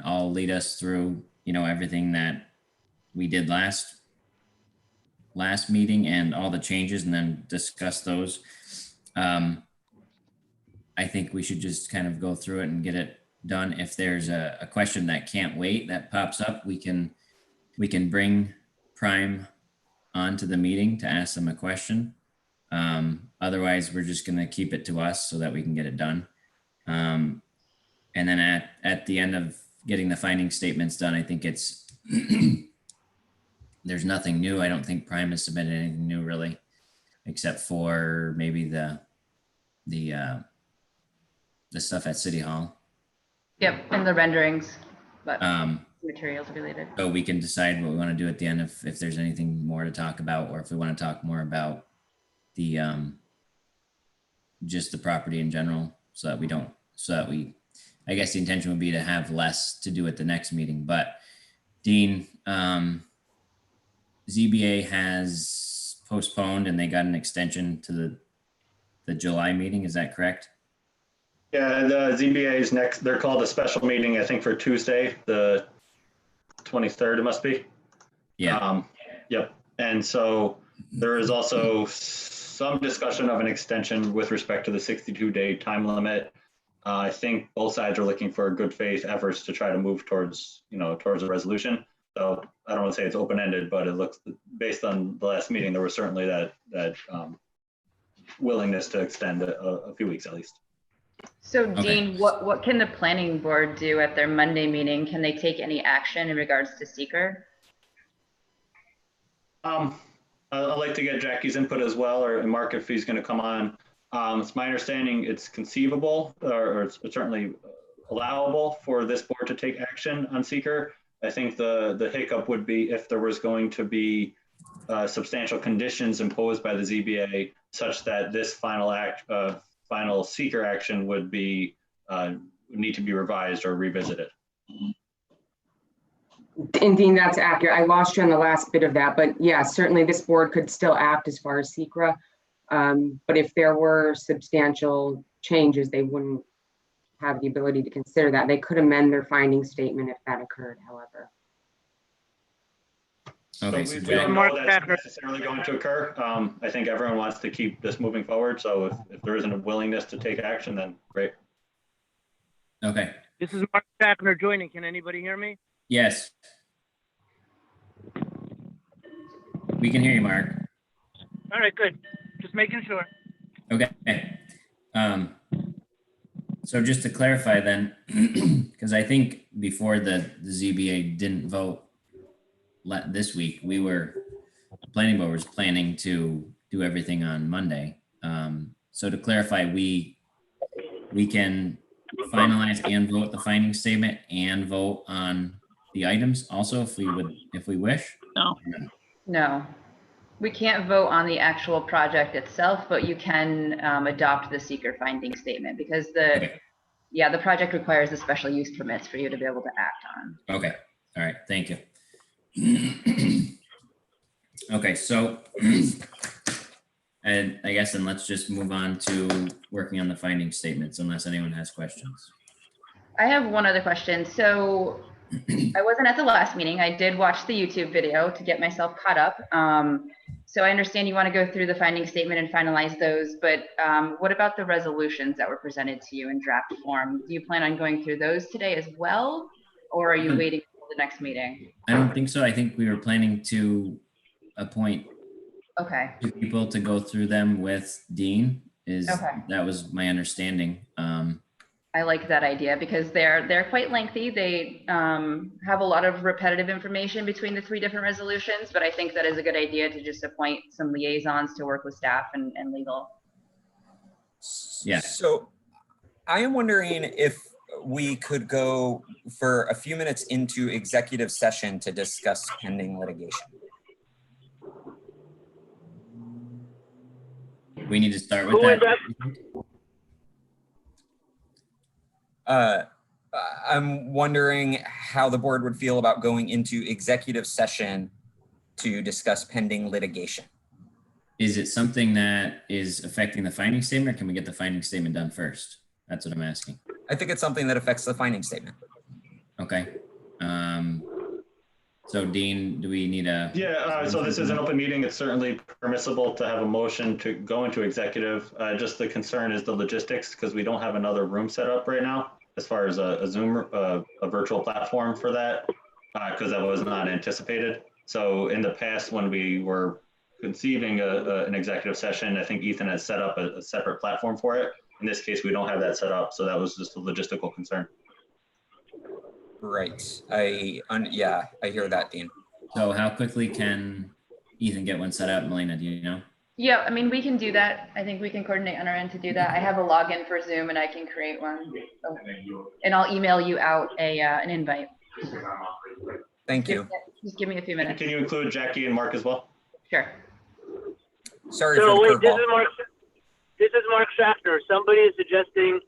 I'll lead us through, everything that we did last meeting and all the changes, and then discuss those. I think we should just kind of go through it and get it done. If there's a question that can't wait that pops up, we can bring Prime onto the meeting to ask them a question. Otherwise, we're just going to keep it to us so that we can get it done. And then at the end of getting the finding statements done, I think it's there's nothing new. I don't think Prime has submitted anything new really, except for maybe the stuff at City Hall. Yep, and the renderings, but materials related. So we can decide what we want to do at the end if there's anything more to talk about, or if we want to talk more about the just the property in general, so that we I guess the intention would be to have less to do at the next meeting. But Dean, ZBA has postponed and they got an extension to the July meeting. Is that correct? Yeah, the ZBA is next. They're called a special meeting, I think, for Tuesday, the 23rd, it must be. Yeah. Yep. And so there is also some discussion of an extension with respect to the 62-day time limit. I think both sides are looking for good faith efforts to try to move towards a resolution. So I don't want to say it's open-ended, but it looks, based on the last meeting, there was certainly that willingness to extend a few weeks at least. So Dean, what can the planning board do at their Monday meeting? Can they take any action in regards to seeker? I'd like to get Jackie's input as well, or Mark if he's going to come on. It's my understanding it's conceivable, or it's certainly allowable for this board to take action on seeker. I think the hiccup would be if there was going to be substantial conditions imposed by the ZBA such that this final seeker action would need to be revised or revisited. And Dean, that's accurate. I lost you on the last bit of that, but yeah, certainly this board could still act as far as SECRA. But if there were substantial changes, they wouldn't have the ability to consider that. They could amend their finding statement if that occurred, however. Okay, so we don't know that's necessarily going to occur. I think everyone wants to keep this moving forward. So if there isn't a willingness to take action, then great. Okay. This is Mark Sackner joining. Can anybody hear me? Yes. We can hear you, Mark. All right, good. Just making sure. Okay. So just to clarify then, because I think before the ZBA didn't vote this week, the planning board was planning to do everything on Monday. So to clarify, we can finalize and vote the finding statement and vote on the items also if we wish. No, we can't vote on the actual project itself, but you can adopt the seeker finding statement because the project requires the special use permits for you to be able to act on. Okay. All right. Thank you. Okay. So, and I guess then let's just move on to working on the finding statements unless anyone has questions. I have one other question. So I wasn't at the last meeting. I did watch the YouTube video to get myself caught up. So I understand you want to go through the finding statement and finalize those, but what about the resolutions that were presented to you in draft form? Do you plan on going through those today as well? Or are you waiting until the next meeting? I don't think so. I think we were planning to appoint two people to go through them with Dean. That was my understanding. I like that idea because they're quite lengthy. They have a lot of repetitive information between the three different resolutions, but I think that is a good idea to just appoint some liaisons to work with staff and legal. Yeah. So I am wondering if we could go for a few minutes into executive session to discuss pending litigation. We need to start with that. I'm wondering how the board would feel about going into executive session to discuss pending litigation. Is it something that is affecting the finding statement, or can we get the finding statement done first? That's what I'm asking. I think it's something that affects the finding statement. Okay. So Dean, do we need a? Yeah, so this is an open meeting. It's certainly permissible to have a motion to go into executive. Just the concern is the logistics because we don't have another room set up right now as far as a Zoom, a virtual platform for that, because that was not anticipated. So in the past, when we were conceiving an executive session, I think Ethan has set up a separate platform for it. In this case, we don't have that set up. So that was just a logistical concern. Right. Yeah, I hear that, Dean. So how quickly can Ethan get one set up? Melina, do you know? Yeah, I mean, we can do that. I think we can coordinate on our end to do that. I have a login for Zoom and I can create one. So, and I'll email you out an invite. Thank you. Just give me a few minutes. Can you include Jackie and Mark as well? Sure. Sorry for So the wait, this curveball. is Mark. This is Mark Schaffner. Somebody is suggesting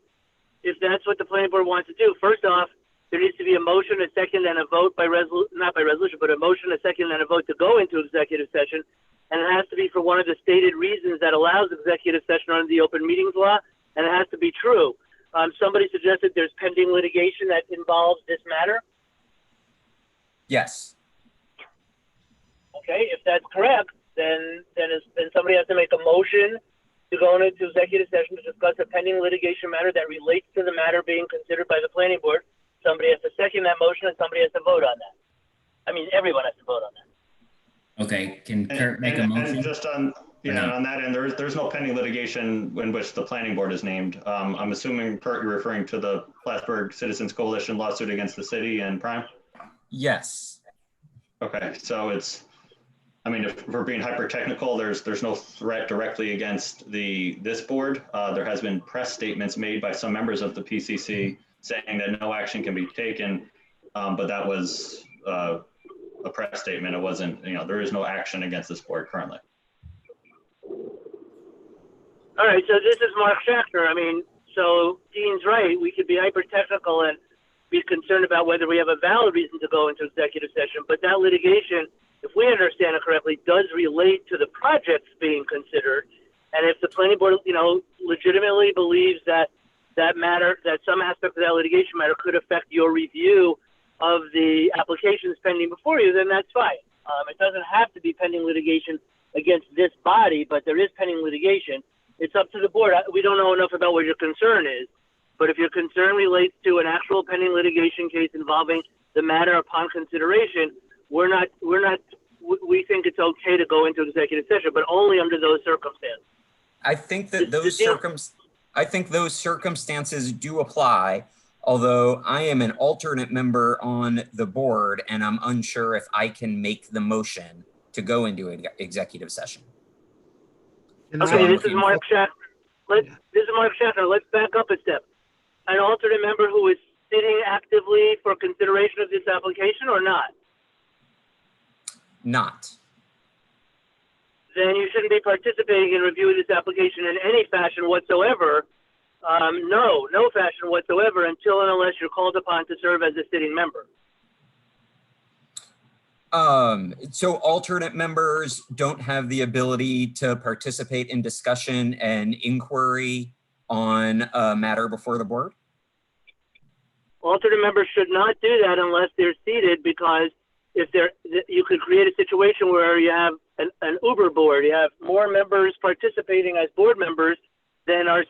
if that's what the planning board wants to do. First off, there needs to be a motion, a second, and a vote by not by resolution, but a motion, a second, and a vote to go into executive session. And it has to be for one of the stated reasons that allows executive session under the open meetings law, and it has to be true. Somebody suggested there's pending litigation that involves this matter. Yes. Okay, if that's correct, then somebody has to make a motion to go into executive session to discuss a pending litigation matter that relates to the matter being considered by the planning board. Somebody has to second that motion and somebody has to vote on that. I mean, everyone has to vote on that. Okay, can Kurt make a motion? And just on, no? on that end, there's no pending litigation in which the planning board is named. I'm assuming, Kurt, you're referring to the Plattsburgh Citizens Coalition lawsuit against the city and Prime? Yes. Okay, so I mean, if we're being hyper technical, there's no threat directly against this board. There has been press statements made by some members of the PCC saying that no action can be taken, but that was a press statement. It wasn't, there is no action against this board currently. All right, so this is Mark Schaffner. I mean, so Dean's right. We could be hyper technical and be concerned about whether we have a valid reason to go into executive session, but that litigation, if we understand it correctly, does relate to the projects being considered. And if the planning board, legitimately believes that matter, that some aspect of that litigation matter could affect your review of the applications pending before you, then that's fine. It doesn't have to be pending litigation against this body, but there is pending litigation. It's up to the board. We don't know enough about what your concern is, but if your concern relates to an actual pending litigation case involving the matter upon consideration, we think it's okay to go into executive session, but only under those circumstances. I think that those circumstances do apply, although I am an alternate member on the board and I'm unsure if I can make the motion to go into an executive session. Okay, this is Mark Schaffner. This is Mark Schaffner. Let's back up a step. An alternate member who is sitting actively for consideration of this application or not? Not. Then you shouldn't be participating in review of this application in any fashion whatsoever. No fashion whatsoever until and unless you're called upon to serve as a sitting member. So alternate members don't have the ability to participate in discussion and inquiry on a matter before the board? Alternate members should not do that unless they're seated, because you could create a situation where you have an Uber board. You have more members participating as board members than are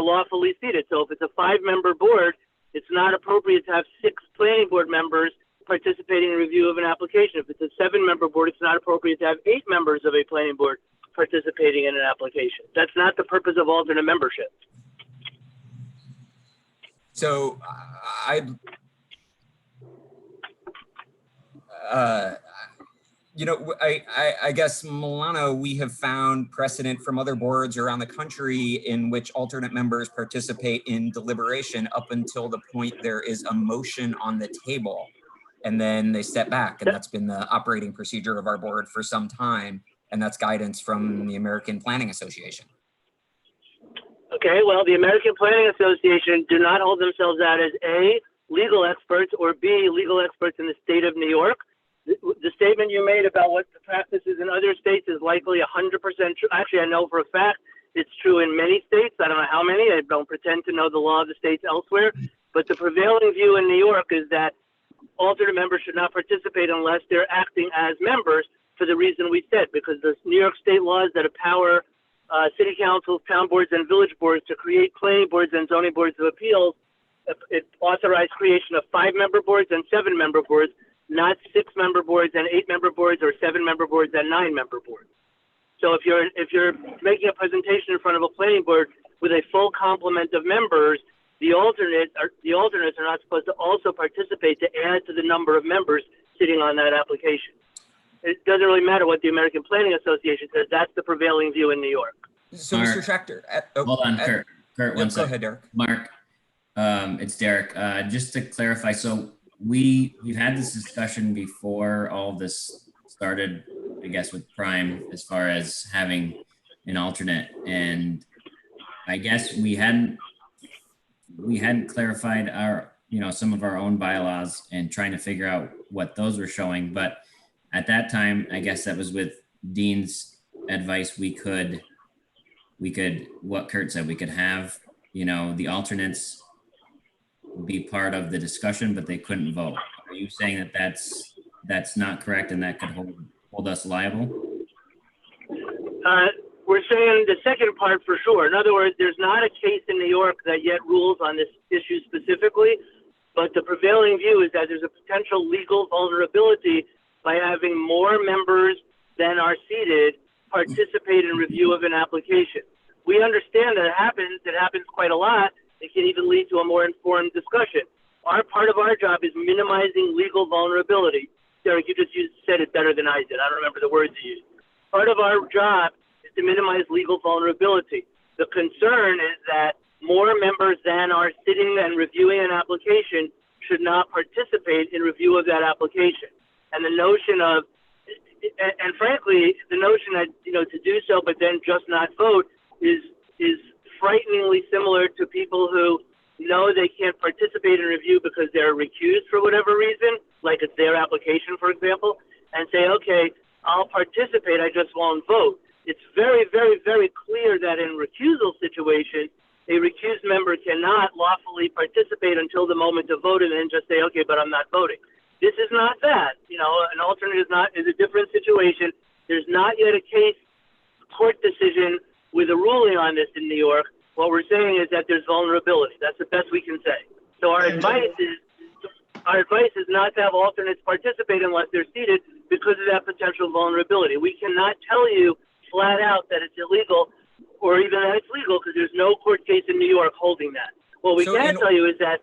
lawfully seated. So if it's a 5-member board, it's not appropriate to have 6 planning board members participating in review of an application. If it's a 7-member board, it's not appropriate to have 8 members of a planning board participating in an application. That's not the purpose of alternate membership. So I guess, Milano, we have found precedent from other boards around the country in which alternate members participate in deliberation up until the point there is a motion on the table, and then they step back. And that's been the operating procedure of our board for some time. And that's guidance from the American Planning Association. Okay, well, the American Planning Association do not hold themselves out as A, legal experts, or B, legal experts in the state of New York. The statement you made about what the practice is in other states is likely 100% true. Actually, I know for a fact it's true in many states. I don't know how many. I don't pretend to know the law of the states elsewhere. But the prevailing view in New York is that alternate members should not participate unless they're acting as members for the reason we said, because the New York state laws that empower city councils, town boards, and village boards to create planning boards and zoning boards of appeals, it authorized creation of 5-member boards and 7-member boards, not 6-member boards and 8-member boards, or 7-member boards and 9-member boards. So if you're making a presentation in front of a planning board with a full complement of members, the alternates are not supposed to also participate to add to the number of members sitting on that application. It doesn't really matter what the American Planning Association says. That's the prevailing view in New York. So, Mark, Mr. Schechter, hold on, Kurt. Kurt, one go second. ahead, Derek. Mark, it's Derek. Just to clarify, so we've had this discussion before all of this started, I guess, with Prime, as far as having an alternate, and I guess we hadn't clarified our, some of our own bylaws and trying to figure out what those were showing. But at that time, I guess that was with Dean's advice. We could, what Kurt said, we could have, the alternates be part of the discussion, but they couldn't vote. Are you saying that that's not correct and that could hold us liable? We're saying the second part for sure. In other words, there's not a case in New York that yet rules on this issue specifically, but the prevailing view is that there's a potential legal vulnerability by having more members than are seated participate in review of an application. We understand that it happens quite a lot. It can even lead to a more informed discussion. Part of our job is minimizing legal vulnerability. Derek, you said it better than I did. I don't remember the words you used. Part of our job is to minimize legal vulnerability. The concern is that more members than are sitting and reviewing an application should not participate in review of that application. And the notion of, and frankly, the notion that, to do so but then just not vote is frighteningly similar to people who know they can't participate in review because they're recused for whatever reason, like it's their application, for example, and say, okay, I'll participate, I just won't vote. It's very, very, very clear that in recusal situations, a recused member cannot lawfully participate until the moment to vote and then just say, okay, but I'm not voting. This is not that. An alternate is a different situation. There's not yet a court decision with a ruling on this in New York. What we're saying is that there's vulnerability. That's the best we can say. So our advice is not to have alternates participate unless they're seated because of that potential vulnerability. We cannot tell you flat out that it's illegal or even that it's legal because there's no court case in New York holding that. What we can tell you is that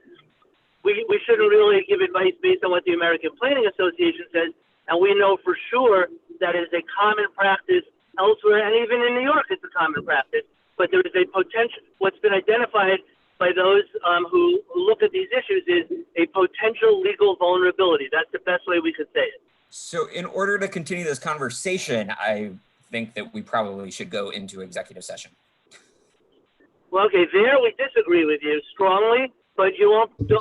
we shouldn't really give advice based on what the American Planning Association says, and we know for sure that it is a common practice elsewhere, and even in New York it's a common practice. But there is a potential, what's been identified by those who look at these issues is a potential legal vulnerability. That's the best way we could say it. So in order to continue this conversation, I think that we probably should go into executive session. Well, okay, there we disagree with you strongly, but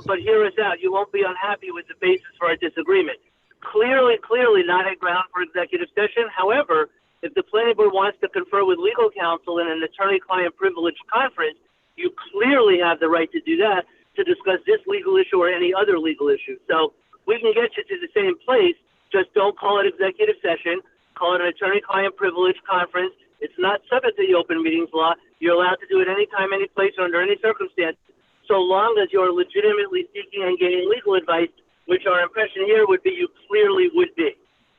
but hear us out. You won't be unhappy with the basis for our disagreement. Clearly not a ground for executive session. However, if the planning board wants to confer with legal counsel in an attorney-client privilege conference, you clearly have the right to do that to discuss this legal issue or any other legal issue. So we can get you to the same place, just don't call it executive session, call it an attorney-client privilege conference. It's not subject to the open meetings law. You're allowed to do it anytime, any place, or under any circumstance, so long as you're legitimately seeking and gaining legal advice, which our impression here would be you clearly would be.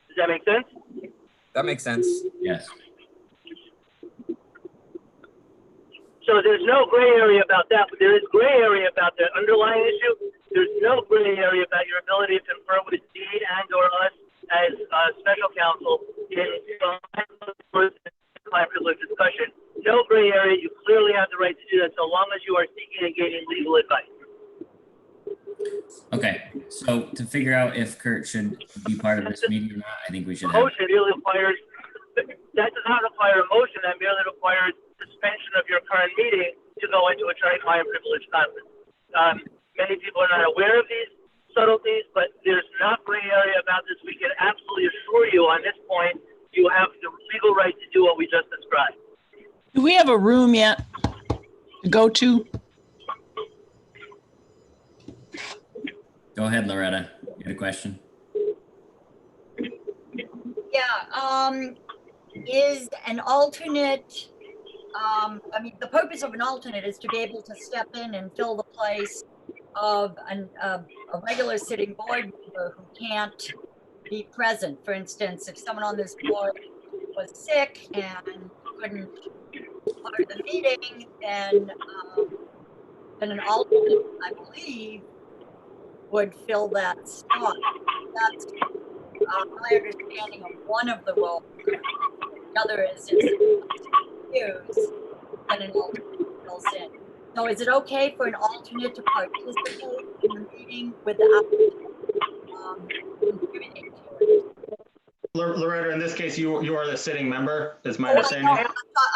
Does that make sense? That makes sense. Yes. So there's no gray area about that, but there is gray area about the underlying issue. There's no gray area about your ability to confer with Dean and or us as special counsel in client privilege discussion. No gray area. You clearly have the right to do that so long as you are seeking and gaining legal advice. Okay, so to figure out if Kurt should be part of this meeting or not, I think we should have. Motion merely requires, that does not require a motion. That merely requires suspension of your current meeting to go into attorney-client privilege conference. Many people are not aware of these subtleties, but there's not gray area about this. We can absolutely assure you on this point, you have the legal right to do what we just described. Do we have a room yet to go to? Go ahead, Loretta. You had a question? Yeah, is an alternate, I mean, the purpose of an alternate is to be able to step in and fill the place of a regular sitting board member who can't be present. For instance, if someone on this board was sick and couldn't part of the meeting, then an alternate, I believe, would fill that spot. That's my understanding of one of the roles. The other is if use, then an alternate fills in. So is it okay for an alternate to participate in the meeting without contributing to it? Loretta, in this case, you are the sitting member, is my Oh, I know. understanding.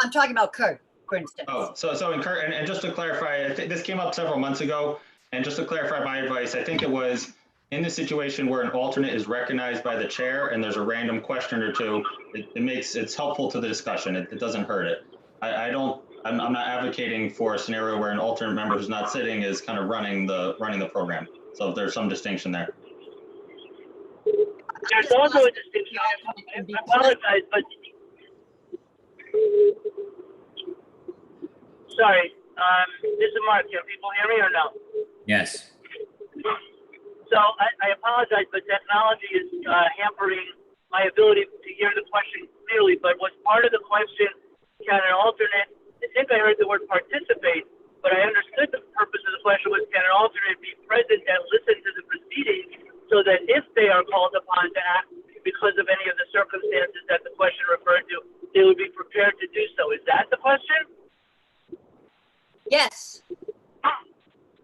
I'm talking about Kurt, for instance. Oh, so in Kurt, and just to clarify, I think this came up several months ago, and just to clarify my advice, I think it was in the situation where an alternate is recognized by the chair and there's a random question or two, it's helpful to the discussion. It doesn't hurt it. I'm not advocating for a scenario where an alternate member who's not sitting is kind of running the program. So there's some distinction there. There's also a distinction. I apologize, but sorry. This is Mark. Can people hear me or no? Yes. So I apologize, but technology is hampering my ability to hear the question clearly. But was part of the question, can an alternate, I think I heard the word participate, but I understood the purpose of the question was, can an alternate be present and listen to the proceedings so that if they are called upon to act because of any of the circumstances that the question referred to, they would be prepared to do so. Is that the question? Yes.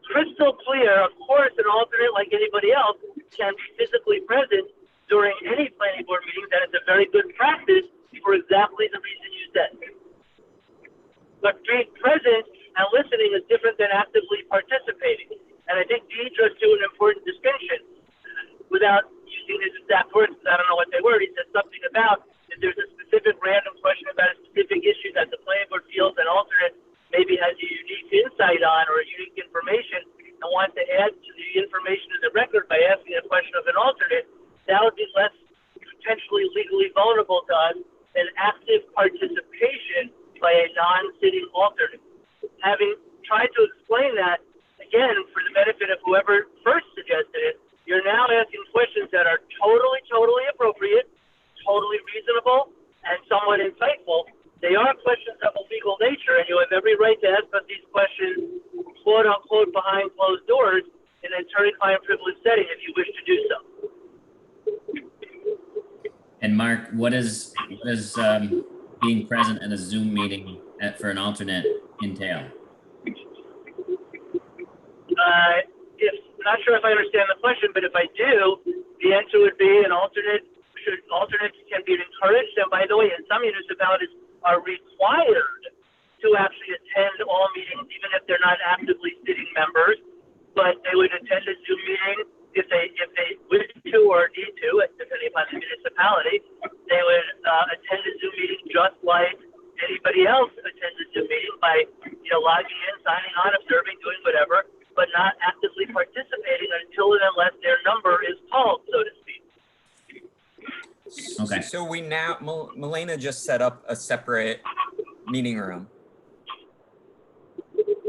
Crystal clear. Of course, an alternate, like anybody else, can be physically present during any planning board meeting. That is a very good practice for exactly the reason you said. But being present and listening is different than actively participating. And I think Deidre drew an important distinction. Without using his exact words, I don't know what they were, he said something about if there's a specific random question about a specific issue that the planning board feels an alternate maybe has a unique insight on or unique information and wants to add to the information in the record by asking a question of an alternate, that would be less potentially legally vulnerable to us than active participation by a non-sitting alternate. Having tried to explain that, again, for the benefit of whoever first suggested it, you're now asking questions that are totally appropriate, totally reasonable, and somewhat insightful. They are questions of a legal nature, and you have every right to ask about these questions, quote unquote, behind closed doors in an attorney-client privilege setting if you wish to do so. And Mark, what does being present at a Zoom meeting for an alternate entail? Not sure if I understand the question, but if I do, the answer would be alternates can be encouraged. And by the way, in some municipalities are required to actually attend all meetings, even if they're not actively sitting members. But they would attend a Zoom meeting if they wish to or need to, depending upon the municipality. They would attend a Zoom meeting just like anybody else attends a Zoom meeting by logging in, signing on, observing, doing whatever, but not actively participating until and unless their number is called, so to speak. Okay. So we now, Milena just set up a separate meeting room.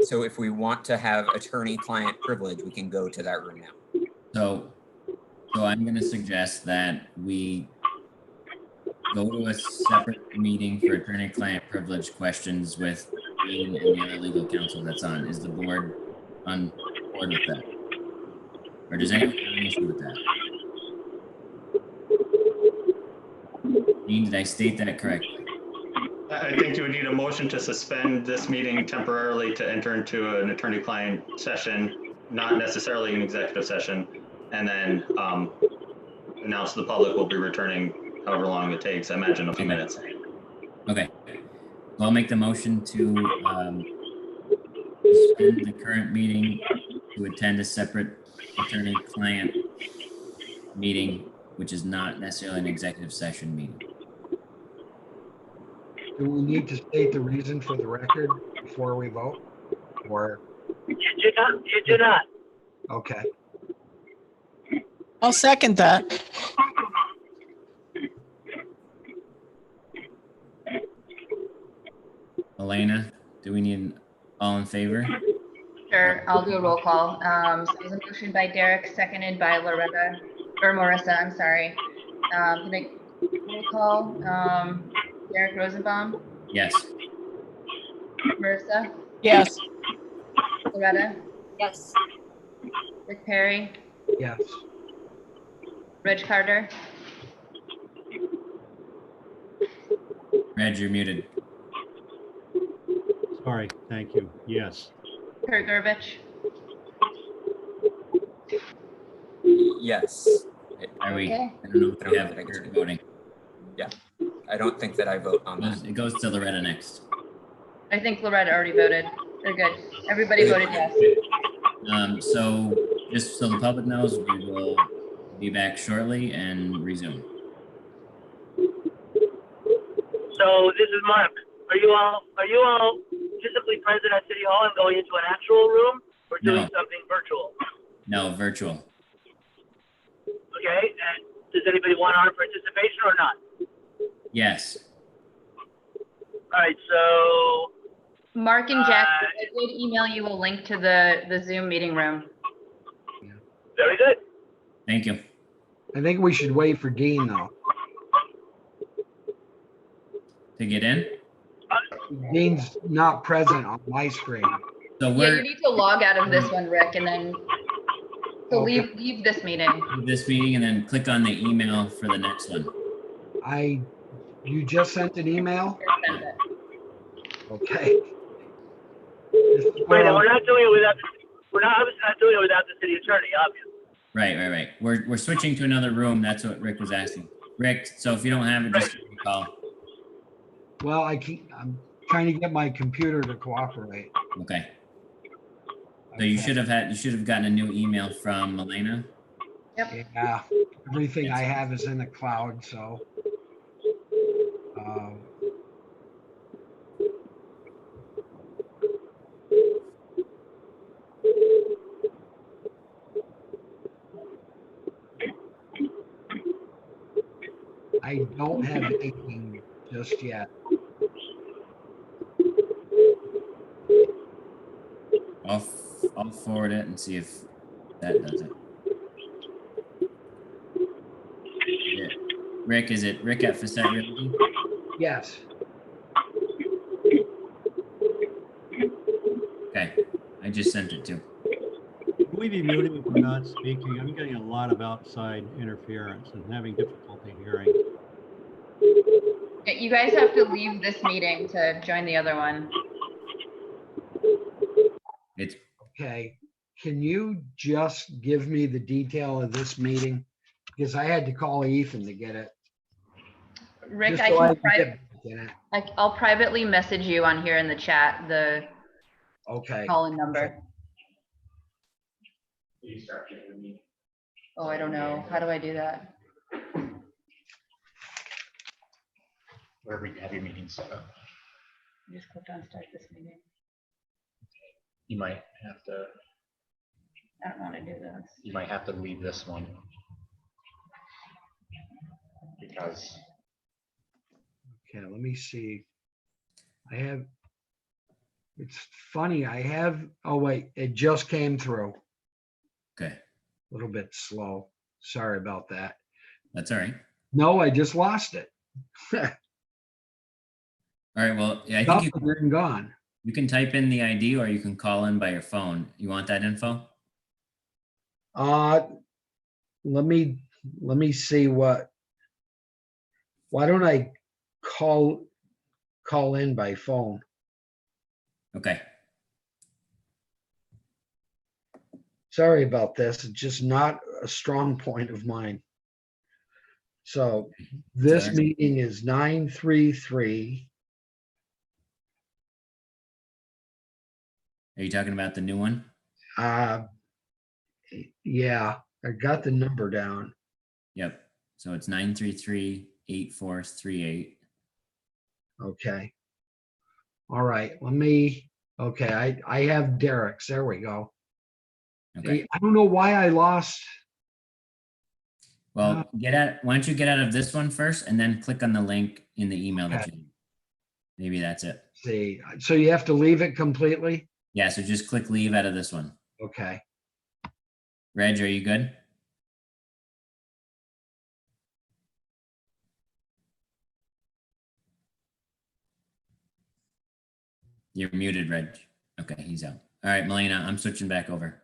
So if we want to have attorney-client privilege, we can go to that room now. So I'm going to suggest that we go to a separate meeting for attorney-client privilege questions with Dean and the other legal counsel that's on. Is the board on board with that? Or does anyone have an issue with that? Dean, did I state that correctly? I think you would need a motion to suspend this meeting temporarily to enter into an attorney-client session, not necessarily an executive session, and then announce to the public we'll be returning however long it takes. I imagine a few minutes. Okay. So I'll make the motion to suspend the current meeting to attend a separate attorney-client meeting, which is not necessarily an executive session meeting. Do we need to state the reason for the record before we vote? Or, You do not. okay. I'll second that. Elena, do we need all in favor? Sure, I'll do a roll call. So it was a motion by Derek, seconded by Loretta, or Marissa, I'm sorry. Can I roll call? Derek Rosenbaum, Yes. Marissa, Yes. Loretta, Yes. Rick Perry, Yes. Reg Carter, Reg, you're muted. Sorry, thank you. Yes. Kurt Gurbich, Yes. Are we? Okay. I don't know if I we don't have think Kurt it's- voting. I don't think that I vote on that. It goes to Loretta next. I think Loretta already voted. They're good. Everybody voted yes. So just so the public knows, we will be back shortly and resume. So this is Mark. Are you all physically present at City Hall and going into an actual room, or doing No. something virtual? No, virtual. Okay. And does anybody want our participation or not? Yes. All right. So Mark and Jack, I did email you a link to the Zoom meeting room. very good. Thank you. I think we should wait for Dean though. To get in? Dean's not present on my screen. So Yeah, you we're need to log out of this one, Rick, and then so Okay. leave this meeting. this meeting and then click on the email for the next one. You just sent an email? Send it. Okay. This is Wait, where and I'll- we're not doing it without. We're not obviously not doing it without the city attorney, obviously. Right. We're switching to another room. That's what Rick was asking. Rick, so if you don't have it, just give me a call. Well, I'm trying to get my computer to cooperate. Okay. So you should have gotten a new email from Elena. Yeah, everything I have is in the cloud, so. I don't have anything just yet. I'll forward it and see if that does it. Yeah. Rick, is it Rick at Facet Realty? Yes, Okay, I just sent it to. Can we be muted if we're not speaking? I'm getting a lot of outside interference and having difficulty hearing. Yeah, you guys have to leave this meeting to join the other one. It's okay. Can you just give me the detail of this meeting? Because I had to call Ethan to get it. Rick, just I so can can get back in it. I'll privately message you on here in the chat, the Okay, call-in number. Oh, I don't know. How do I do that? Wherever you have your meeting set up. I just clicked on start this meeting. You might have to, I don't want to do this. you might have to leave this one. Because okay, let me see. It's funny, oh wait, it just came through. okay. A little bit slow. Sorry about that. That's all right. No, I just lost it. All right. Well, yeah, I think It's been gone. you can type in the ID or you can call in by your phone. You want that info? Let me see why don't I call in by phone? Okay. Sorry about this. It's just not a strong point of mine. So this Sorry. meeting is 933. Are you talking about the new one? Yeah, I got the number down. Yep. So it's 933-8438. Okay. All right, okay, I have Derek's. There we go. Okay. I don't know why I lost Well, why don't you get out of this one first and then click on the link in the email that you, maybe that's it. See, so you have to leave it completely? Yeah, so just click leave out of this one. Okay. Reg, are you good? You're muted, Reg. Okay, he's out. All right, Melina, I'm switching back over.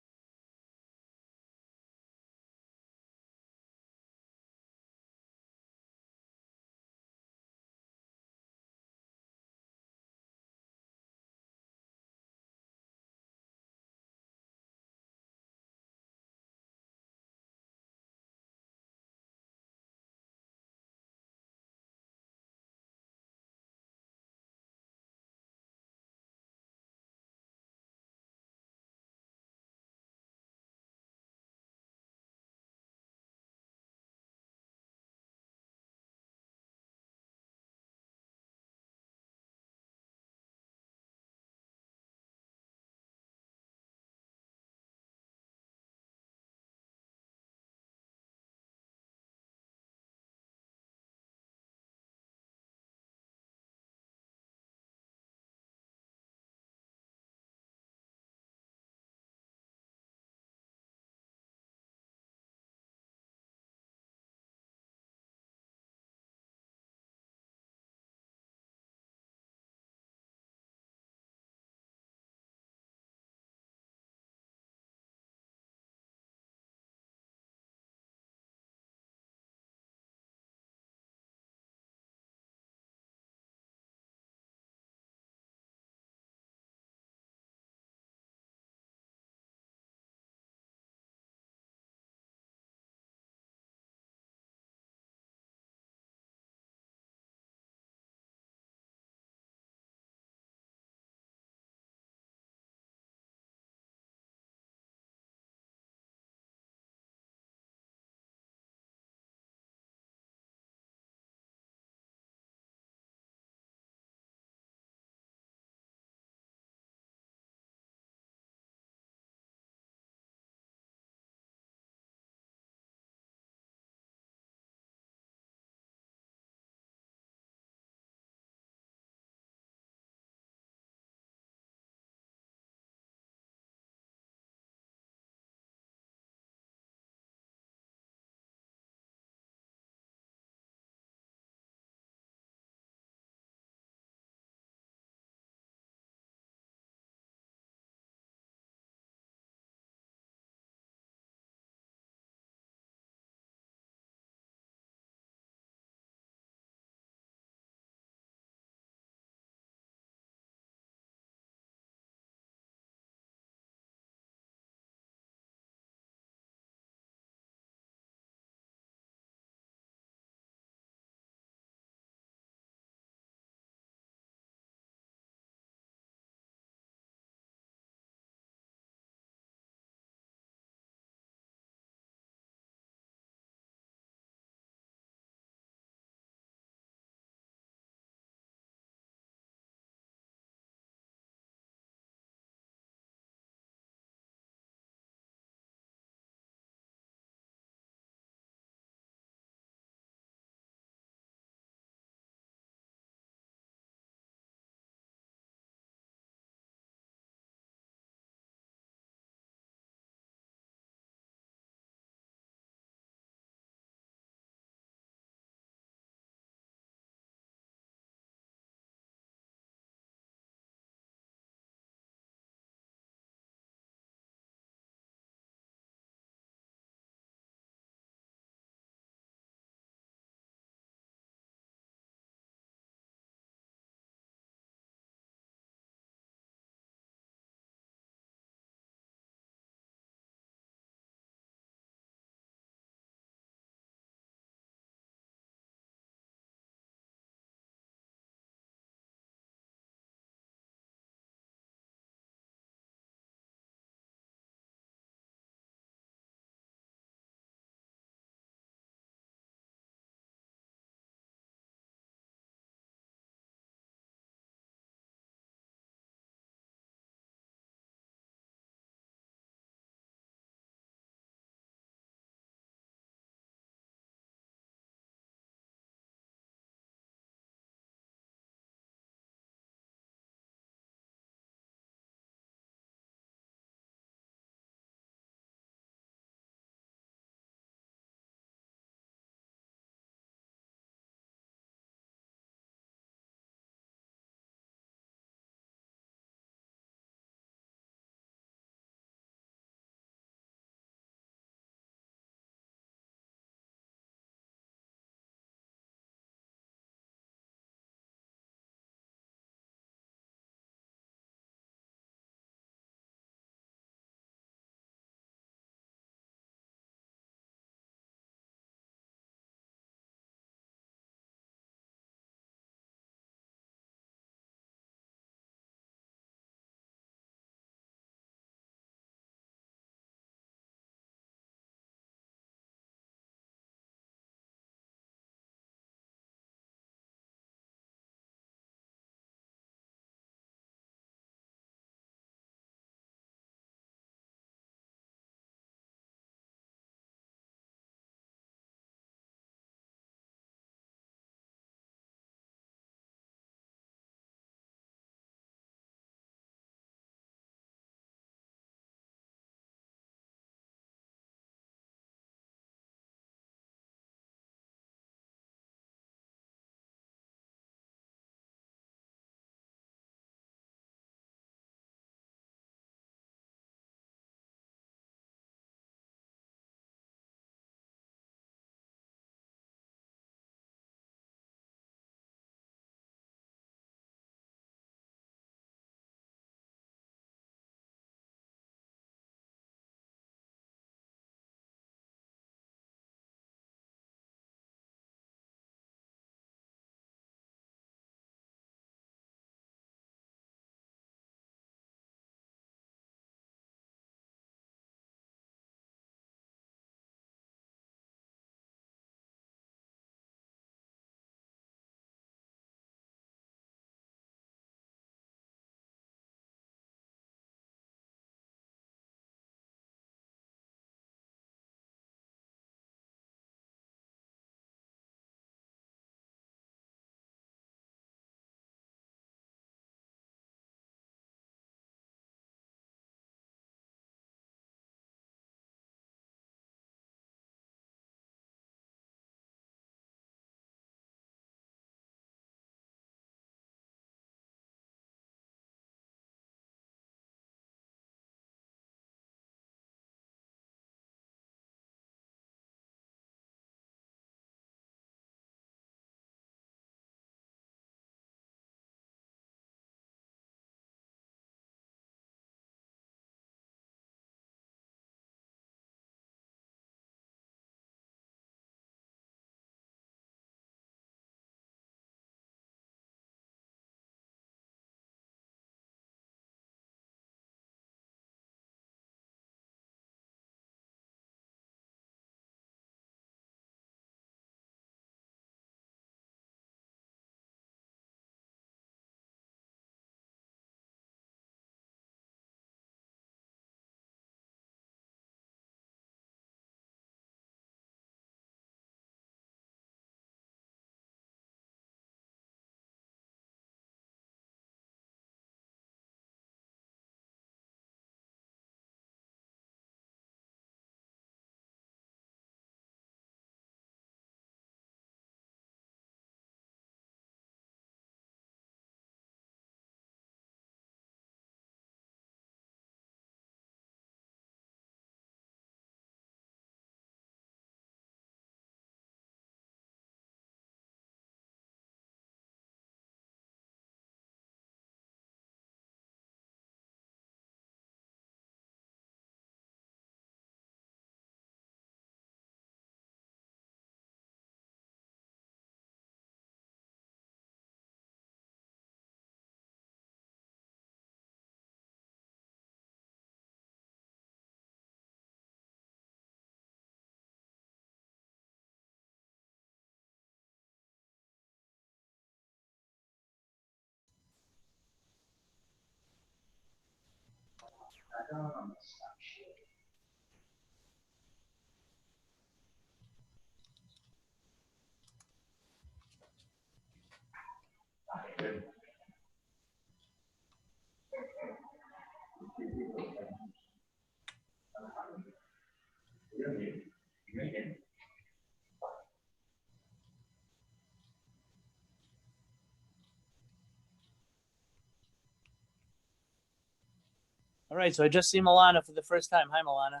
All right, so I just see Milana for the first time. Hi, Milana.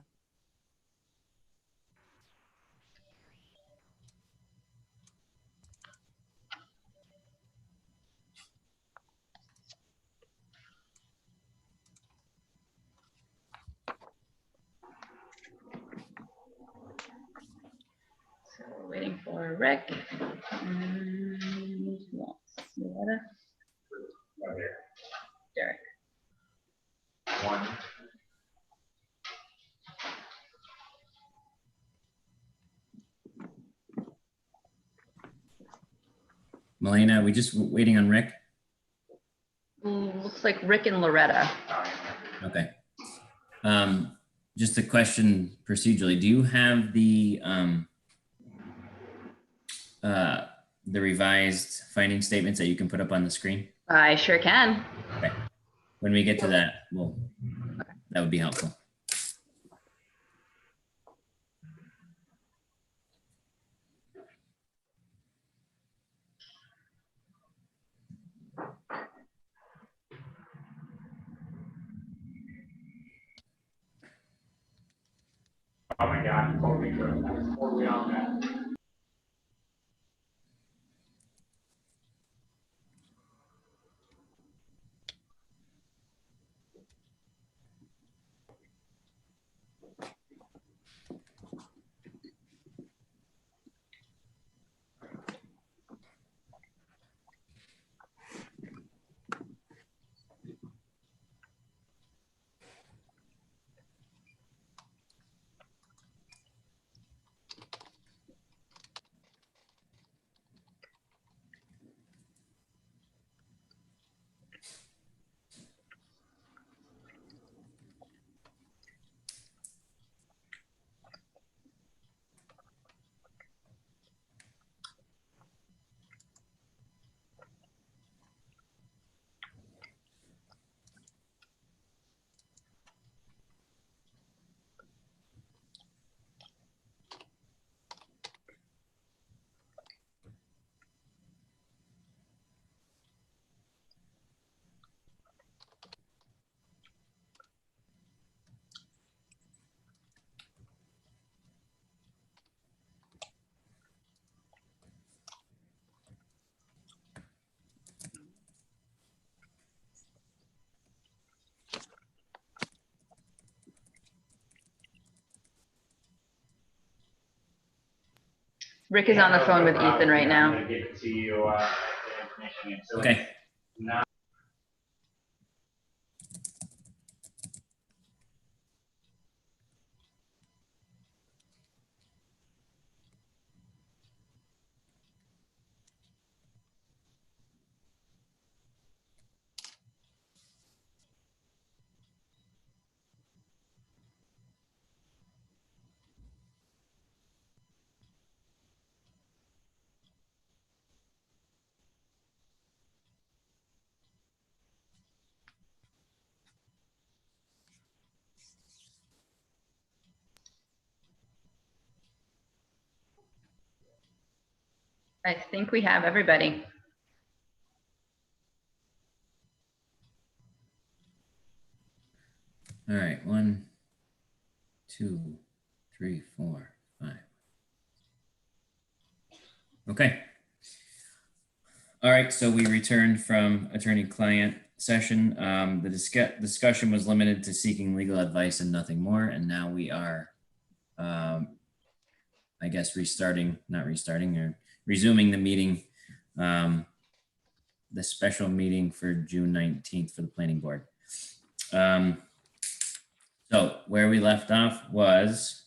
So we're waiting for Rick. And who else? Loretta? Derek. Melina, we just waiting on Rick? Looks like Rick and Loretta. Okay. Just a question procedurally, do you have the revised finding statements that you can put up on the screen? I sure can. Okay. When we get to that, that would be helpful. Oh my God, totally totally on that. Rick is on the phone with Ethan right now. I'm gonna give it to you, the information. So Okay. now I think we have everybody. All right, 1, 2, 3, 4, 5. Okay. All right, so we returned from attorney-client session. The discussion was limited to seeking legal advice and nothing more. And now we are, I guess, resuming the meeting, the special meeting for June 19th for the planning board. So where we left off was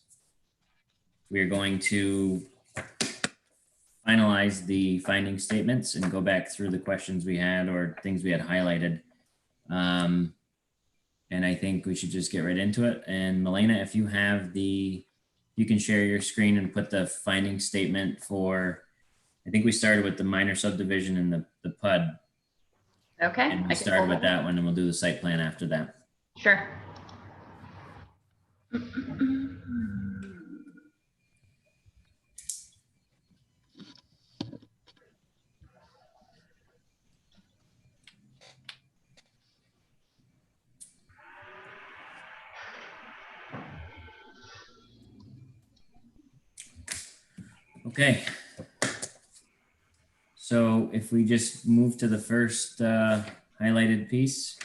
we're going to finalize the finding statements and go back through the questions we had or things we had highlighted. And I think we should just get right into it. And Melena, if you have you can share your screen and put the finding statement for, I think we started with the minor subdivision and the PUD. Okay. And we started with that one, and we'll do the site plan after that. Sure. Okay. So if we just move to the first highlighted piece.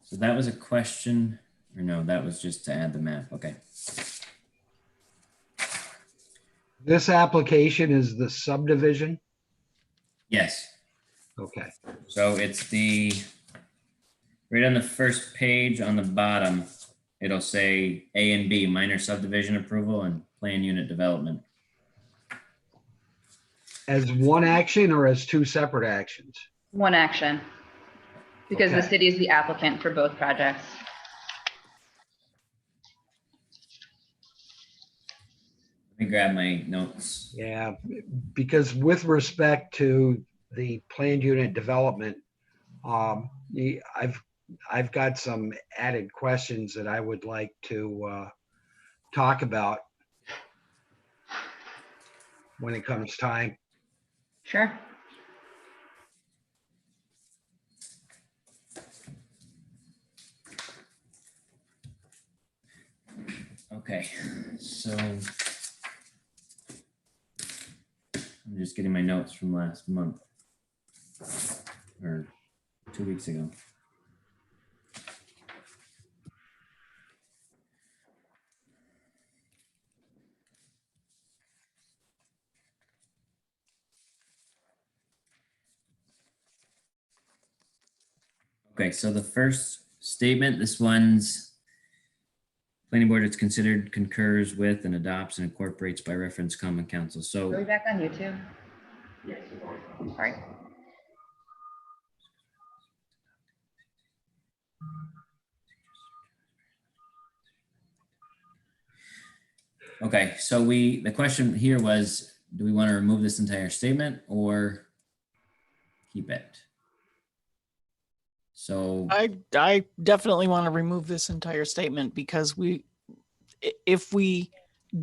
So that was a question, or no, that was just to add the map. Okay. This application is the subdivision. Yes. Okay. So it's right on the first page on the bottom, it'll say A and B, minor subdivision approval and plan unit development. As one action or as two separate actions? One action. Because the Okay. city is the applicant for both projects. Let me grab my notes. Yeah, because with respect to the planned unit development, I've got some added questions that I would like to talk about when it comes time. Sure. Okay, so I'm just getting my notes from last month or 2 weeks ago. Okay, so the first statement, this one's planning board, it's considered, concurs with, and adopts and incorporates by reference common council. Are we So back on YouTube? Sorry. okay, so the question here was, do we want to remove this entire statement or keep it? So I definitely want to remove this entire statement because if we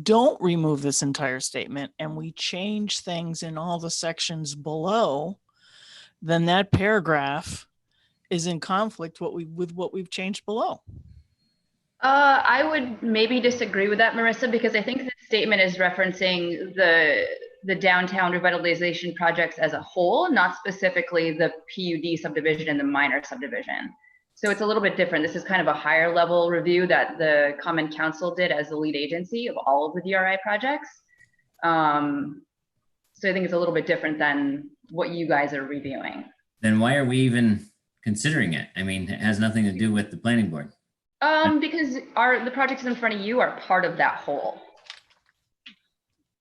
don't remove this entire statement and we change things in all the sections below, then that paragraph is in conflict with what we've changed below. I would maybe disagree with that, Marissa, because I think the statement is referencing the downtown revitalization projects as a whole, not specifically the PUD subdivision and the minor subdivision. So it's a little bit different. This is kind of a higher level review that the Common Council did as the lead agency of all of the DRI projects. So I think it's a little bit different than what you guys are reviewing. then why are we even considering it? I mean, it has nothing to do with the planning board. Because the projects in front of you are part of that whole.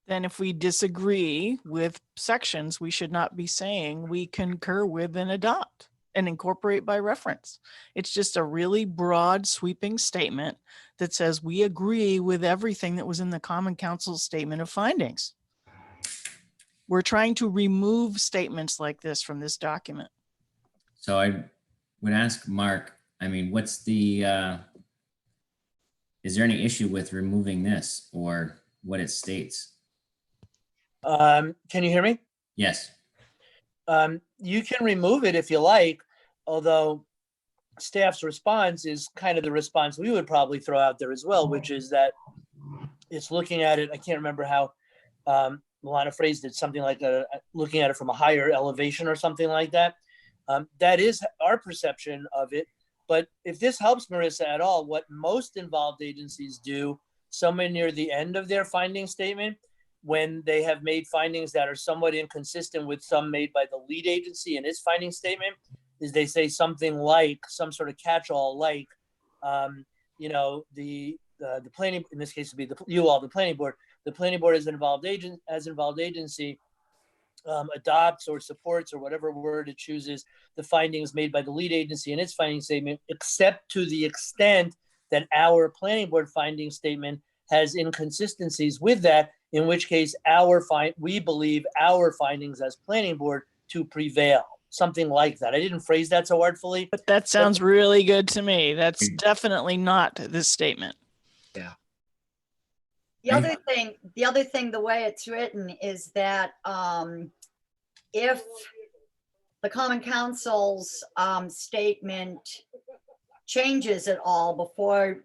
Then if we disagree with sections, we should not be saying we concur with and adopt and incorporate by reference. It's just a really broad sweeping statement that says we agree with everything that was in the Common Council statement of findings. We're trying to remove statements like this from this document. So I would ask Mark, I mean, what's is there any issue with removing this or what it states? Can you hear me? Yes. You can remove it if you like, although staff's response is kind of the response we would probably throw out there as well, which is that it's looking at it, I can't remember how Milana phrased it, something like looking at it from a higher elevation or something like that. That is our perception of it. But if this helps Marissa at all, what most involved agencies do somewhere near the end of their finding statement, when they have made findings that are somewhat inconsistent with some made by the lead agency in its finding statement, is they say something like, some sort of catch-all like, the planning, in this case would be the planning board. The planning board as involved agency adopts or supports or whatever word it chooses the findings made by the lead agency in its finding statement, except to the extent that our planning board finding statement has inconsistencies with that, in which case we believe our findings as planning board to prevail. Something like that. I didn't phrase that so artfully. But that sounds really good to me. That's definitely not this statement. The other thing, the way it's written is that if the Common Council's statement changes at all before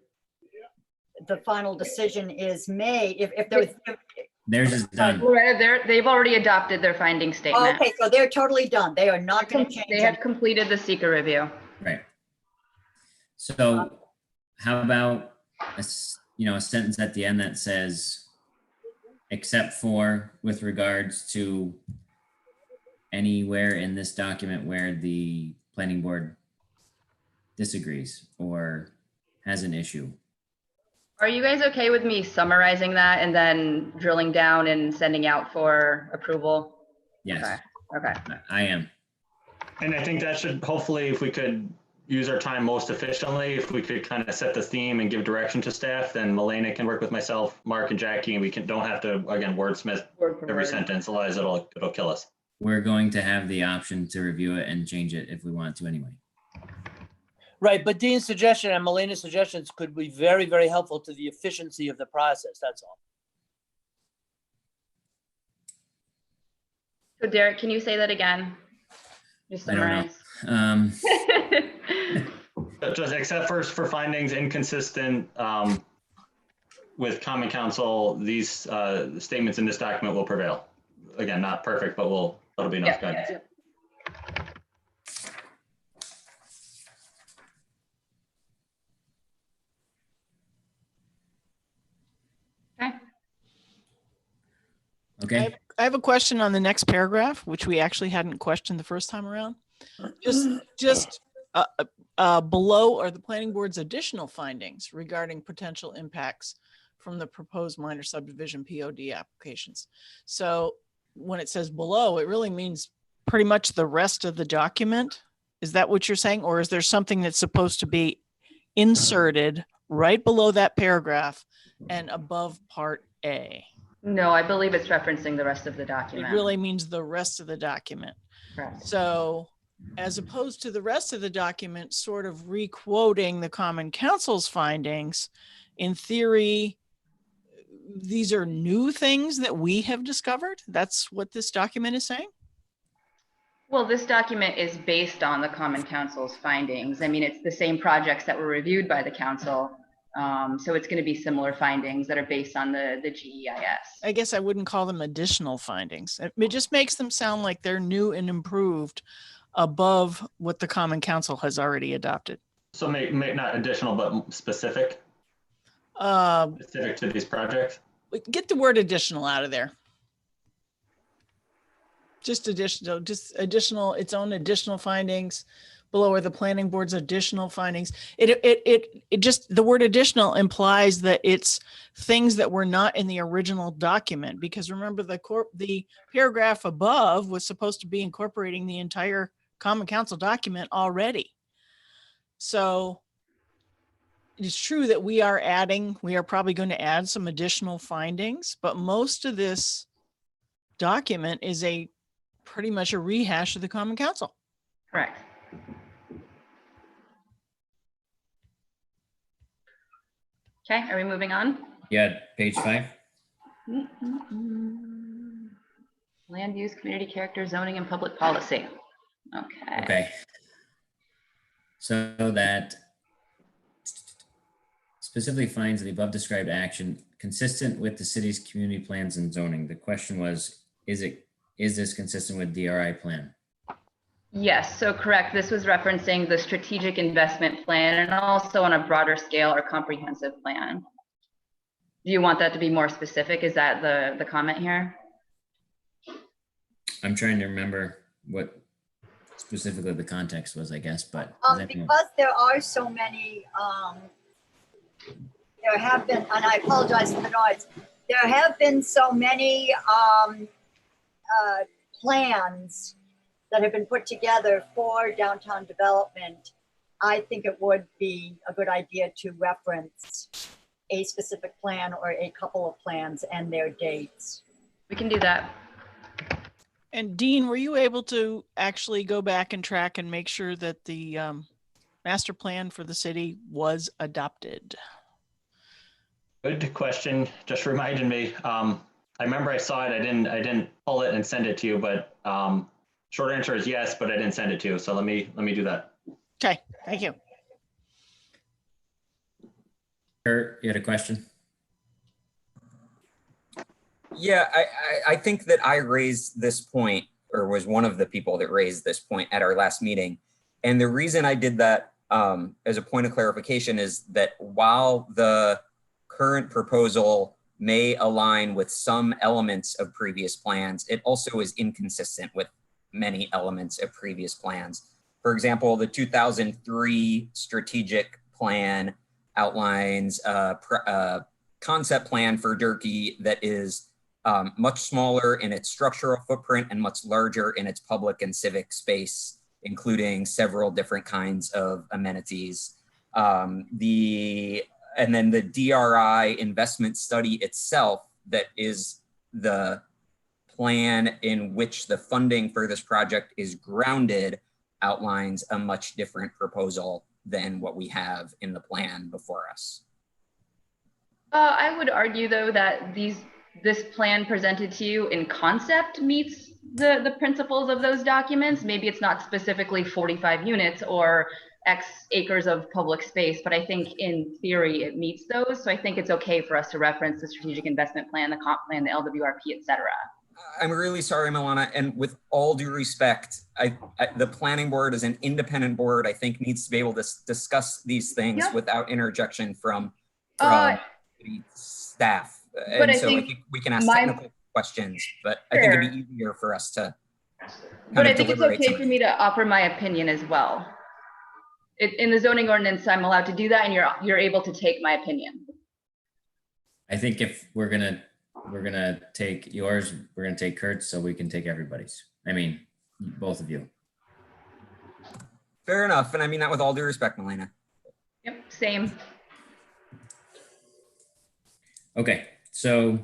the final decision is made, if there was, Theirs is done. They've already adopted their finding statement. okay, so they're totally done. They are not going to change They have it. completed the seeker review. Right. So how about a sentence at the end that says, except for with regards to anywhere in this document where the planning board disagrees or has an issue. Are you guys okay with me summarizing that and then drilling down and sending out for approval? Yes, Okay. I am. And I think that should, hopefully, if we could use our time most efficiently, if we could kind of set the theme and give direction to staff, then Milena can work with myself, Mark, and Jackie, and we don't have to, again, wordsmith Word for every word. sentence, otherwise it'll kill us. We're going to have the option to review it and change it if we want to anyway. Right, but Dean's suggestion and Melena's suggestions could be very, very helpful to the efficiency of the process, that's all. So Derek, can you say that again? Just I don't know. summarize. Just except for findings inconsistent with Common Council, these statements in this document will prevail. Again, not perfect, but that'll be enough guidance. Yeah. Okay. I have a question on the next paragraph, which we actually hadn't questioned the first time around. Just below are the planning board's additional findings regarding potential impacts from the proposed minor subdivision POD applications. So when it says below, it really means pretty much the rest of the document. Is that what you're saying? Or is there something that's supposed to be inserted right below that paragraph and above part A? No, I believe it's referencing the rest of the It document. really means the rest of the document. Correct. So as opposed to the rest of the document sort of re-quoting the Common Council's findings, in theory, these are new things that we have discovered. That's what this document is saying. Well, this document is based on the Common Council's findings. I mean, it's the same projects that were reviewed by the council. So it's going to be similar findings that are based on the GEIS. I guess I wouldn't call them additional findings. It just makes them sound like they're new and improved above what the Common Council has already adopted. So make not additional, but specific to these projects. Get the word additional out of there. Just additional, its own additional findings. Below are the planning board's additional findings. It just, the word additional implies that it's things that were not in the original document, because remember the paragraph above was supposed to be incorporating the entire Common Council document already. So it's true that we are probably going to add some additional findings, but most of this document is pretty much a rehash of the Common Council. Correct. Okay, are we moving on? Yeah, page 5. Land use, community character, zoning, and public policy. Okay. Okay. So that specifically finds the above described action consistent with the city's community plans and zoning. The question was, is this consistent with DRI plan? Yes, so correct. This was referencing the strategic investment plan and also on a broader scale or comprehensive plan. Do you want that to be more specific? Is that the comment here? I'm trying to remember what specifically the context was, I guess, but Because there are so many, there have been, and I apologize for the noise, there have been so many plans that have been put together for downtown development, I think it would be a good idea to reference a specific plan or a couple of plans and their dates. We can do that. And Dean, were you able to actually go back and track and make sure that the master plan for the city was adopted? Good question. Just reminded me. I remember I saw it. I didn't pull it and send it to you, but short answer is yes, but I didn't send it to you. So let me do that. Okay, thank you. Kurt, you had a question? Yeah, I think that I raised this point, or was one of the people that raised this point at our last meeting. And the reason I did that as a point of clarification is that while the current proposal may align with some elements of previous plans, it also is inconsistent with many elements of previous plans. For example, the 2003 strategic plan outlines a concept plan for Durkee that is much smaller in its structural footprint and much larger in its public and civic space, including several different kinds of amenities. And then the DRI investment study itself, that is the plan in which the funding for this project is grounded, outlines a much different proposal than what we have in the plan before us. I would argue though that this plan presented to you in concept meets the principles of those documents. Maybe it's not specifically 45 units or X acres of public space, but I think in theory it meets those. So I think it's okay for us to reference the strategic investment plan, the comp plan, the LWRP, et cetera. I'm really sorry, Milana, and with all due respect, the planning board is an independent board, I think needs to be able to discuss these things without interjection from staff. And so I think we can ask technical questions, but I think it'd be easier for us to But I think it's okay for me to offer my opinion as well. In the zoning ordinance, I'm allowed to do that, and you're able to take my opinion. I think if we're gonna take yours, we're gonna take Kurt's, so we can take everybody's. I mean, both of you. Fair enough, and I mean that with all due respect, Milena. Yep, same. Okay, so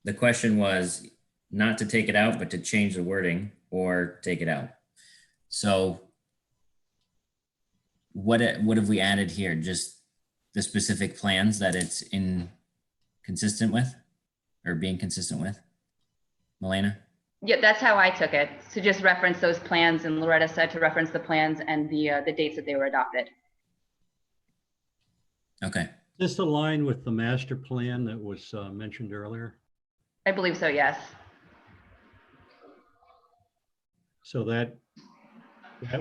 the question was not to take it out, but to change the wording or take it out. So what have we added here? Just the specific plans that it's consistent with or being consistent with? Milena? Yeah, that's how I took it. To just reference those plans, and Loretta said to reference the plans and the dates that they were adopted. Okay. This align with the master plan that was mentioned earlier? I believe so, yes. So that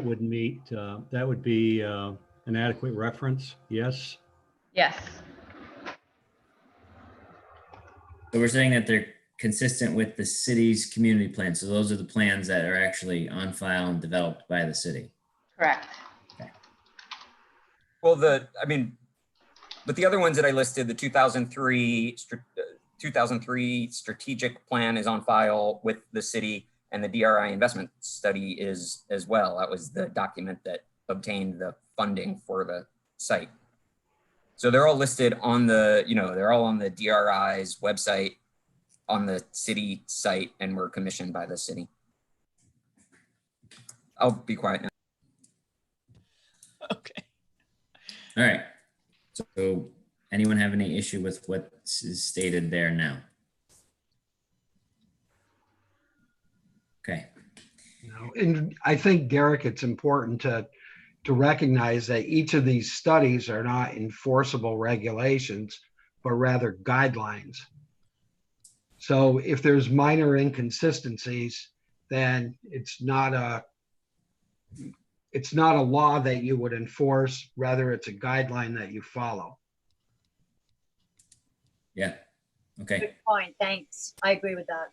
would meet, that would be an adequate reference, yes? Yes. So we're saying that they're consistent with the city's community plan. So those are the plans that are actually on file and developed by the city. Correct. Okay. Well, but the other ones that I listed, the 2003 strategic plan is on file with the city, and the DRI investment study is as well. That was the document that obtained the funding for the site. So they're all listed on they're all on the DRI's website, on the city site, and were commissioned by the city. I'll be quiet now. Okay. All right. So anyone have any issue with what is stated there now? Okay. And I think, Derek, it's important to recognize that each of these studies are not enforceable regulations, but rather guidelines. So if there's minor inconsistencies, then it's not a law that you would enforce, rather it's a guideline that you follow. Yeah. Okay. Good point. Thanks. I agree with that.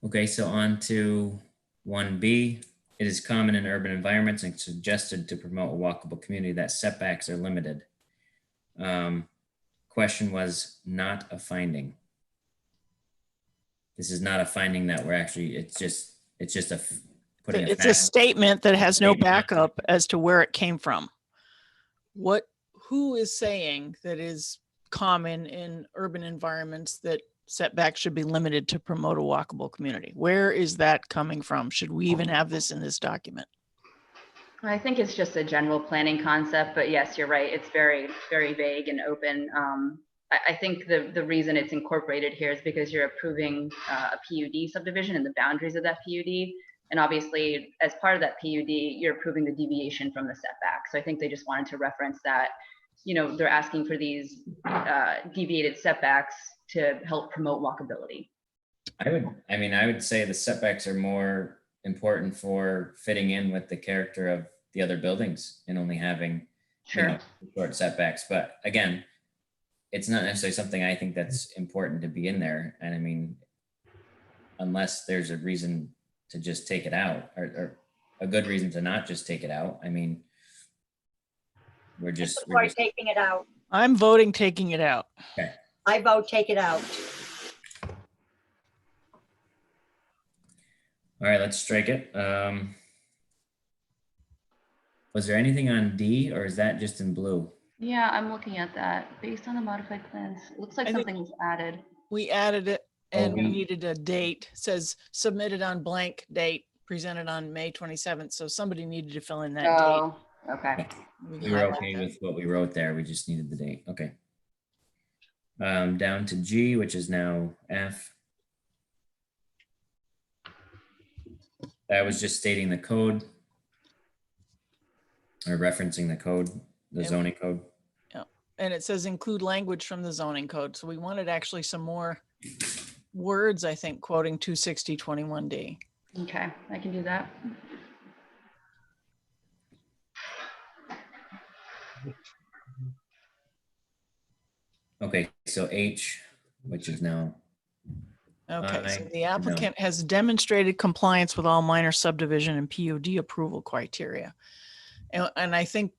Okay, so on to 1B. It is common in urban environments and suggested to promote a walkable community that setbacks are limited. question was not a finding. This is not a finding that we're actually, it's just putting a It's a fact. statement that has no Statement. backup as to where it came from. Who is saying that is common in urban environments that setbacks should be limited to promote a walkable community? Where is that coming from? Should we even have this in this document? I think it's just a general planning concept, but yes, you're right. It's very, very vague and open. I think the reason it's incorporated here is because you're approving a PUD subdivision and the boundaries of that PUD. And obviously, as part of that PUD, you're approving the deviation from the setback. So I think they just wanted to reference that, they're asking for these deviated setbacks to help promote walkability. I would say the setbacks are more important for fitting in with the character of the other buildings and only having Sure. short setbacks. But again, it's not necessarily something I think that's important to be in there. And I mean, unless there's a reason to just take it out or a good reason to not just take it out. I mean, we're just taking it out. I'm voting taking it out. okay. I vote take it out. All right, let's strike it. Was there anything on D or is that just in blue? Yeah, I'm looking at that. Based on the modified plans, it looks like I think- something was added. We added it and we we- needed a date. It says submitted on blank date, presented on May 27th. So somebody needed to fill in that Oh, okay. date. We can were highlight okay that. with what we wrote there. We just needed the date. Okay. Down to G, which is now F. That was just stating the code or referencing the code, the Yep. zoning code. And it says include language from the zoning code. So we wanted actually some more words, I think, quoting 26021D. Okay, I can do that. Okay, so H, which is now, Okay, so Aye. the No. applicant has demonstrated compliance with all minor subdivision and PUD approval criteria. And I think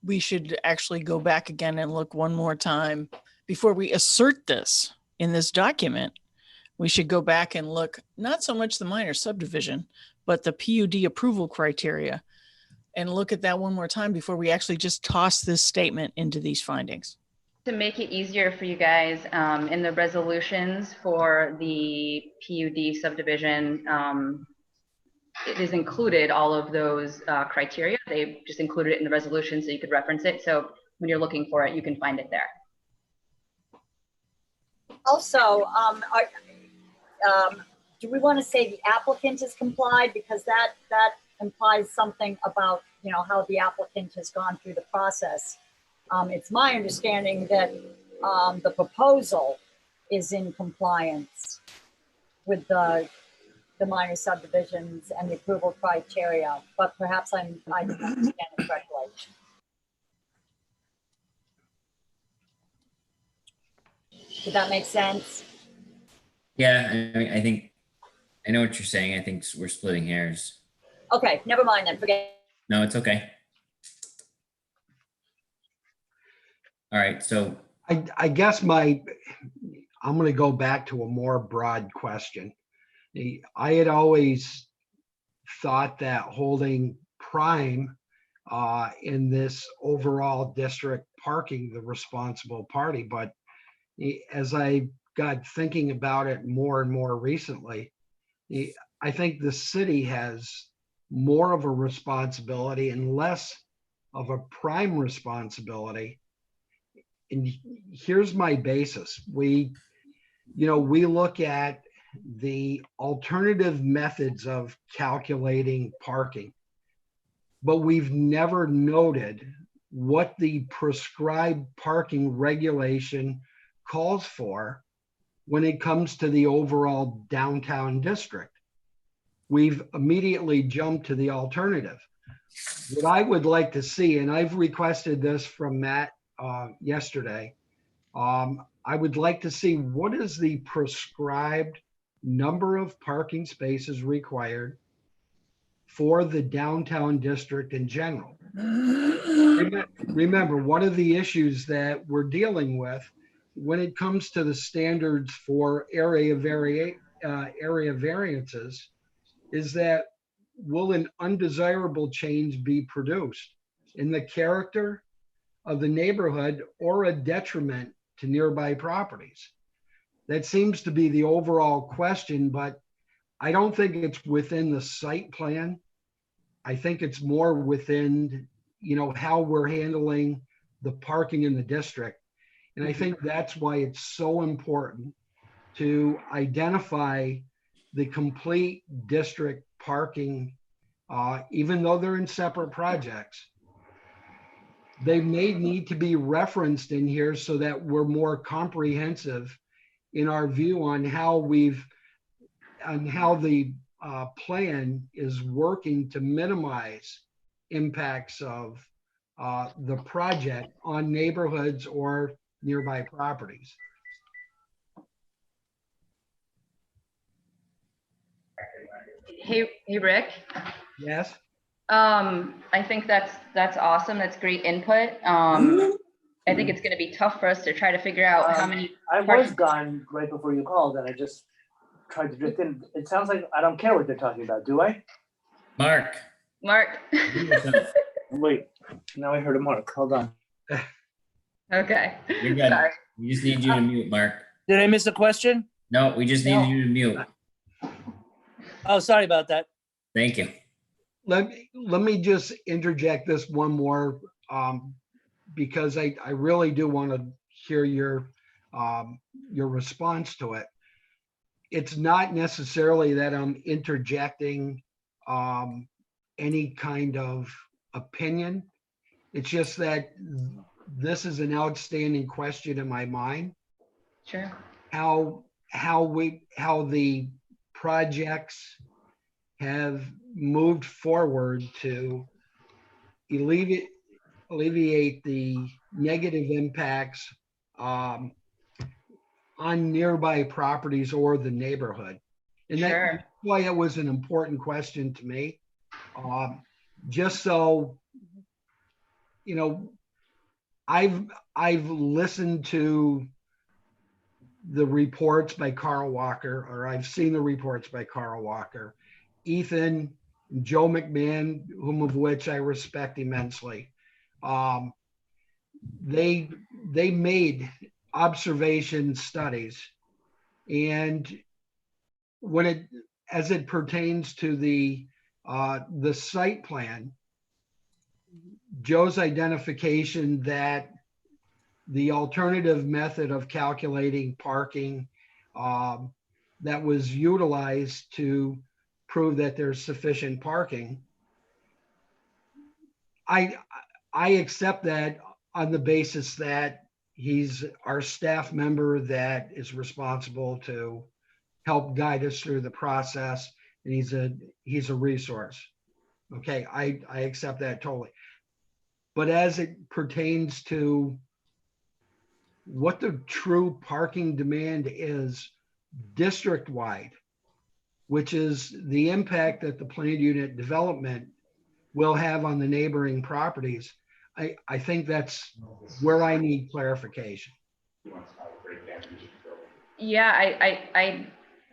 we should actually go back again and look one more time before we assert this in this document. We should go back and look, not so much the minor subdivision, but the PUD approval criteria, and look at that one more time before we actually just toss this statement into these findings. To make it easier for you guys, in the resolutions for the PUD subdivision, it is included all of those criteria. They just included it in the resolution so you could reference it. So when you're looking for it, you can find it there. Also, do we want to say the applicant has complied? Because that implies something about, how the applicant has gone through the process. It's my understanding that the proposal is in compliance with the minor subdivisions and the approval criteria, but perhaps I didn't understand it correctly. Did that make sense? yeah, I mean, I know what you're saying. I think we're splitting hairs. Okay, never mind then, forget. No, it's okay. All right, so I guess I'm going to go back to a more broad question. I had always thought that holding prime in this overall district parking the responsible party, but as I got thinking about it more and more recently, I think the city has more of a responsibility and less of a prime responsibility. And here's my basis. We look at the alternative methods of calculating parking, but we've never noted what the prescribed parking regulation calls for when it comes to the overall downtown district. We've immediately jumped to the alternative. What I would like to see, and I've requested this from Matt yesterday, I would like to see what is the prescribed number of parking spaces required for the downtown district in general. Remember, one of the issues that we're dealing with when it comes to the standards for area variances is that will an undesirable change be produced in the character of the neighborhood or a detriment to nearby properties? That seems to be the overall question, but I don't think it's within the site plan. I think it's more within, how we're handling the parking in the district. And I think that's why it's so important to identify the complete district parking, even though they're in separate projects. They may need to be referenced in here so that we're more comprehensive in our view on how the plan is working to minimize impacts of the project on neighborhoods or nearby properties. Hey, Rick. Yes. I think that's awesome. That's great input. I think it's going to be tough for us to try to figure out how many. I was gone right before you called, and I just tried to drift in. It sounds like I don't care what they're talking about, do I? Mark. Wait, now I heard a Mark. Hold on. Okay. You're good. Sorry. We just need you to mute, Mark. Did I miss a question? No, we just need you to mute. Oh, sorry about that. Thank you. Let me just interject this one more, because I really do want to hear your response to it. It's not necessarily that I'm interjecting any kind of opinion. It's just that this is an outstanding question in my mind. Sure. How the projects have moved forward to alleviate the negative impacts on nearby properties or the neighborhood. And that's why it was an important question to me. Just so, I've listened to the reports by Carl Walker, or I've seen the reports by Carl Walker, Ethan, Joe McMahon, whom of which I respect immensely. They made observation studies, and as it pertains to the site plan, Joe's identification that the alternative method of calculating parking that was utilized to prove that there's sufficient parking, I accept that on the basis that he's our staff member that is responsible to help guide us through the process, and he's a resource. Okay, I accept that totally. But as it pertains to what the true parking demand is district-wide, which is the impact that the planned unit development will have on the neighboring properties, I think that's where I need clarification. Yeah,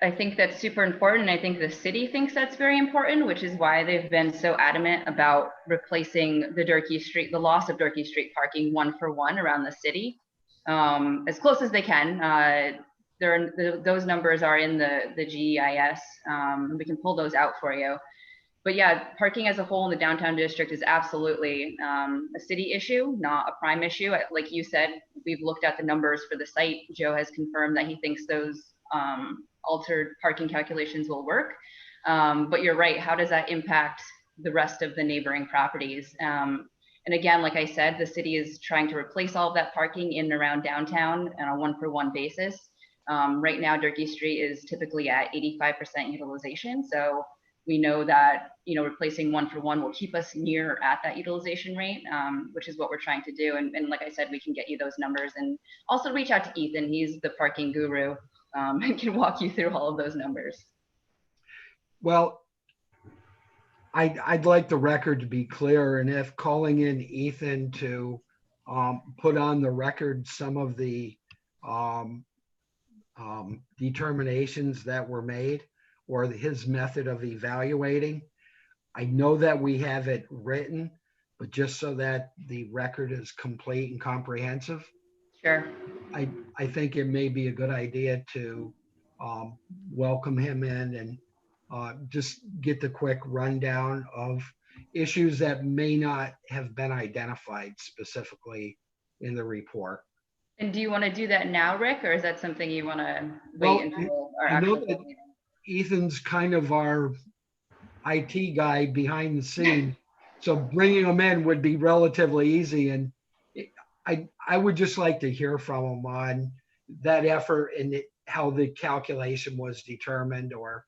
I think that's super important. I think the city thinks that's very important, which is why they've been so adamant about replacing the loss of Durkee Street parking 1-for-1 around the city, as close as they can. Those numbers are in the GEIS. We can pull those out for you. But yeah, parking as a whole in the downtown district is absolutely a city issue, not a prime issue. Like you said, we've looked at the numbers for the site. Joe has confirmed that he thinks those altered parking calculations will work. But you're right, how does that impact the rest of the neighboring properties? And again, like I said, the city is trying to replace all of that parking in and around downtown on a 1-for-1 basis. Right now, Durkee Street is typically at 85% utilization. So we know that, replacing 1-for-1 will keep us near at that utilization rate, which is what we're trying to do. And like I said, we can get you those numbers, and also reach out to Ethan. He's the parking guru and can walk you through all of those numbers. Well, I'd like the record to be clear, and if calling in Ethan to put on the record some of the determinations that were made or his method of evaluating. I know that we have it written, but just so that the record is complete and comprehensive, Sure. I think it may be a good idea to welcome him in and just get the quick rundown of issues that may not have been identified specifically in the report. And do you want to do that now, Rick, or is that something you want to Well, wait until our I know actual that meeting? Ethan's kind of our IT guy behind the scenes, so bringing him in would be relatively easy. And I would just like to hear from him on that effort and how the calculation was determined or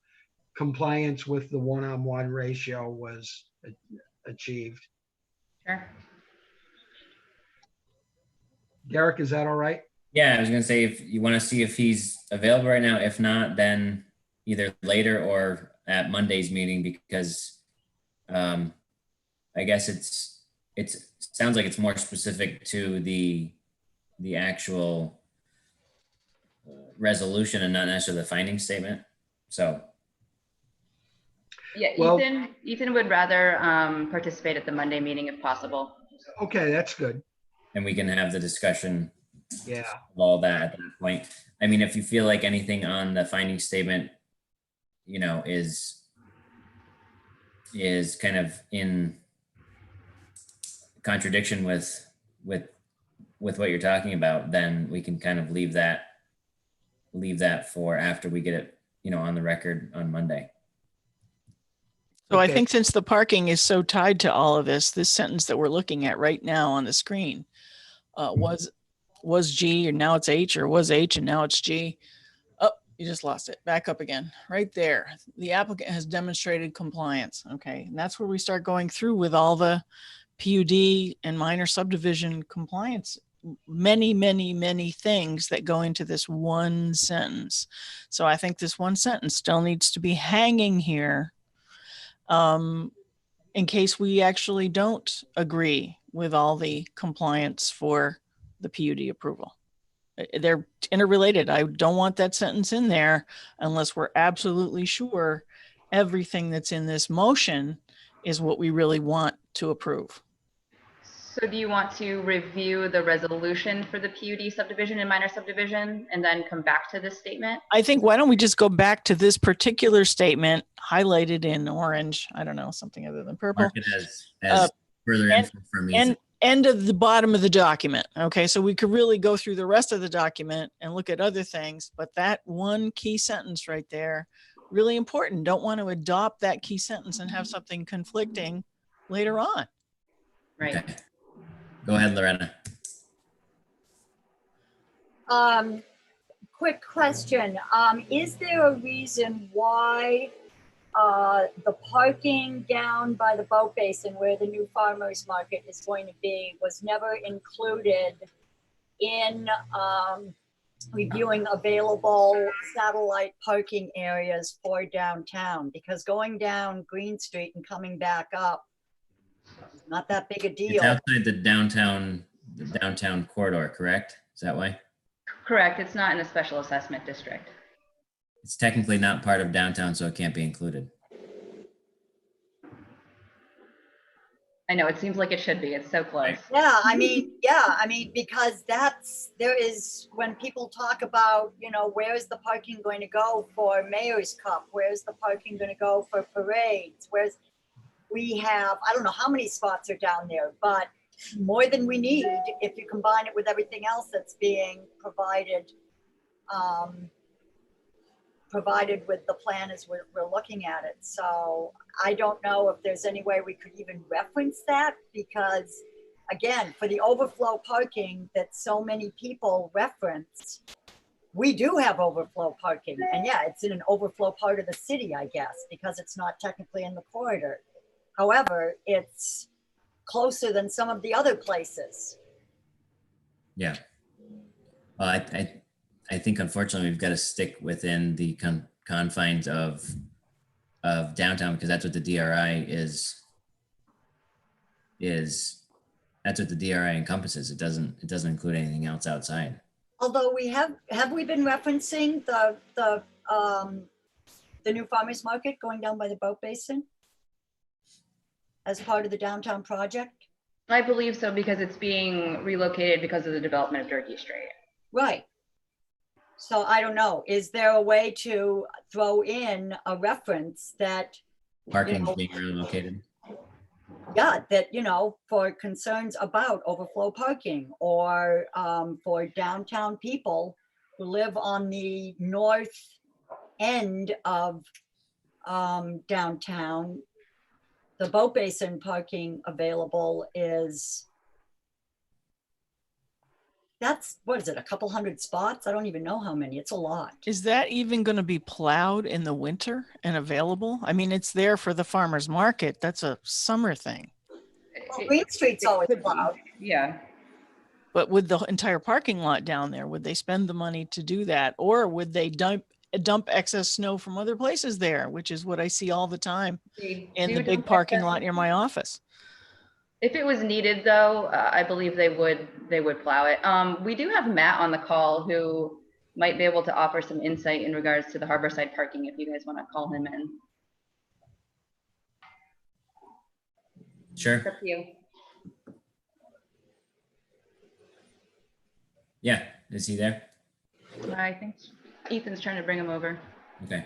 compliance with the one-on-one ratio was achieved. Sure. Derek, is that all right? Yeah, I was gonna say if you want to see if he's available right now. If not, then either later or at Monday's meeting, because I guess it sounds like it's more specific to the actual resolution and not necessarily the finding statement. So Yeah, Well- Ethan would rather participate at the Monday meeting if possible. Okay, that's good. and we can have the discussion Yeah. of all that at that point. I mean, if you feel like anything on the finding statement, you know, is kind of in contradiction with what you're talking about, then we can kind of leave that for after we get it, you know, on the record on Monday. So I Okay. think since the parking is so tied to all of this sentence that we're looking at right now on the screen was G and now it's H, or was H and now it's G. Oh, you just lost it. Back up again. Right there. The applicant has demonstrated compliance. Okay. And that's where we start going through with all the PUD and minor subdivision compliance. Many, many, many things that go into this one sentence. So I think this one sentence still needs to be hanging here in case we actually don't agree with all the compliance for the PUD approval. They're interrelated. I don't want that sentence in there unless we're absolutely sure everything that's in this motion is what we really want to approve. So do you want to review the resolution for the PUD subdivision and minor subdivision and then come back to this statement? I think, why don't we just go back to this particular statement highlighted in orange? I don't know, something other than purple. Mark it as further info from And Ethan. end of the bottom of the document. Okay, so we could really go through the rest of the document and look at other things, but that one key sentence right there, really important. Don't want to adopt that key sentence and have something conflicting later on. Right. Okay. Go ahead, Lorena. Quick question. Is there a reason why the parking down by the boat basin where the new farmers market is going to be was never included in reviewing available satellite parking areas for downtown? Because going down Green Street and coming back up is not that big a It's deal. outside the downtown corridor, correct? Is that why? Correct. It's not in the special assessment district. It's technically not part of downtown, so it can't be included. I know, it seems like it should be. It's so close. Yeah, I mean, because there is, when people talk about, you know, where's the parking going to go for Mayor's Cup? Where's the parking going to go for parades? We have, I don't know how many spots are down there, but more than we need if you combine it with everything else that's being provided with the plan as we're looking at it. So I don't know if there's any way we could even reference that, because again, for the overflow parking that so many people reference, we do have overflow parking. And yeah, it's in an overflow part of the city, I guess, because it's not technically in the corridor. However, it's closer than some of the other places. Yeah. Well, I think unfortunately we've got to stick within the confines of of downtown, because that's what the DRI that's what the DRI encompasses. It doesn't include anything else outside. Although have we been referencing the new farmers market going down by the boat basin as part of the downtown project? I believe so, because it's being relocated because of the development of Turkey Strait. Right. So I don't know, is there a way to throw in a reference that, Parking know, being relocated. yeah, that, for concerns about overflow parking, or for downtown people who live on the north end of downtown, the boat basin parking available is, what is it, a couple hundred spots? I don't even know how many. It's a lot. Is that even going to be plowed in the winter and available? I mean, it's there for the farmer's market. That's a summer thing. Well, Green Street's always could be. plowed. Yeah. But with the entire parking lot down there, would they spend the money to do that? Or would they dump excess snow from other places there, which is what I see all the time They in do the big dump parking excess- lot near my office. If it was needed, though, I believe they would plow it. We do have Matt on the call who might be able to offer some insight in regards to the harborside parking, if you guys want to call him in. Sure. It's up to you. Yeah. Is he there? I think Ethan's trying to bring him over. Okay.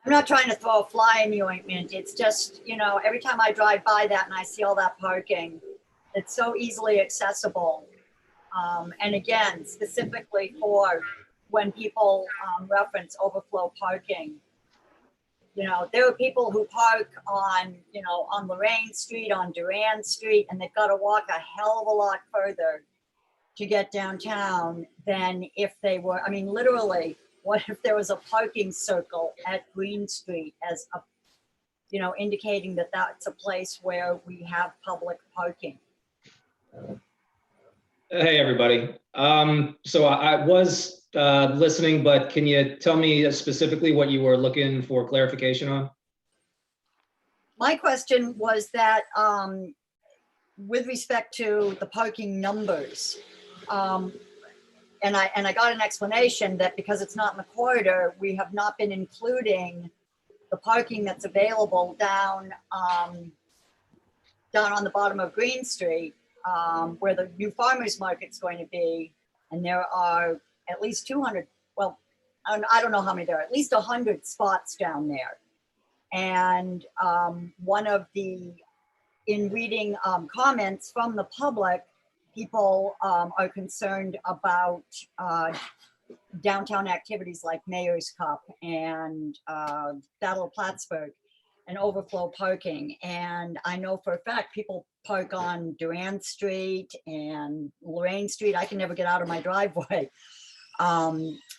I'm not trying to throw a fly in the ointment. It's just, every time I drive by that and I see all that parking, it's so easily accessible. And again, specifically for when people reference overflow parking, there are people who park on, on Lorraine Street, on Durand Street, and they've got to walk a hell of a lot further to get downtown than if they were, literally, what if there was a parking circle at Green Street as a, indicating that that's a place where we have public parking? Hey, everybody. So I was listening, but can you tell me specifically what you were looking for clarification on? My question was that with respect to the parking numbers, and I got an explanation that because it's not in the corridor, we have not been including the parking that's available down on the bottom of Green Street, where the new farmers market's going to be. And there are at least 200, well, I don't know how many there are, at least 100 spots down there. And in reading comments from the public, people are concerned about downtown activities like Mayor's Cup and Battle of Plattsburgh and overflow parking. And I know for a fact people park on Durand Street and Lorraine Street. I can never get out of my driveway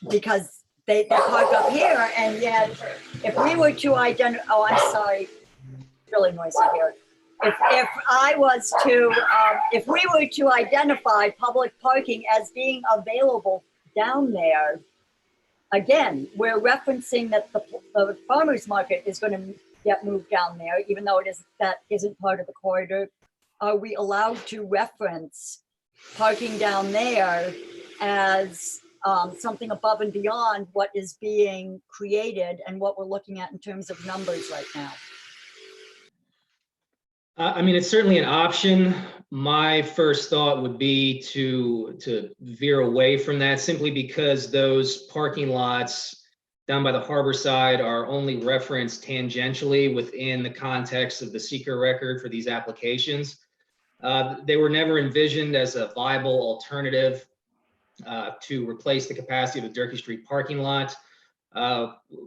because they park up here. And yet if we were to identify, oh, I'm sorry, really noisy here. If we were to identify public parking as being available down there, again, we're referencing that the farmers market is going to get moved down there, even though that isn't part of the corridor. Are we allowed to reference parking down there as something above and beyond what is being created and what we're looking at in terms of numbers right now? It's certainly an option. My first thought would be to veer away from that, simply because those parking lots down by the harbor side are only referenced tangentially within the context of the seeker record for these applications. They were never envisioned as a viable alternative to replace the capacity of the Durkee Street parking lot.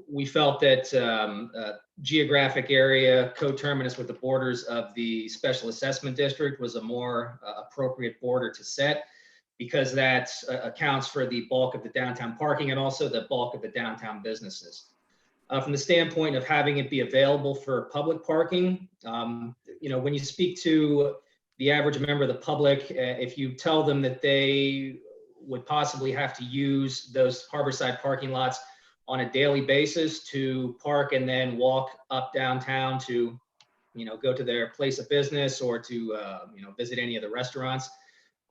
We felt that geographic area coterminous with the borders of the special assessment district was a more appropriate border to set, because that accounts for the bulk of the downtown parking and also the bulk of the downtown businesses. From the standpoint of having it be available for public parking, when you speak to the average member of the public, if you tell them that they would possibly have to use those harborside parking lots on a daily basis to park and then walk up downtown to, go to their place of business or to, visit any of the restaurants.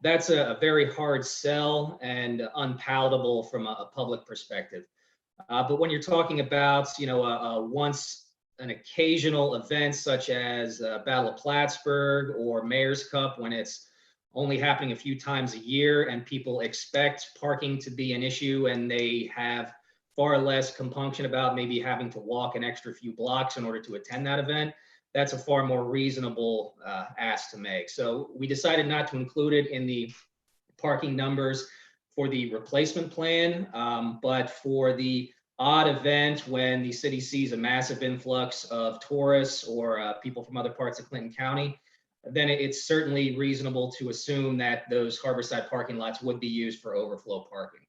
That's a very hard sell and unpalatable from a public perspective. But when you're talking about, once an occasional event such as Battle of Plattsburgh or Mayor's Cup, when it's only happening a few times a year and people expect parking to be an issue and they have far less compunction about maybe having to walk an extra few blocks in order to attend that event, that's a far more reasonable ask to make. So we decided not to include it in the parking numbers for the replacement plan, but for the odd event when the city sees a massive influx of tourists or people from other parts of Clinton County, then it's certainly reasonable to assume that those harborside parking lots would be used for overflow parking.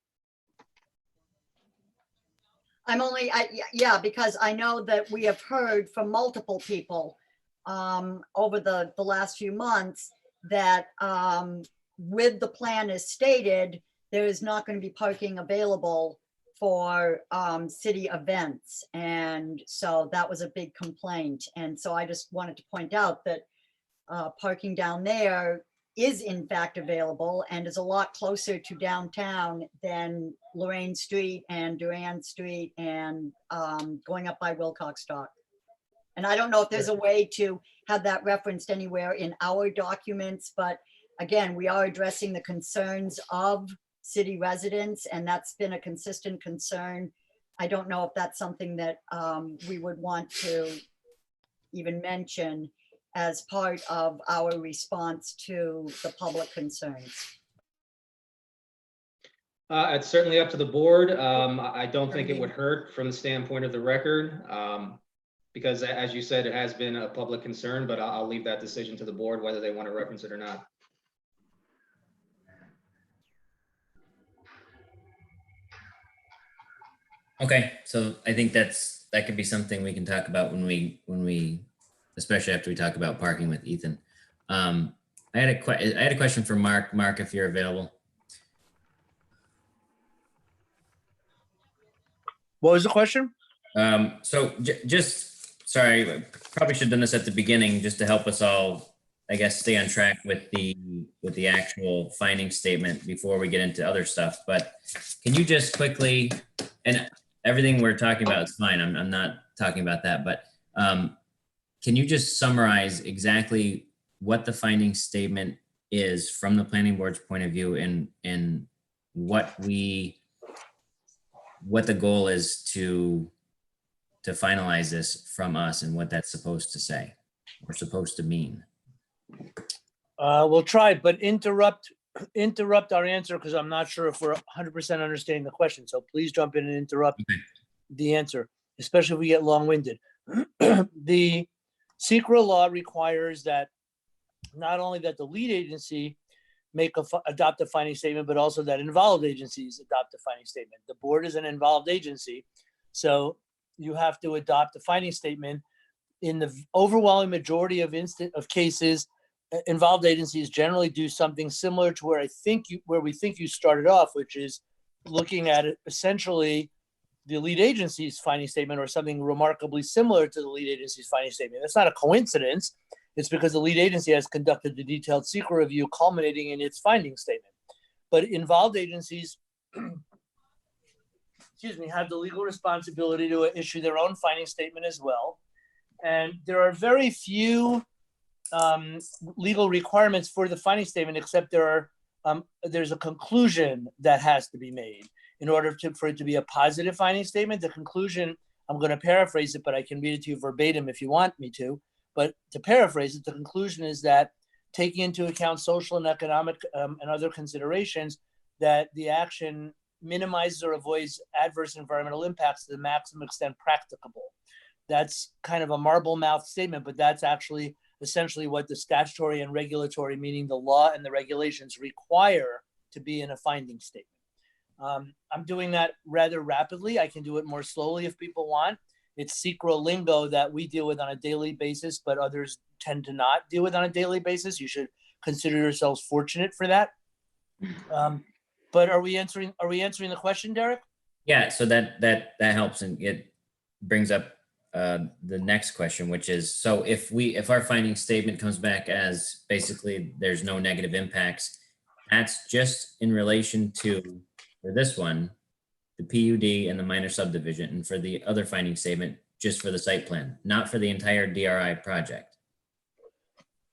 Yeah, because I know that we have heard from multiple people over the last few months that with the plan as stated, there is not going to be parking available for city events. And so that was a big complaint. And so I just wanted to point out that parking down there is in fact available and is a lot closer to downtown than Lorraine Street and Durand Street and going up by Wilcox Dock. And I don't know if there's a way to have that referenced anywhere in our documents, but again, we are addressing the concerns of city residents, and that's been a consistent concern. I don't know if that's something that we would want to even mention as part of our response to the public concerns. It's certainly up to the board. I don't think it would hurt from the standpoint of the record, because as you said, it has been a public concern, but I'll leave that decision to the board whether they want to reference it or not. Okay, so I think that could be something we can talk about when we, especially after we talk about parking with Ethan. I had a question for Mark. Mark, if you're available. What was the question? So just, sorry, I probably should have done this at the beginning just to help us all, I guess, stay on track with the actual finding statement before we get into other stuff. But can you just quickly, and everything we're talking about is fine, I'm not talking about that, but can you just summarize exactly what the finding statement is from the planning board's point of view and what the goal is to finalize this from us and what that's supposed to say or supposed to mean? We'll try, but interrupt our answer because I'm not sure if we're 100% understanding the question. So please jump in and interrupt the answer, especially if we get long-winded. The SECRA law requires that not only that the lead agency adopt a finding statement, but also that involved agencies adopt a finding statement. The board is an involved agency, so you have to adopt a finding statement. In the overwhelming majority of cases, involved agencies generally do something similar to where we think you started off, which is looking at it essentially the lead agency's finding statement or something remarkably similar to the lead agency's finding statement. That's not a coincidence. It's because the lead agency has conducted the detailed SECRA review culminating in its finding statement. But involved agencies, have the legal responsibility to issue their own finding statement as well. And there are very few legal requirements for the finding statement, except there's a conclusion that has to be made in order for it to be a positive finding statement. The conclusion, I'm going to paraphrase it, but I can read it to you verbatim if you want me to. But to paraphrase it, the conclusion is that taking into account social and economic and other considerations, that the action minimizes or avoids adverse environmental impacts to the maximum extent practicable. That's kind of a marble mouth statement, but that's actually essentially what the statutory and regulatory, meaning the law and the regulations, require to be in a finding statement. I'm doing that rather rapidly. I can do it more slowly if people want. It's SECRA lingo that we deal with on a daily basis, but others tend to not deal with on a daily basis. You should consider yourselves fortunate for that. But are we answering the question, Derek? Yeah, so that helps, and it brings up the next question, which is, so if our finding statement comes back as basically there's no negative impacts, that's just in relation to, for this one, the PUD and the minor subdivision, and for the other finding statement, just for the site plan, not for the entire DRI project.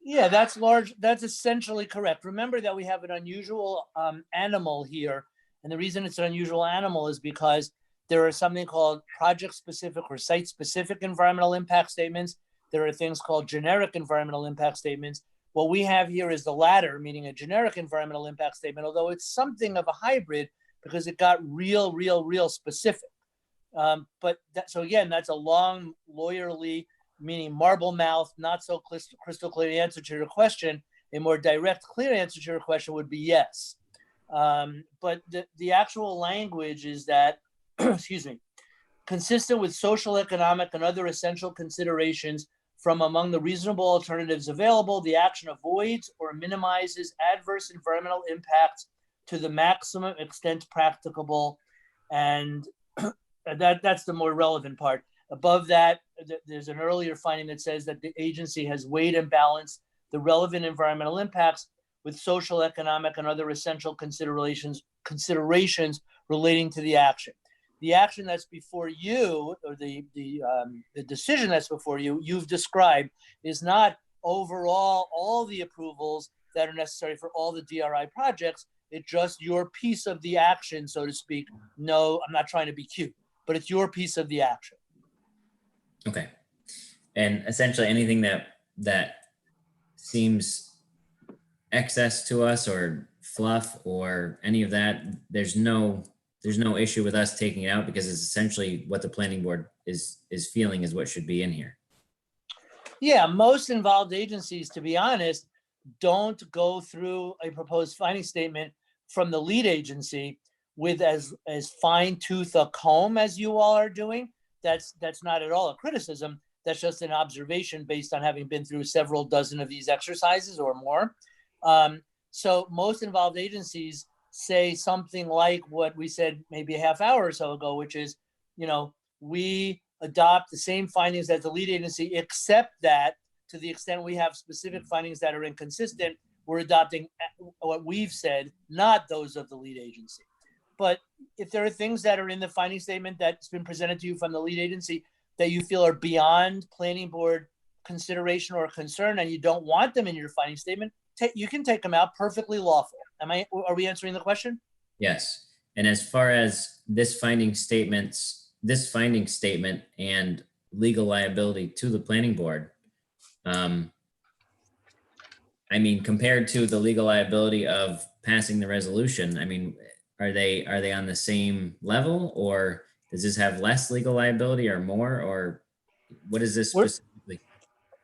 Yeah, that's large. That's essentially correct. Remember that we have an unusual animal here. And the reason it's an unusual animal is because there are something called project-specific or site-specific environmental impact statements. There are things called generic environmental impact statements. What we have here is the latter, meaning a generic environmental impact statement, although it's something of a hybrid because it got real specific. So again, that's a long, lawyerly, meaning marble mouth, not so crystal clear answer to your question. A more direct, clear answer to your question would be yes. But the actual language is that, excuse me, consistent with social, economic, and other essential considerations from among the reasonable alternatives available, the action avoids or minimizes adverse environmental impacts to the maximum extent practicable. And that's the more relevant part. Above that, there's an earlier finding that says that the agency has weighed and balanced the relevant environmental impacts with social, economic, and other essential considerations relating to the action. The action that's before you, or the decision that's before you, you've described, is not overall all the approvals that are necessary for all the DRI projects. It's just your piece of the action, so to speak. No, I'm not trying to be cute, but it's your piece of the action. Okay. And essentially anything that seems excess to us or fluff or any of that, there's no issue with us taking it out because it's essentially what the planning board is feeling is what should be in here. Yeah, most involved agencies, to be honest, don't go through a proposed finding statement from the lead agency with as fine tooth a comb as you all are doing. That's not at all a criticism. That's just an observation based on having been through several dozen of these exercises or more. So most involved agencies say something like what we said maybe a half hour or so ago, which is, we adopt the same findings as the lead agency, except that to the extent we have specific findings that are inconsistent, we're adopting what we've said, not those of the lead agency. But if there are things that are in the finding statement that's been presented to you from the lead agency that you feel are beyond planning board consideration or concern, and you don't want them in your finding statement, you can take them out, perfectly lawful. Are we answering the question? Yes. And as far as this finding statement and legal liability to the planning board, compared to the legal liability of passing the resolution, are they on the same level, or does this have less legal liability or more, or what is this specifically?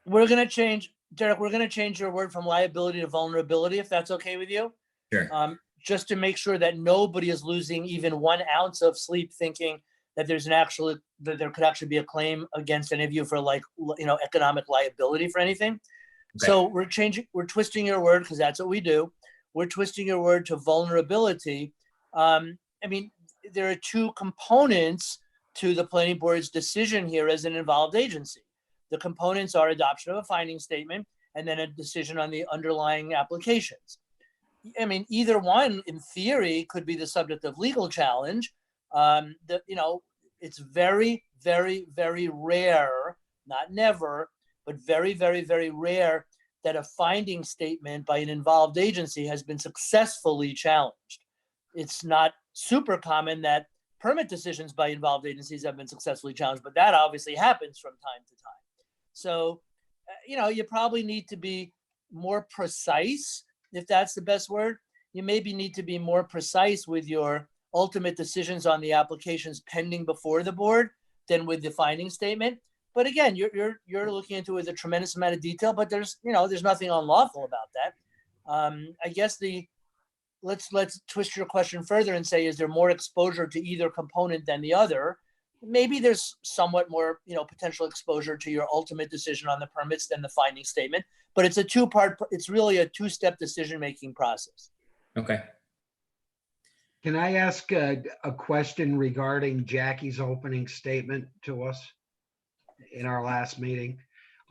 We're going to change, Derek, we're going to change your word from liability to vulnerability, if that's okay with you. Sure. Just to make sure that nobody is losing even 1 ounce of sleep thinking that that there could actually be a claim against any of you for economic liability for anything. Okay. So we're twisting your word because that's what we do. We're twisting your word to vulnerability. There are 2 components to the planning board's decision here as an involved agency. The components are adoption of a finding statement and then a decision on the underlying applications. Either one in theory could be the subject of legal challenge. It's very, very, very rare, not never, but very, very, very rare that a finding statement by an involved agency has been successfully challenged. It's not super common that permit decisions by involved agencies have been successfully challenged, but that obviously happens from time to time. So, you probably need to be more precise, if that's the best word. You maybe need to be more precise with your ultimate decisions on the applications pending before the board than with the finding statement. But again, you're looking into it with a tremendous amount of detail, but there's nothing unlawful about that. I guess let's twist your question further and say, is there more exposure to either component than the other? Maybe there's somewhat more, potential exposure to your ultimate decision on the permits than the finding statement, but it's it's really a 2-step decision-making process. Okay. Can I ask a question regarding Jackie's opening statement to us in our last meeting?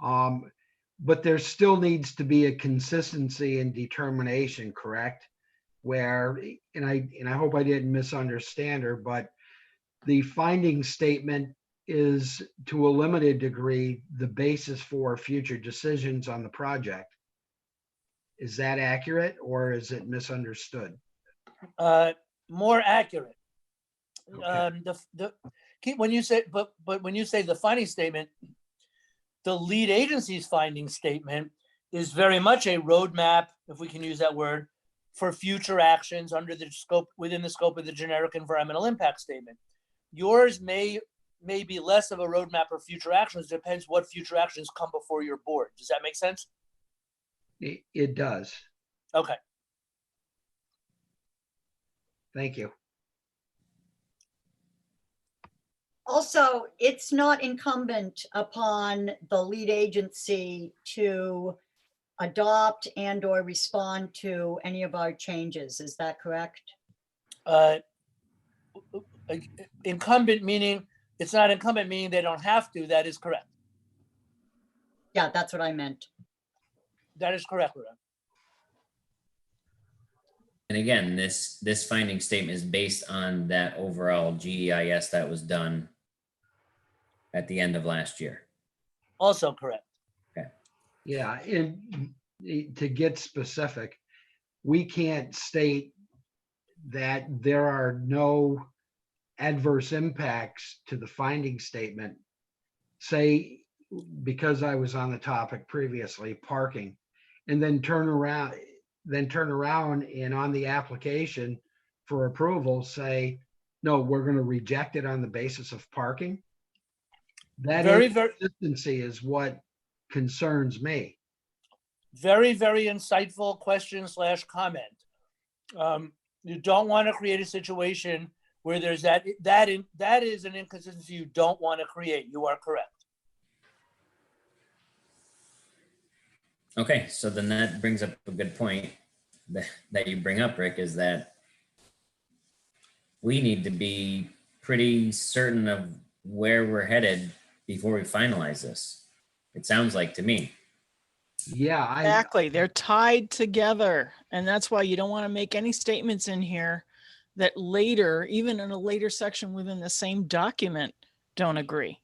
But there still needs to be a consistency and determination, correct? Where, and I hope I didn't misunderstand her, but the finding statement is to a limited degree the basis for future decisions on the project. Is that accurate or is it misunderstood? More accurate. Okay. When you say, but when you say the finding statement, the lead agency's finding statement is very much a roadmap, if we can use that word, for future actions under the scope, within the scope of the generic environmental impact statement. Yours may be less of a roadmap for future actions, depends what future actions come before your board. Does that make sense? It does. Okay. Thank you. Also, it's not incumbent upon the lead agency to adopt and or respond to any of our changes. Is that correct? Incumbent meaning, it's not incumbent meaning they don't have to. That is correct. Yeah, that's what I meant. That is correct, Rhoda. And again, this finding statement is based on that overall GEIS that was done at the end of last year. Also correct. Yeah, and to get specific, we can't state that there are no adverse impacts to the finding statement. Say, because I was on the topic previously, parking, and then turn around and on the application for approval, say, no, we're going to reject it on the basis of parking. That inconsistency is what concerns me. Very, very insightful question / comment. You don't want to create a situation where there's that is an inconsistency you don't want to create. You are correct. Okay, so then that brings up a good point that you bring up, Rick, is that we need to be pretty certain of where we're headed before we finalize this. It sounds like to me. Yeah, Exactly. They're tied together. And that's why you don't want to make any statements in here that later, even in a later section within the same document, don't agree.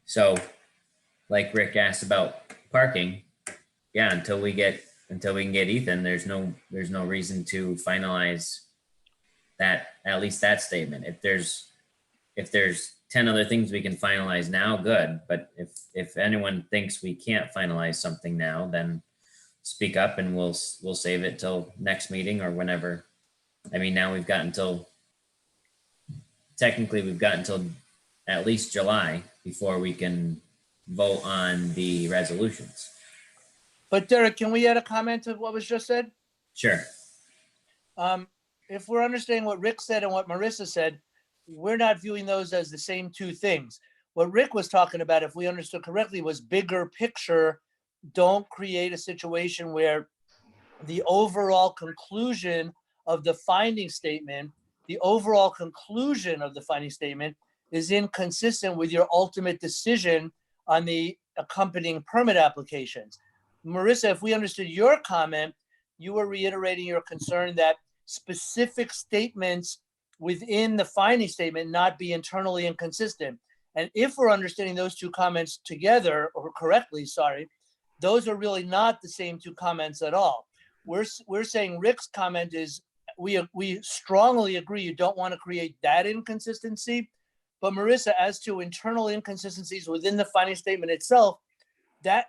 So like Rick asked about parking, yeah, until we can get Ethan, there's no reason to finalize that, at least that statement. If there's 10 other things we can finalize now, good. But if anyone thinks we can't finalize something now, then speak up and we'll save it till next meeting or whenever. I mean, now technically we've got until at least July before we can vote on the resolutions. But Derek, can we add a comment to what was just said? Sure. If we're understanding what Rick said and what Marissa said, we're not viewing those as the same two things. What Rick was talking about, if we understood correctly, was bigger picture. Don't create a situation where the overall conclusion of the finding statement is inconsistent with your ultimate decision on the accompanying permit applications. Marissa, if we understood your comment, you were reiterating your concern that specific statements within the finding statement not be internally inconsistent. And if we're understanding those two comments together, or correctly, sorry, those are really not the same two comments at all. We're saying Rick's comment is, we strongly agree you don't want to create that inconsistency. But Marissa, as to internal inconsistencies within the finding statement itself, that's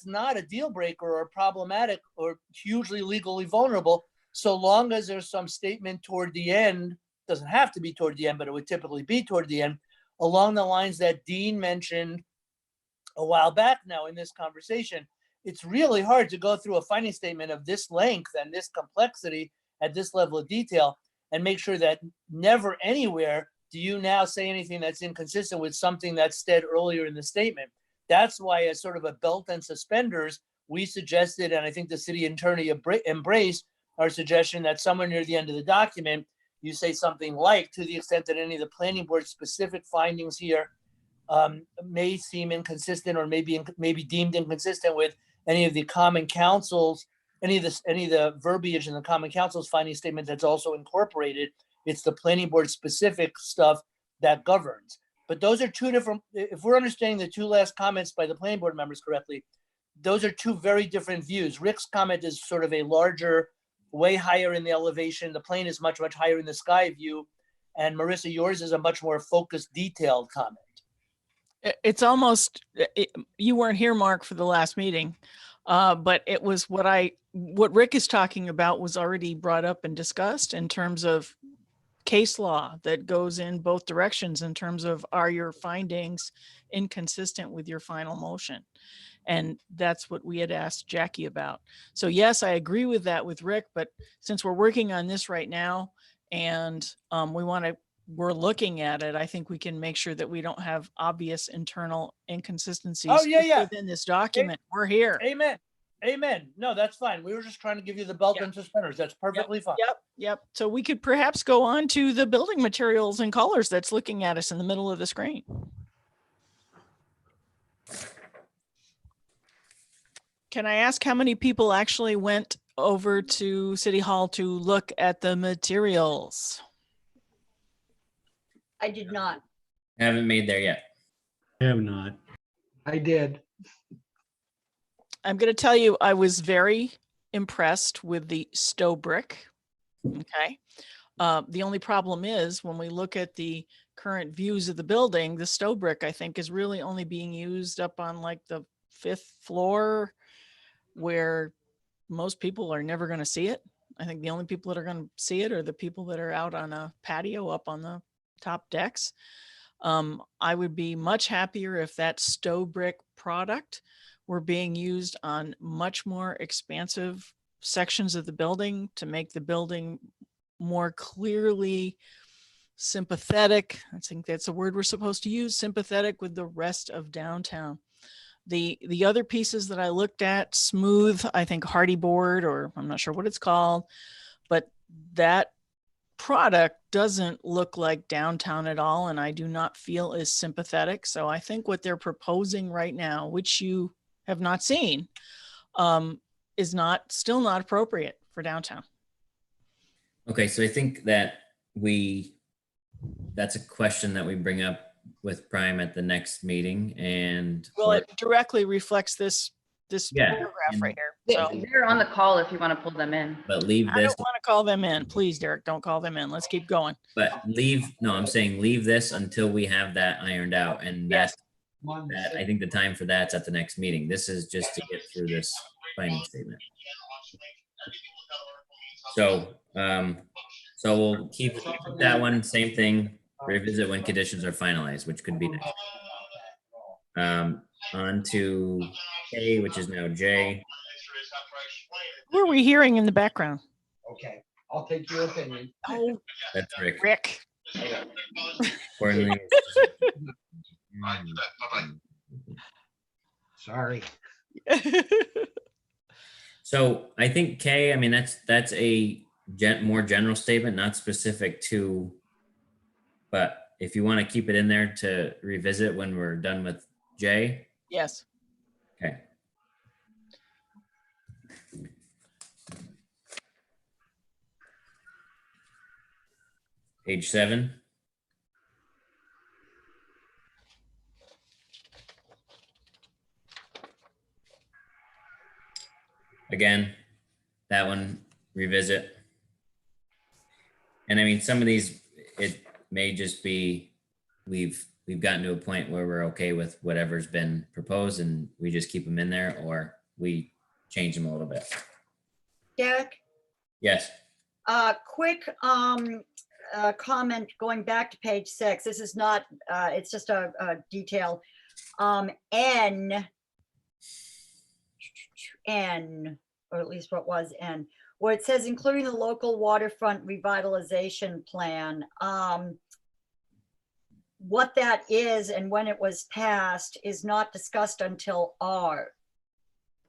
not a deal breaker or problematic or hugely legally vulnerable, so long as there's some statement toward the end, doesn't have to be toward the end, but it would typically be toward the end, along the lines that Dean mentioned a while back now in this conversation. It's really hard to go through a finding statement of this length and this complexity at this level of detail and make sure that never anywhere do you now say anything that's inconsistent with something that's said earlier in the statement. That's why, as sort of a belt and suspenders, we suggested, and I think the city attorney embraced, our suggestion that somewhere near the end of the document, you say something like, to the extent that any of the planning board specific findings here may seem inconsistent or may be deemed inconsistent with any of the common councils, any of the verbiage in the common council's finding statement that's also incorporated. It's the planning board specific stuff that governs. But those are two different, if we're understanding the two last comments by the planning board members correctly, those are two very different views. Rick's comment is sort of a larger, way higher in the elevation. The plane is much, much higher in the sky view. And Marissa, yours is a much more focused, detailed comment. It's almost, you weren't here, Mark, for the last meeting, but it was what Rick is talking about was already brought up and discussed in terms of case law that goes in both directions in terms of, are your findings inconsistent with your final motion? And that's what we had asked Jackie about. So yes, I agree with that with Rick, but since we're working on this right now and we're looking at it, I think we can make sure that we don't have obvious internal inconsistencies within this document. We're here. Amen. Amen. No, that's fine. We were just trying to give you the belt and suspenders. That's perfectly fine. Yep. So we could perhaps go on to the building materials and colors that's looking at us in the middle of the screen. Can I ask how many people actually went over to City Hall to look at the materials? I did not. I haven't made there yet. I have not. I did. I'm going to tell you, I was very impressed with the Stowe brick. Okay. The only problem is when we look at the current views of the building, the Stowe brick, I think, is really only being used up on like the 5th floor where most people are never going to see it. I think the only people that are going to see it are the people that are out on a patio up on the top decks. I would be much happier if that Stowe brick product were being used on much more expansive sections of the building to make the building more clearly sympathetic. I think that's a word we're supposed to use, sympathetic with the rest of downtown. The other pieces that I looked at, smooth, I think hardy board, or I'm not sure what it's called, but that product doesn't look like downtown at all. And I do not feel as sympathetic. So I think what they're proposing right now, which you have not seen, is still not appropriate for downtown. Okay, so I think that that's a question that we bring up with Prime at the next meeting, and well, it directly reflects this paragraph right here. So they're on the call if you want to pull them in. But leave I this. don't want to call them in, please, Derek. Don't call them in. Let's keep going. But I'm saying leave this until we have that ironed out, and Yes. that I think the time for that's at the next meeting. This is just to get through this finding statement. So we'll keep that one, same thing, revisit when conditions are finalized, which could be next. On to K, which is now J. Who are we hearing in the background? Okay, I'll take your opinion. Oh, That's Rick. Rick. Accordingly, Sorry. so I think K, I mean, that's a more general statement, not specific to, but if you want to keep it in there to revisit when we're done with J. Yes. Okay. Page 7. Again, that one, revisit. And I mean, some of these, it may just be, we've gotten to a point where we're okay with whatever's been proposed and we just keep them in there, or we change them a little bit. Derek, Yes. quick comment going back to page 6. This is not, it's just a detail. N, or at least what was N, where it says including the local waterfront revitalization plan. What that is and when it was passed is not discussed until R.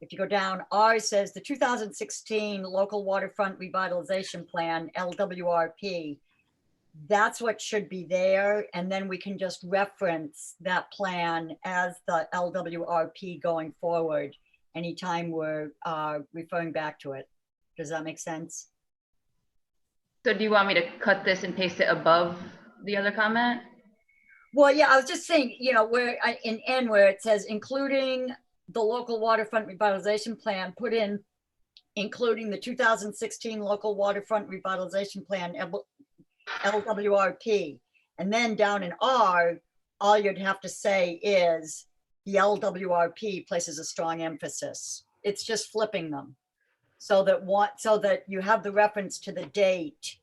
if you go down, R says the 2016 Local Waterfront Revitalization Plan, LWRP. That's what should be there. And then we can just reference that plan as the LWRP going forward anytime we're referring back to it. Does that make sense? So do you want me to cut this and paste it above the other comment? Well, yeah, I was just saying, you know, where in N where it says including the local waterfront revitalization plan, put in including the 2016 local waterfront revitalization plan, LWRP. And then down in R, all you'd have to say is the LWRP places a strong emphasis. It's just flipping them so that you have the reference to the date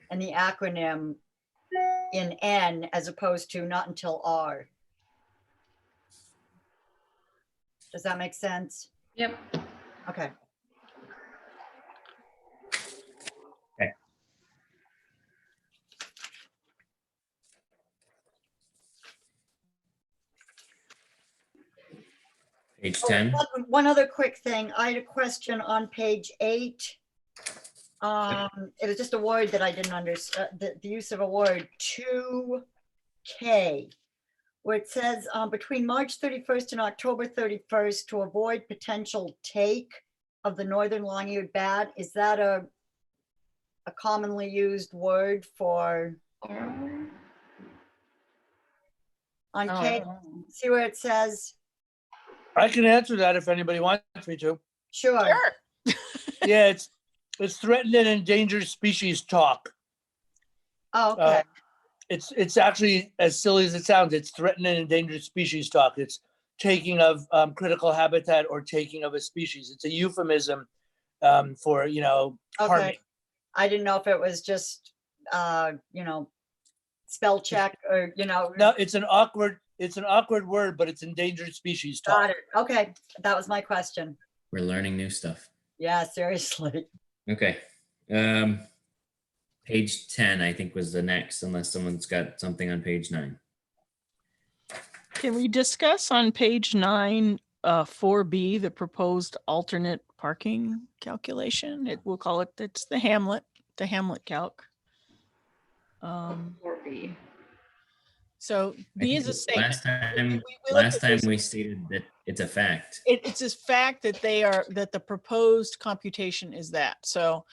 and the acronym in N as opposed to not until R. Does that make sense? Yep. Okay. Page Oh, 10. one other quick thing. I had a question on page 8. It was just a word that I didn't understand, the use of a word 2K, where it says between March 31st and October 31st to avoid potential take of the northern long-eared bat. Is that a commonly used word for on K? See where it says? I can answer that if anybody wants me to. Sure. Yeah, it's threatened and endangered species talk. Oh, okay. It's actually as silly as it sounds. It's threatened and endangered species talk. It's taking of critical habitat or taking of a species. It's a euphemism for, you know, harming. Okay. I didn't know if it was just, you know, spell check or, you know. No, it's an awkward word, but it's endangered species talk. Got it. Okay. That was my question. We're learning new stuff. Yeah, seriously. Okay. Page 10, I think, was the next, unless someone's got something on page 9. Can we discuss on page 9, 4B, the proposed alternate parking calculation? We'll call it, it's the Hamlet calc. 4B. So I B is think a statement. Last time we stated that it's a fact. It's a fact that that the proposed computation is that. So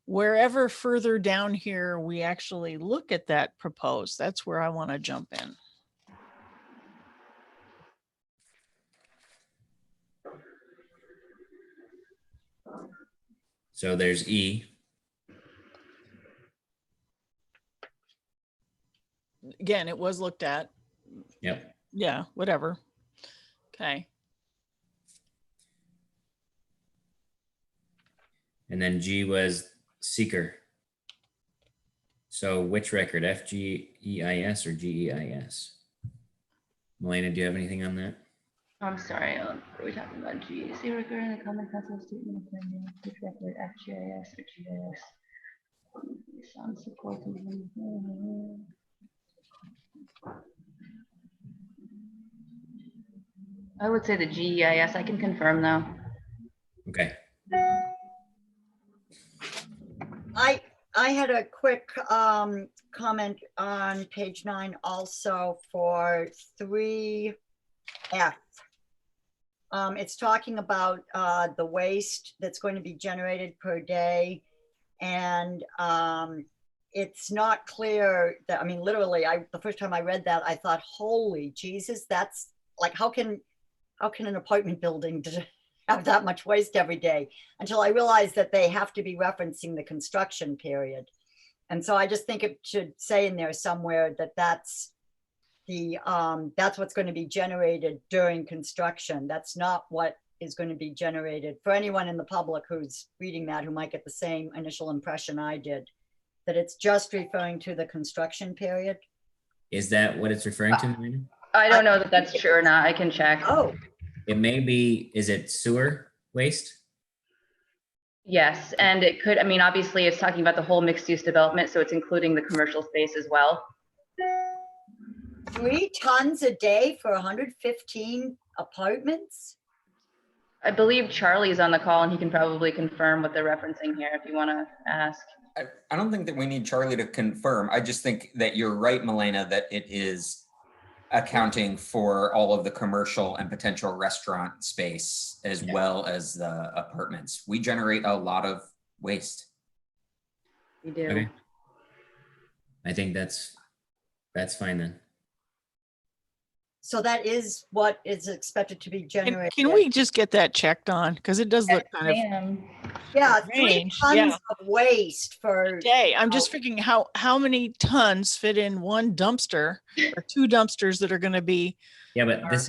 wherever further down here we actually look at that proposed, that's where I want to jump in. So there's E. Again, it was looked at. Yep. Yeah, whatever. Okay. And then G was seeker. So which record, FGEIS or GEIS? Melena, do you have anything on that? I'm sorry, what are we talking about? G. See record in the common council statement of plan, which record FGIS or GIS? Sound support. I would say the GEIS. I can confirm though. Okay. I had a quick comment on page 9 also for 3F. It's talking about the waste that's going to be generated per day. And it's not clear that, I mean, literally, the first time I read that, I thought, holy Jesus, that's like, how can an apartment building have that much waste every day? Until I realized that they have to be referencing the construction period. And so I just think it should say in there somewhere that that's what's going to be generated during construction. That's not what is going to be generated. For anyone in the public who's reading that, who might get the same initial impression I did, that it's just referring to the construction period. Is that what it's referring to, Melena? I don't know that that's true or not. I can check. Oh, It may be, is it sewer waste? Yes, and it could, I mean, obviously it's talking about the whole mixed use development, so it's including the commercial space as well. 3 tons a day for 115 apartments? I believe Charlie's on the call and he can probably confirm what they're referencing here if you want to ask. I don't think that we need Charlie to confirm. I just think that you're right, Milena, that it is accounting for all of the commercial and potential restaurant space as well as the apartments. We generate a lot of waste. We do. Okay. I think that's fine then. So that is what is expected to be generated. Can we just get that checked on? Because it does look kind of Yeah, strange. 3 tons Yeah. of waste for. Day. I'm just figuring how many tons fit in one dumpster or 2 dumpsters that are going to be. Yeah, but this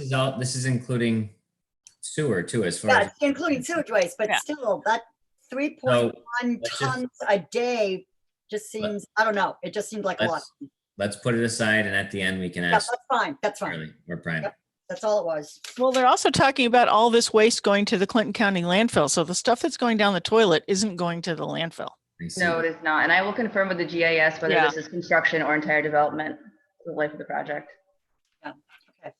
is including sewer too, as far Yeah, as. it's including sewage waste, but Yeah. still, that 3.1 let's just- tons a day just seems, I don't know, it just seemed like a lot. Let's put it aside, and at the end we can Yeah, ask that's fine, that's fine. Charlie or Brian. Yep. That's all it was. Well, they're also talking about all this waste going to the Clinton County landfill. So the stuff that's going down the toilet isn't going to the landfill. I see. No, it is not. And I will confirm with the GIS whether Yeah. this is construction or entire development for the life of the project. Yeah, okay.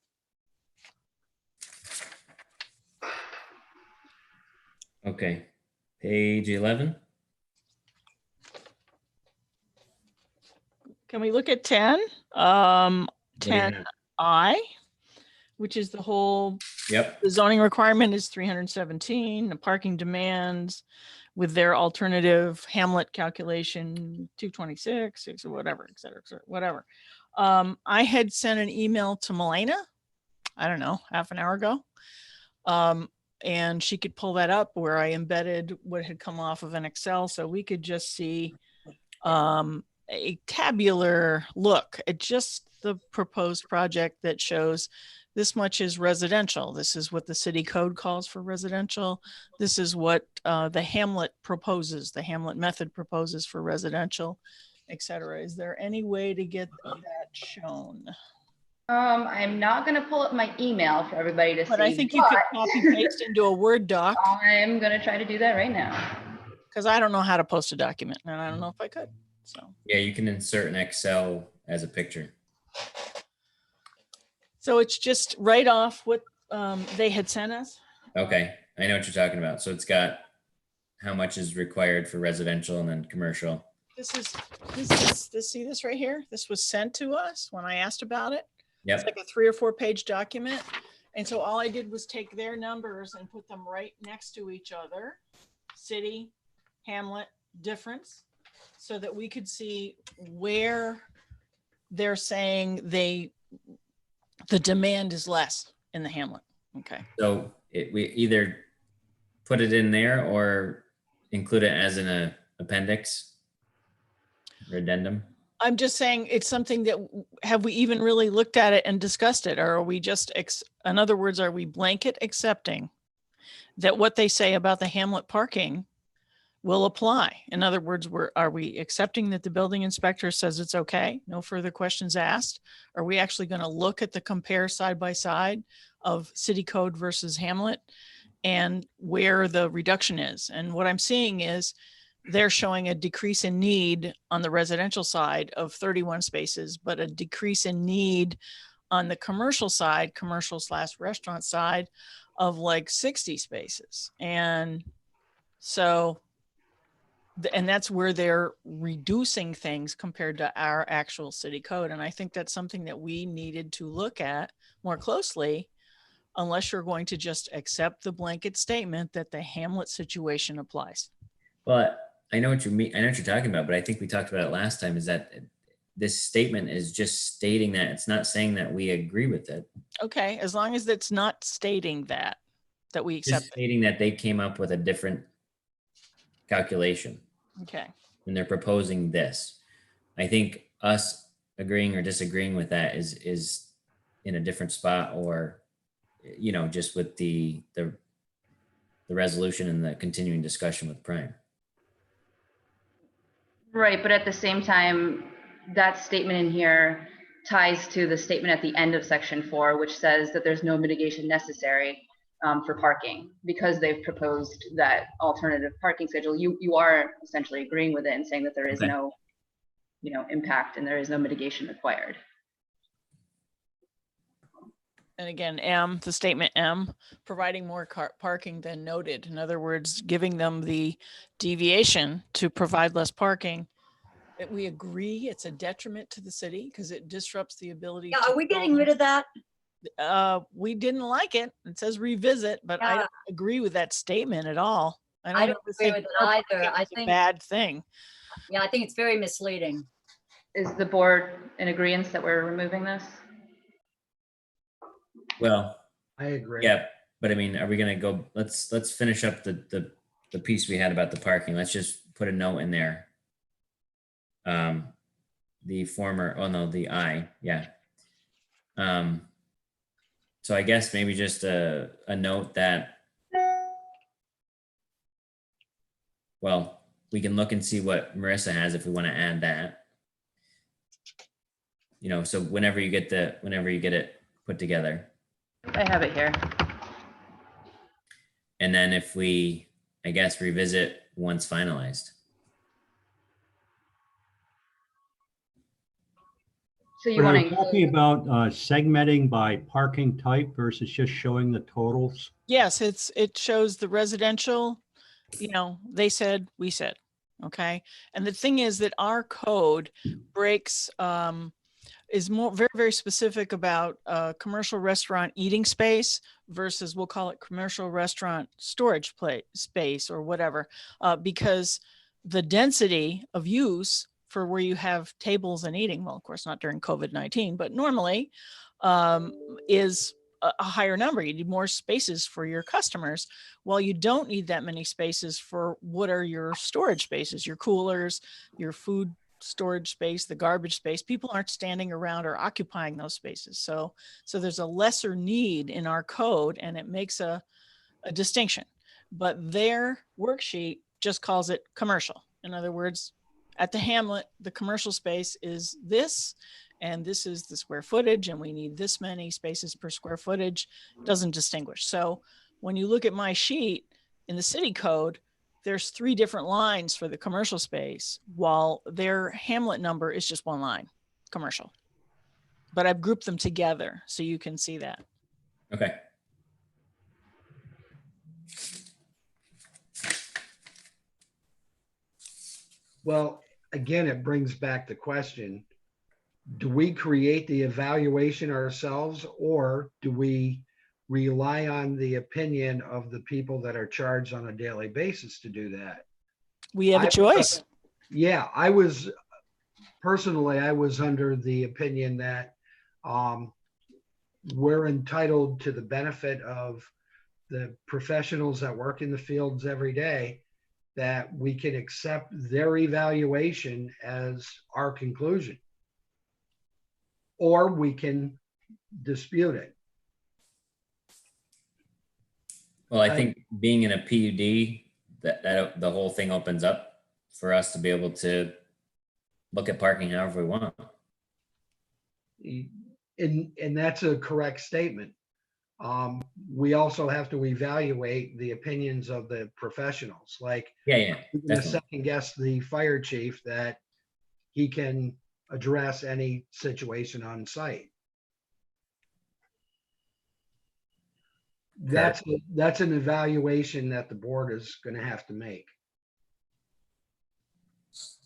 Okay, page 11. Can we look at 10? What do you have? 10I, which is the whole, Yep. the zoning requirement is 317, the parking demands with their alternative Hamlet calculation, 226, or whatever, et cetera, whatever. I had sent an email to Milena, I don't know, half an hour ago. And she could pull that up where I embedded what had come off of an Excel. So we could just see a tabular look at just the proposed project that shows this much is residential. This is what the city code calls for residential. This is what the Hamlet proposes, the Hamlet method proposes for residential, et cetera. Is there any way to get that shown? I'm not going to pull up my email for everybody to see. But I think you could copy paste into a Word doc. I'm going to try to do that right now. Because I don't know how to post a document and I don't know if I could. So Yeah, you can insert an Excel as a picture. so it's just right off what they had sent us. Okay, I know what you're talking about. So it's got how much is required for residential and then commercial. See this right here? This was sent to us when I asked about it. Yep. It's like a 3 or 4 page document. And so all I did was take their numbers and put them right next to each other. City, Hamlet, difference, so that we could see where they're saying the demand is less in the Hamlet. Okay. So we either put it in there or include it as an appendix or addendum. I'm just saying it's something that, have we even really looked at it and discussed it? Or are we just, in other words, are we blanket accepting that what they say about the Hamlet parking will apply? In other words, are we accepting that the building inspector says it's okay? No further questions asked? Are we actually going to look at the compare side by side of city code versus Hamlet and where the reduction is? And what I'm seeing is they're showing a decrease in need on the residential side of 31 spaces, but a decrease in need on the commercial side, commercial/restaurant side of like 60 spaces. And so, and that's where they're reducing things compared to our actual city code. And I think that's something that we needed to look at more closely, unless you're going to just accept the blanket statement that the Hamlet situation applies. Well, I know what you mean. I know what you're talking about, but I think we talked about it last time, is that this statement is just stating that. It's not saying that we agree with it. Okay, as long as it's not stating that we accept Just stating that they came up with a different calculation it. Okay. and they're proposing this. I think us agreeing or disagreeing with that is in a different spot, or, you know, just with the resolution and the continuing discussion with Prime. Right, but at the same time, that statement in here ties to the statement at the end of section 4, which says that there's no mitigation necessary for parking, because they've proposed that alternative parking schedule. You are essentially agreeing with it and saying that there is Okay. no, impact and there is no mitigation required. And again, M, the statement M, providing more parking than noted. In other words, giving them the deviation to provide less parking. That we agree it's a detriment to the city because it disrupts the ability. Yeah, are we getting rid of that? We didn't like it. It says revisit, but I don't agree with that statement at all. I don't agree with it either. I think a bad thing. Yeah, I think it's very misleading. Is the board in agreement that we're removing this? Well, I agree. yeah, but I mean, are we gonna go, let's finish up the piece we had about the parking. Let's just put a note in there. The former, oh no, the I, yeah. So I guess maybe just a note that, well, we can look and see what Marissa has if we want to add that. You know, so whenever you get it put together. I have it here. And then if we, I guess, revisit once finalized. So you We're want to talking about segmenting by parking type versus just showing the totals. Yes, it shows the residential, you know, they said, we said, okay. And the thing is that our code breaks, is very, very specific about commercial restaurant eating space versus, we'll call it commercial restaurant storage space or whatever, because the density of use for where you have tables and eating, well, of course, not during COVID-19, but normally is a higher number. You need more spaces for your customers. Well, you don't need that many spaces for what are your storage spaces, your coolers, your food storage space, the garbage space. People aren't standing around or occupying those spaces. So there's a lesser need in our code and it makes a distinction, but their worksheet just calls it commercial. In other words, at the hamlet, the commercial space is this, and this is the square footage, and we need this many spaces per square footage. Doesn't distinguish. So when you look at my sheet in the city code, there's 3 different lines for the commercial space, while their hamlet number is just 1 line, commercial. But I've grouped them together so you can see that. Okay. Well, again, it brings back the question, do we create the evaluation ourselves or do we rely on the opinion of the people that are charged on a daily basis to do that? We have a choice. Yeah, personally, I was under the opinion that we're entitled to the benefit of the professionals that work in the fields every day, that we can accept their evaluation as our conclusion, or we can dispute it. Well, I think being in a PUD, that the whole thing opens up for us to be able to look at parking however we want. And that's a correct statement. We also have to evaluate the opinions of the professionals. Like, Yeah, we're gonna second guess the fire chief that he can address any situation on site. That's an evaluation that the board is going to have to make. So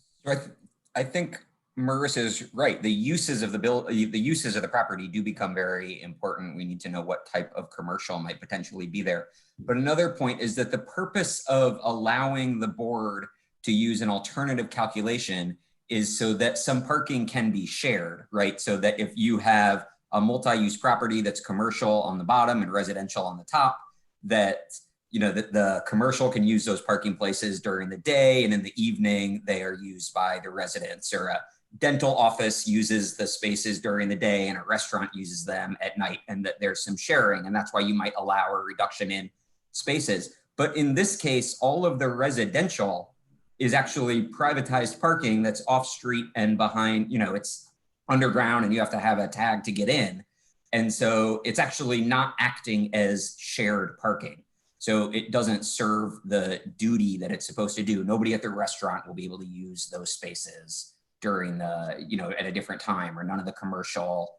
I think Marissa's right. The uses of the uses of the property do become very important. We need to know what type of commercial might potentially be there. But another point is that the purpose of allowing the board to use an alternative calculation is so that some parking can be shared, right? So that if you have a multi-use property that's commercial on the bottom and residential on the top, that that the commercial can use those parking places during the day, and in the evening they are used by the residents, or a dental office uses the spaces during the day and a restaurant uses them at night, and that there's some sharing, and that's why you might allow a reduction in spaces. But in this case, all of the residential is actually privatized parking that's off street and behind, it's underground and you have to have a tag to get in. And so it's actually not acting as shared parking. So it doesn't serve the duty that it's supposed to do. Nobody at the restaurant will be able to use those spaces during the, at a different time, or none of the commercial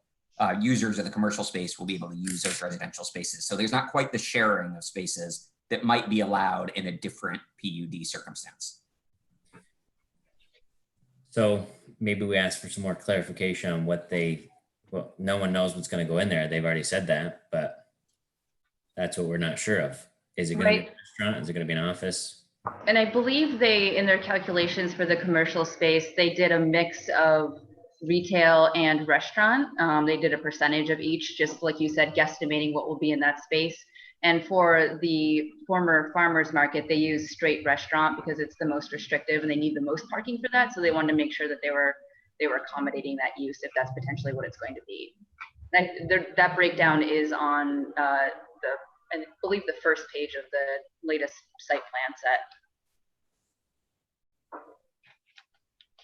users of the commercial space will be able to use those residential spaces. So there's not quite the sharing of spaces that might be allowed in a different PUD circumstance. So maybe we ask for some more clarification on what well, no one knows what's going to go in there. They've already said that, but that's what we're not sure of. Is it going to be a restaurant? Is it going to be an office? And I believe they, in their calculations for the commercial space, they did a mix of retail and restaurant. They did a percentage of each, just like you said, guesstimating what will be in that space. And for the former farmers market, they use straight restaurant because it's the most restrictive and they need the most parking for that. So they wanted to make sure that they were accommodating that use if that's potentially what it's going to be. That breakdown is on I believe the first page of the latest site plan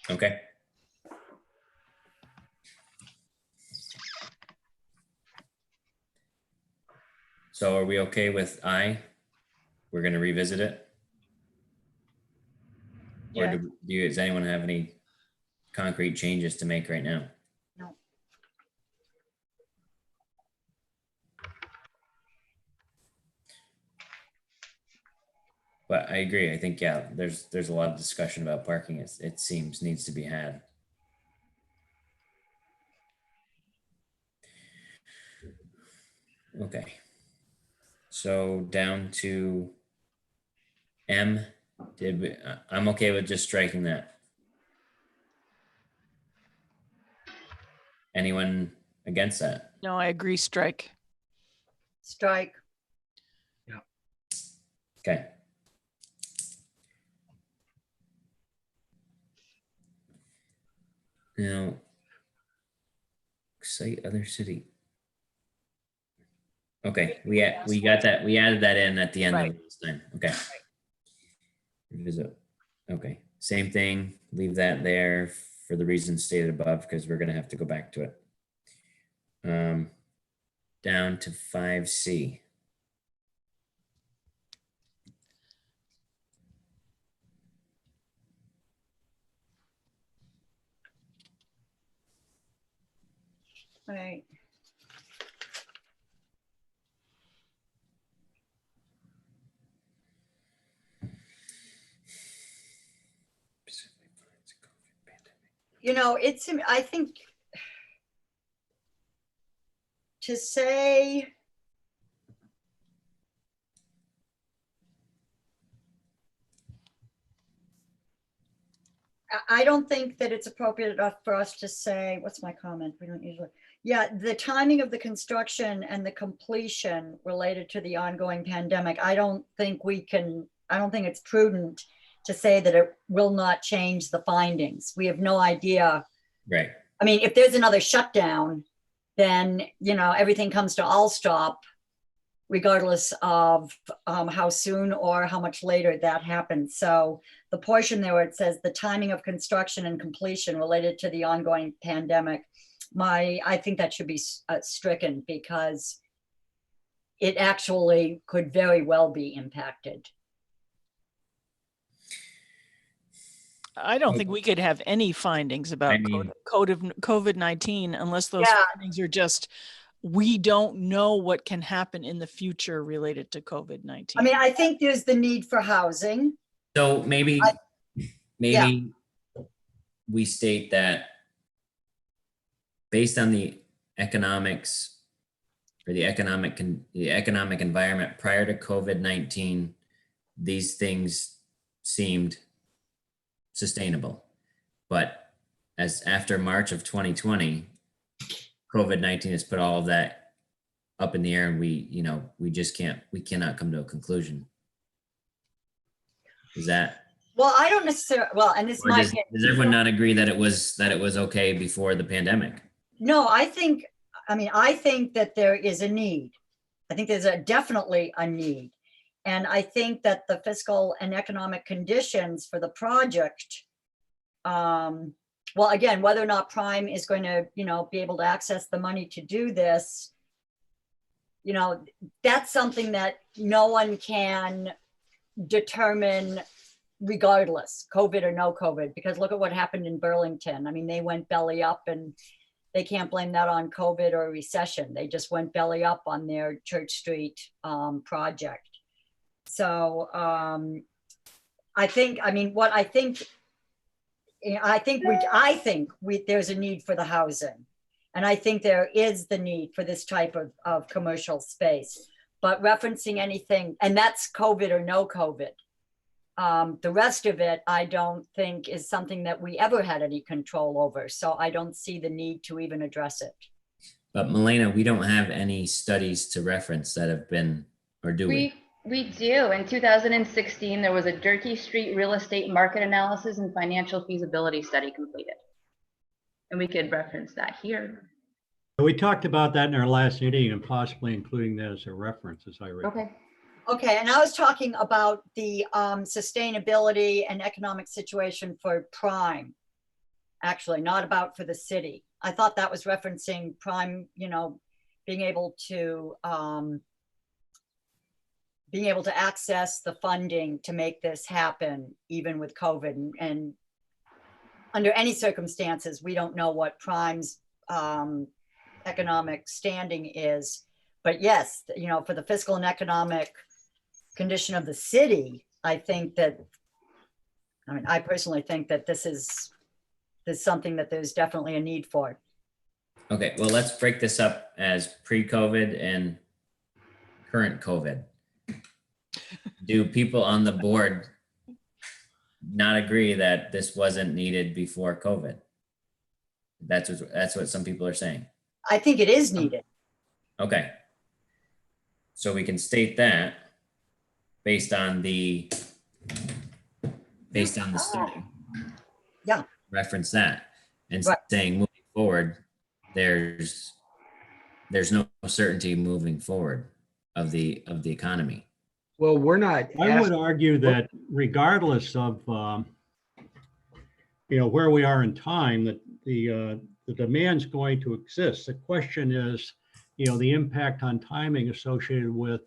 set. Okay. So are we okay with I? We're going to revisit it? Yeah. Or does anyone have any concrete changes to make right now? No. But I agree. I think, yeah, there's a lot of discussion about parking. It seems needs to be had. Okay. So down to M, I'm okay with just striking that. Anyone against that? No, I agree, strike. Strike. Okay. Now, cite other city. Okay, we got that. We added that in at the end of this time. Okay. Revisit. Okay, same thing. Leave that there for the reasons stated above because we're going to have to go back to it. Down to 5C. Right. You know, I think to say I don't think that it's appropriate enough for us to say, what's my comment? We don't usually, yeah, the timing of the construction and the completion related to the ongoing pandemic. I don't think it's prudent to say that it will not change the findings. We have no idea. Right. I mean, if there's another shutdown, then, you know, everything comes to all stop, regardless of how soon or how much later that happens. So the portion there where it says the timing of construction and completion related to the ongoing pandemic, I think that should be stricken because it actually could very well be impacted. I don't think we could have any findings about COVID-19 unless those findings are just, we don't know what can happen in the future related to COVID-19. I mean, I think there's the need for housing. So maybe we state that based on the economics or the economic environment prior to COVID-19, these things seemed sustainable. But as after March of 2020, COVID-19 has put all of that up in the air and we cannot come to a conclusion. Is that? Well, I don't necessarily, and this might get. Does everyone not agree that it was okay before the pandemic? No, I think that there is a need. I think there's definitely a need. And I think that the fiscal and economic conditions for the project, well, again, whether or not Prime is going to, be able to access the money to do this, that's something that no one can determine regardless, COVID or no COVID, because look at what happened in Burlington. I mean, they went belly up and they can't blame that on COVID or recession. They just went belly up on their Church Street project. So I think there's a need for the housing. And I think there is the need for this type of commercial space. But referencing anything, and that's COVID or no COVID. The rest of it, I don't think is something that we ever had any control over. So I don't see the need to even address it. But Milena, we don't have any studies to reference that have been, or do we? We do. In 2016, there was a Durkee Street real estate market analysis and financial feasibility study completed. And we could reference that here. We talked about that in our last meeting and possibly including that as a reference, as I read. Okay. Okay, and I was talking about the sustainability and economic situation for Prime, actually, not about for the city. I thought that was referencing Prime, you know, being able to access the funding to make this happen, even with COVID. And under any circumstances, we don't know what Prime's economic standing is. But yes, you know, for the fiscal and economic condition of the city, I personally think that this is something that there's definitely a need for. Okay, well, let's break this up as pre-COVID and current COVID. Do people on the board not agree that this wasn't needed before COVID? That's what some people are saying. I think it is needed. Okay. So we can state that based on the study. Yeah. Reference that and Right. saying moving forward, there's no certainty moving forward of the economy. Well, we're not. I would argue that regardless of, where we are in time, that the demand's going to exist. The question is, the impact on timing associated with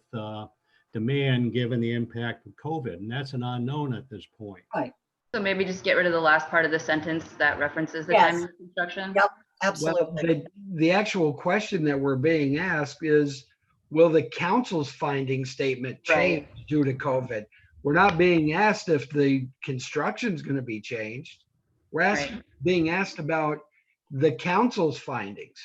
demand given the impact of COVID, and that's an unknown at this point. Right. So maybe just get rid of the last part of the sentence that references the Yes. timing of construction. Yep, Well, absolutely. the actual question that we're being asked is, will the council's finding statement change due to COVID? We're not being asked if the construction's going to be changed. We're being asked about the council's findings.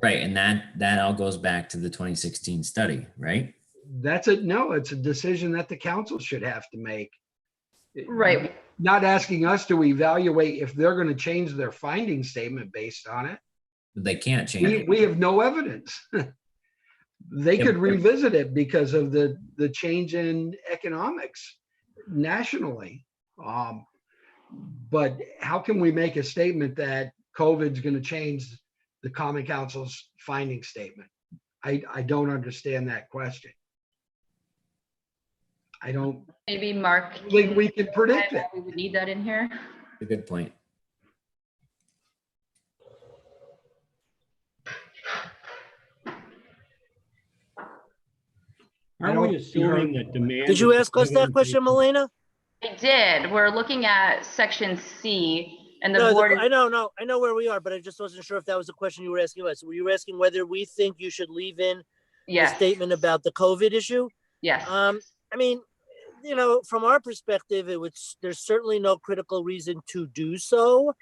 Right, and that all goes back to the 2016 study, right? No, it's a decision that the council should have to make. Right. Not asking us to evaluate if they're going to change their finding statement based on it. They can't change it. We have no evidence. They could revisit it because of the change in economics nationally. But how can we make a statement that COVID's going to change the Common Council's finding statement? I don't understand that question. I don't Maybe Mark. think we can predict it. We would need that in here. A good point. Aren't we assuming that demand? Did you is ask us that driven question, based- Milena? I did. We're looking at section C and the No, board. I know where we are, but I just wasn't sure if that was the question you were asking us. Were you asking whether we think you should leave in the Yes. statement about the COVID issue? Yes. I mean, from our perspective, there's certainly no critical reason to do so.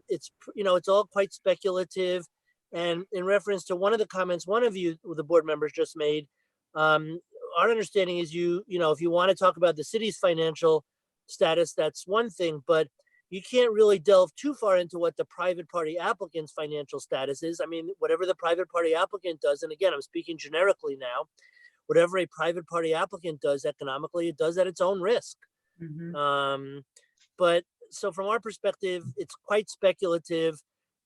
It's all quite speculative. And in reference to one of the comments one of you, the board members, just made, our understanding is if you want to talk about the city's financial status, that's one thing, but you can't really delve too far into what the private party applicant's financial status is. I mean, whatever the private party applicant does, and again, I'm speaking generically now, whatever a private party applicant does economically, it does at its own risk. But so from our perspective, it's quite speculative.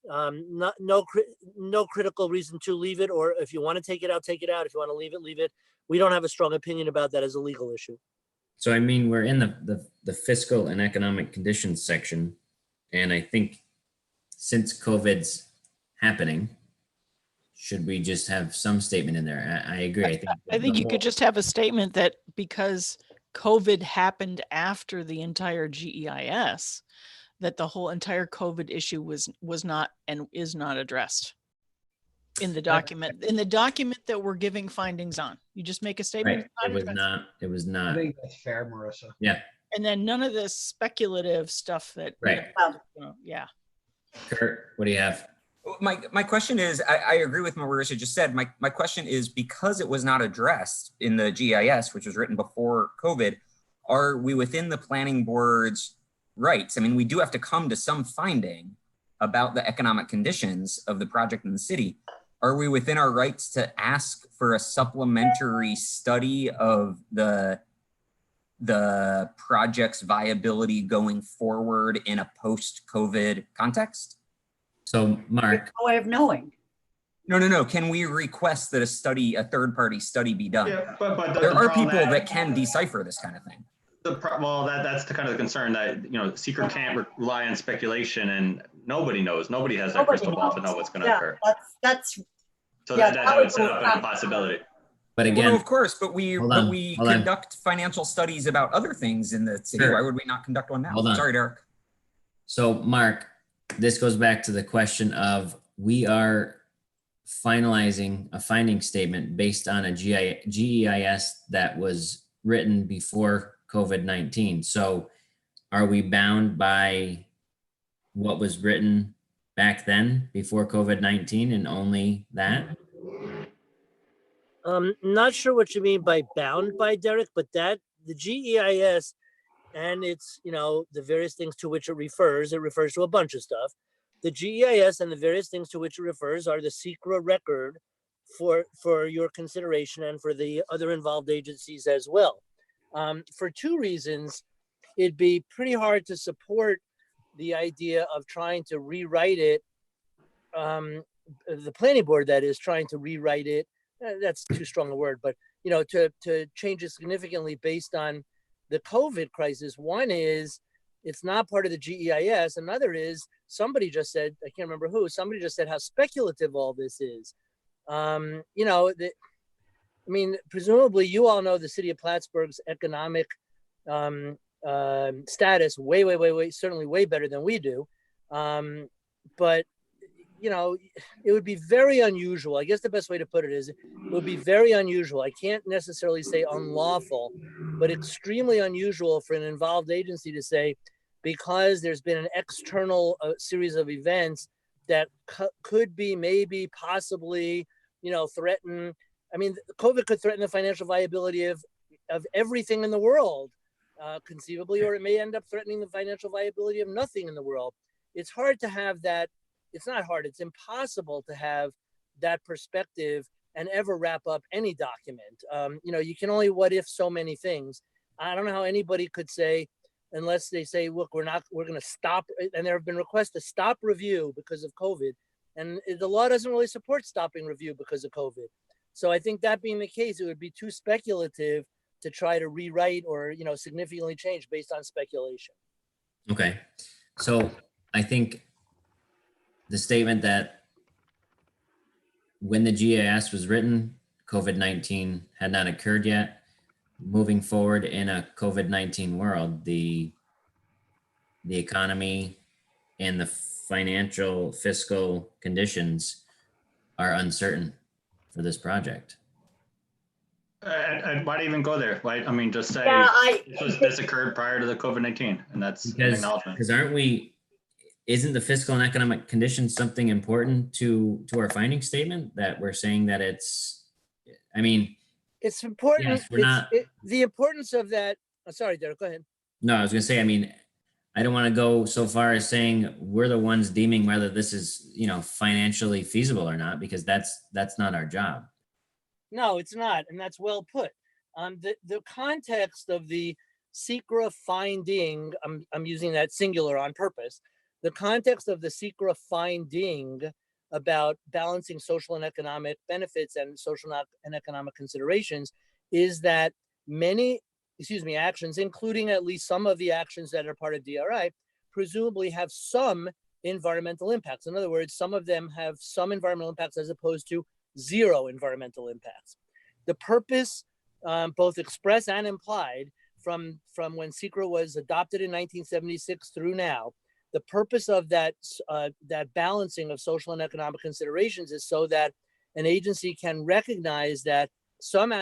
No critical reason to leave it, or if you want to take it out, take it out. If you want to leave it, leave it. We don't have a strong opinion about that as a legal issue. So I mean, we're in the fiscal and economic conditions section, and I think since COVID's happening, should we just have some statement in there? I agree. I think you could just have a statement that because COVID happened after the entire GEIS, that the whole entire COVID issue was not and is not addressed in the document, that we're giving findings on. You just make a statement. Right. It was I not. think that's fair, Marissa. Yeah. And then none of this speculative stuff that, Right. Yeah. Kurt, what do you have? My question is, I agree with what Marissa just said. My question is, because it was not addressed in the GIS, which was written before COVID, are we within the planning board's rights? I mean, we do have to come to some finding about the economic conditions of the project in the city. Are we within our rights to ask for a supplementary study of the project's viability going forward in a post-COVID context? So, Mark. No way of knowing. No. Can we request that a third-party study be done? Yeah, but there are people that can decipher this kind of thing. Well, that's the kind of the concern that, secret can't rely on speculation, and nobody knows. Nobody has that crystal ball to know what's going to occur. So yeah, that would set up a possibility. But again, well, no, of course, but we hold on. conduct financial studies about other things in the city. Sure. Why would we not conduct one now? Hold on. Sorry, Derek. So, Mark, this goes back to the question of, we are finalizing a finding statement based on a GEIS that was written before COVID-19. So are we bound by what was written back then before COVID-19 and only that? Not sure what you mean by bound by, Derek, but the GEIS and it's, the various things to which it refers to a bunch of stuff. The GEIS and the various things to which it refers are the SECRA record for your consideration and for the other involved agencies as well. For two reasons, it'd be pretty hard to support the idea of trying to rewrite it. The planning board, that is, trying to rewrite it. That's too strong a word, but to change it significantly based on the COVID crisis. One is it's not part of the GEIS. Another is somebody just said, I can't remember who, somebody just said how speculative all this is. Presumably you all know the city of Plattsburgh's economic status way, certainly way better than we do. But it would be very unusual. I guess the best way to put it is, it would be very unusual. I can't necessarily say unlawful, but extremely unusual for an involved agency to say, because there's been an external series of events that could be, maybe, possibly, threaten. I mean, COVID could threaten the financial viability of everything in the world, conceivably, or it may end up threatening the financial viability of nothing in the world. It's hard to have that. It's not hard. It's impossible to have that perspective and ever wrap up any document. You can only what if so many things. I don't know how anybody could say, unless they say, look, we're going to stop. And there have been requests to stop review because of COVID. And the law doesn't really support stopping review because of COVID. So I think that being the case, it would be too speculative to try to rewrite or, significantly change based on speculation. Okay. So I think the statement that when the GIS was written, COVID-19 had not occurred yet. Moving forward in a COVID-19 world, the economy and the financial fiscal conditions are uncertain for this project. And why even go there? Why? I mean, just say this occurred prior to the COVID-19, and that's an acknowledgement. Because isn't the fiscal and economic conditions something important to our finding statement, that we're saying that it's, it's important. Yes, we're not. The importance of that. Oh, sorry, Derek, go ahead. No, I was going to say, I don't want to go so far as saying we're the ones deeming whether this is, financially feasible or not, because that's not our job. No, it's not. And that's well put. The context of the SECRA finding, I'm using that singular on purpose. The context of the SECRA finding about balancing social and economic benefits and social and economic considerations is that many, actions, including at least some of the actions that are part of DRI, presumably have some environmental impacts. In other words, some of them have some environmental impacts as opposed to zero environmental impacts. The purpose, both express and implied, from when SECRA was adopted in 1976 through now, The purpose of that balancing of social and economic considerations is so that an agency can recognize that some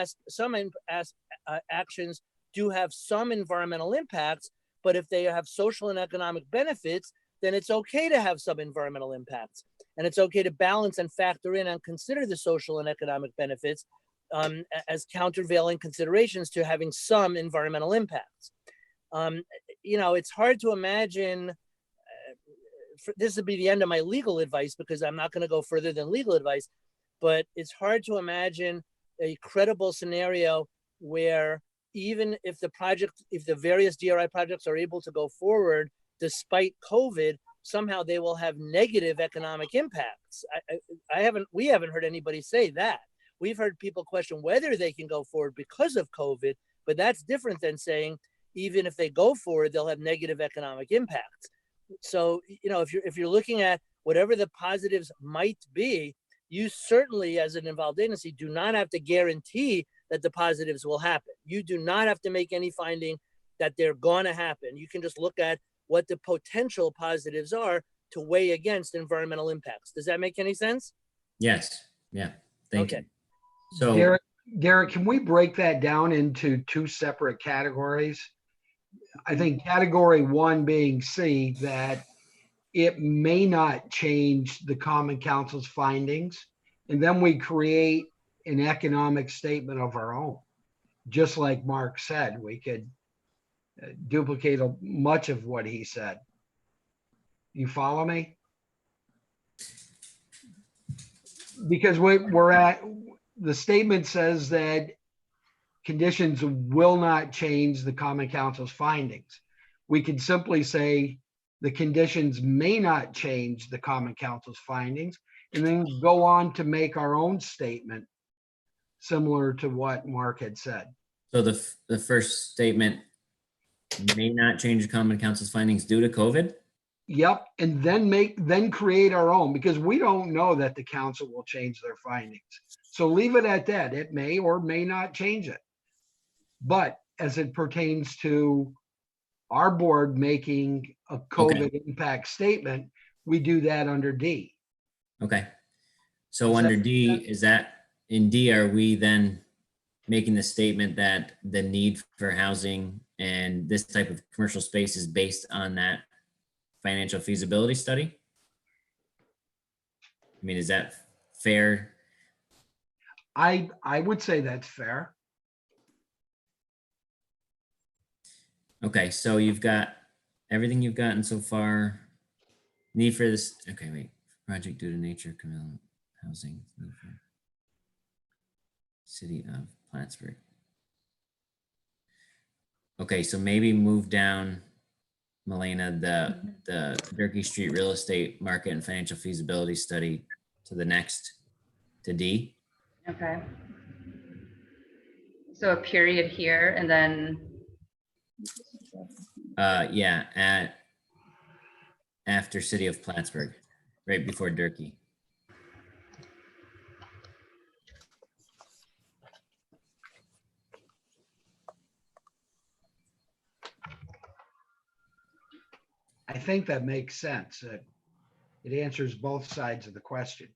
actions do have some environmental impacts, but if they have social and economic benefits, then it's okay to have some environmental impacts. And it's okay to balance and factor in and consider the social and economic benefits as countervailing considerations to having some environmental impacts. It's hard to imagine, this would be the end of my legal advice because I'm not going to go further than legal advice, but it's hard to imagine a credible scenario where even if the various DRI projects are able to go forward despite COVID, somehow they will have negative economic impacts. We haven't heard anybody say that. We've heard people question whether they can go forward because of COVID, but that's different than saying, even if they go forward, they'll have negative economic impacts. So, if you're looking at whatever the positives might be, you certainly, as an involved agency, do not have to guarantee that the positives will happen. You do not have to make any finding that they're going to happen. You can just look at what the potential positives are to weigh against environmental impacts. Does that make any sense? Yes. Yeah. Thank Okay. you. So Garrett, can we break that down into two separate categories? I think category one being C, that it may not change the Common Council's findings. And then we create an economic statement of our own. Just like Mark said, we could duplicate much of what he said. You follow me? Because the statement says that conditions will not change the Common Council's findings. We could simply say the conditions may not change the Common Council's findings, and then go on to make our own statement similar to what Mark had said. So the first statement may not change the Common Council's findings due to COVID? Yep, and then create our own, because we don't know that the council will change their findings. So leave it at that. It may or may not change it. But as it pertains to our board making a COVID impact statement, we do that under D. Okay. So under D, is that in D, are we then making the statement that the need for housing and this type of commercial space is based on that financial feasibility study? I mean, is that fair? I would say that's fair. Okay, so you've got everything you've gotten so far. Need for this, okay, wait. Project due to nature, communal housing, need for city of Plattsburgh. Okay, so maybe move down, Milena, the Durkee Street real estate market and financial feasibility study to the next, to D. Okay. So a period here and then. Yeah, after city of Plattsburgh, right before Durkee. I think that makes sense. It answers both sides of the question.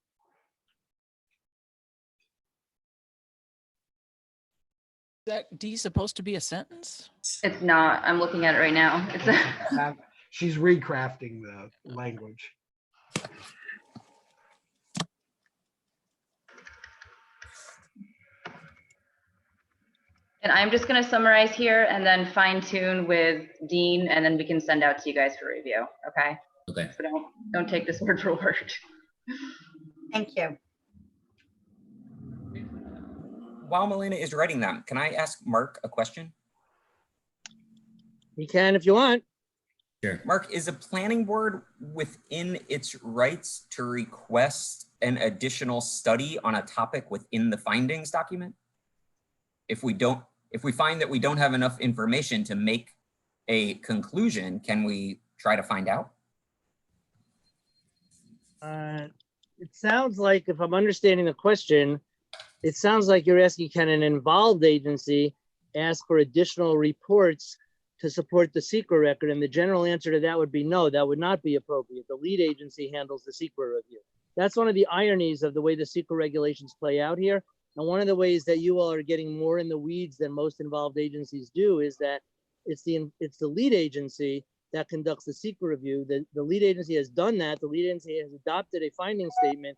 Is that D supposed to be a sentence? It's not. I'm looking at it right now. It's She's recrafting the language. and I'm just going to summarize here and then fine tune with Dean, and then we can send out to you guys for review. Okay. Okay. So don't take this word for word. Thank you. While Milena is writing them, can I ask Mark a question? You can if you want. Sure. Mark, is a planning board within its rights to request an additional study on a topic within the findings document? If we find that we don't have enough information to make a conclusion, can we try to find out? It sounds like, if I'm understanding the question, it sounds like you're asking, can an involved agency ask for additional reports to support the secret record? And the general answer to that would be no, that would not be appropriate. The lead agency handles the secret review. That's one of the ironies of the way the secret regulations play out here. And one of the ways that you all are getting more in the weeds than most involved agencies do is that it's the lead agency that conducts the secret review. The lead agency has done that. The lead agency has adopted a finding statement.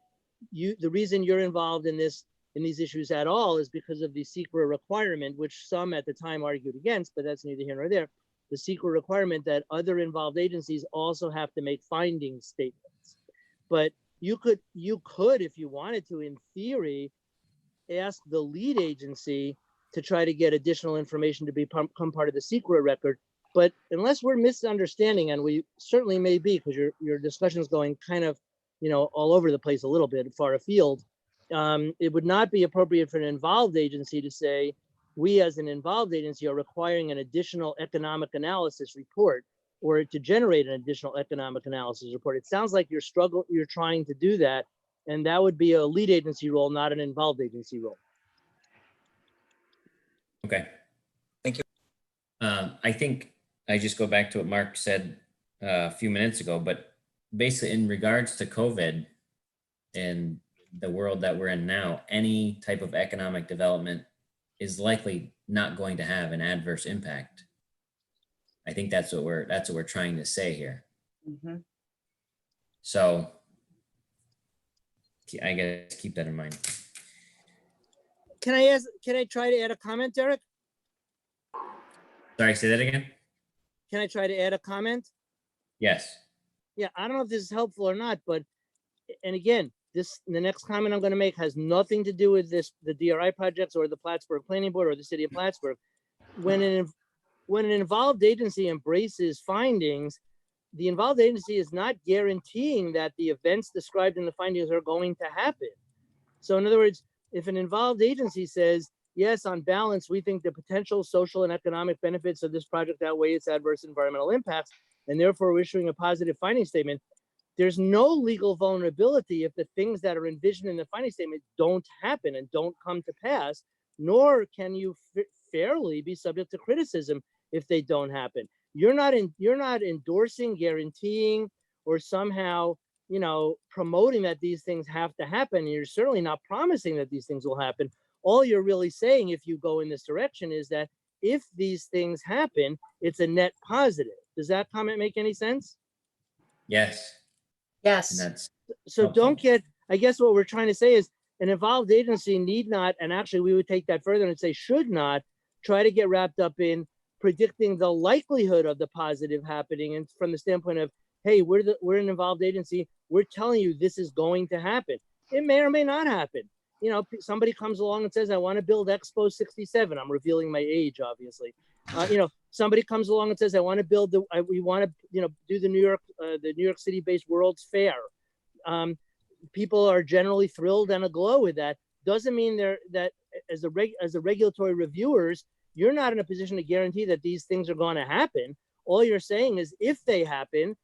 The reason you're involved in these issues at all is because of the secret requirement, which some at the time argued against, but that's neither here nor there. The secret requirement that other involved agencies also have to make finding statements. But you could, if you wanted to, in theory, ask the lead agency to try to get additional information to become part of the secret record. But unless we're misunderstanding, and we certainly may be, because your discussion is going kind of, all over the place a little bit, far afield, it would not be appropriate for an involved agency to say, we as an involved agency are requiring an additional economic analysis report, or to generate an additional economic analysis report. It sounds like you're trying to do that, and that would be a lead agency role, not an involved agency role. Okay. Thank you. I think I just go back to what Mark said a few minutes ago, but basically in regards to COVID and the world that we're in now, any type of economic development is likely not going to have an adverse impact. I think that's what we're trying to say here. Mm-hmm. So I guess keep that in mind. Can I try to add a comment, Derek? Sorry, say that again? Can I try to add a comment? Yes. Yeah, I don't know if this is helpful or not, but, and again, the next comment I'm going to make has nothing to do with the DRI projects or the Plattsburgh Planning Board or the city of Plattsburgh. When an involved agency embraces findings, the involved agency is not guaranteeing that the events described in the findings are going to happen. So in other words, if an involved agency says, yes, on balance, we think the potential social and economic benefits of this project outweigh its adverse environmental impacts, and therefore we're issuing a positive finding statement, there's no legal vulnerability if the things that are envisioned in the finding statement don't happen and don't come to pass, nor can you fairly be subject to criticism if they don't happen. You're not endorsing, guaranteeing, or somehow, promoting that these things have to happen. And you're certainly not promising that these things will happen. All you're really saying, if you go in this direction, is that if these things happen, it's a net positive. Does that comment make any sense? Yes. Yes. And that's so helpful. don't get, I guess what we're trying to say is an involved agency need not, and actually we would take that further and say should not, try to get wrapped up in predicting the likelihood of the positive happening. And from the standpoint of, hey, we're an involved agency, we're telling you this is going to happen. It may or may not happen. Somebody comes along and says, I want to build Expo 67. I'm revealing my age, obviously. Somebody comes along and says, I want to build we want to, do the New York City-based World's Fair. People are generally thrilled and aglow with that. Doesn't mean that as the regulatory reviewers, you're not in a position to guarantee that these things are going to happen. All you're saying is if they happen,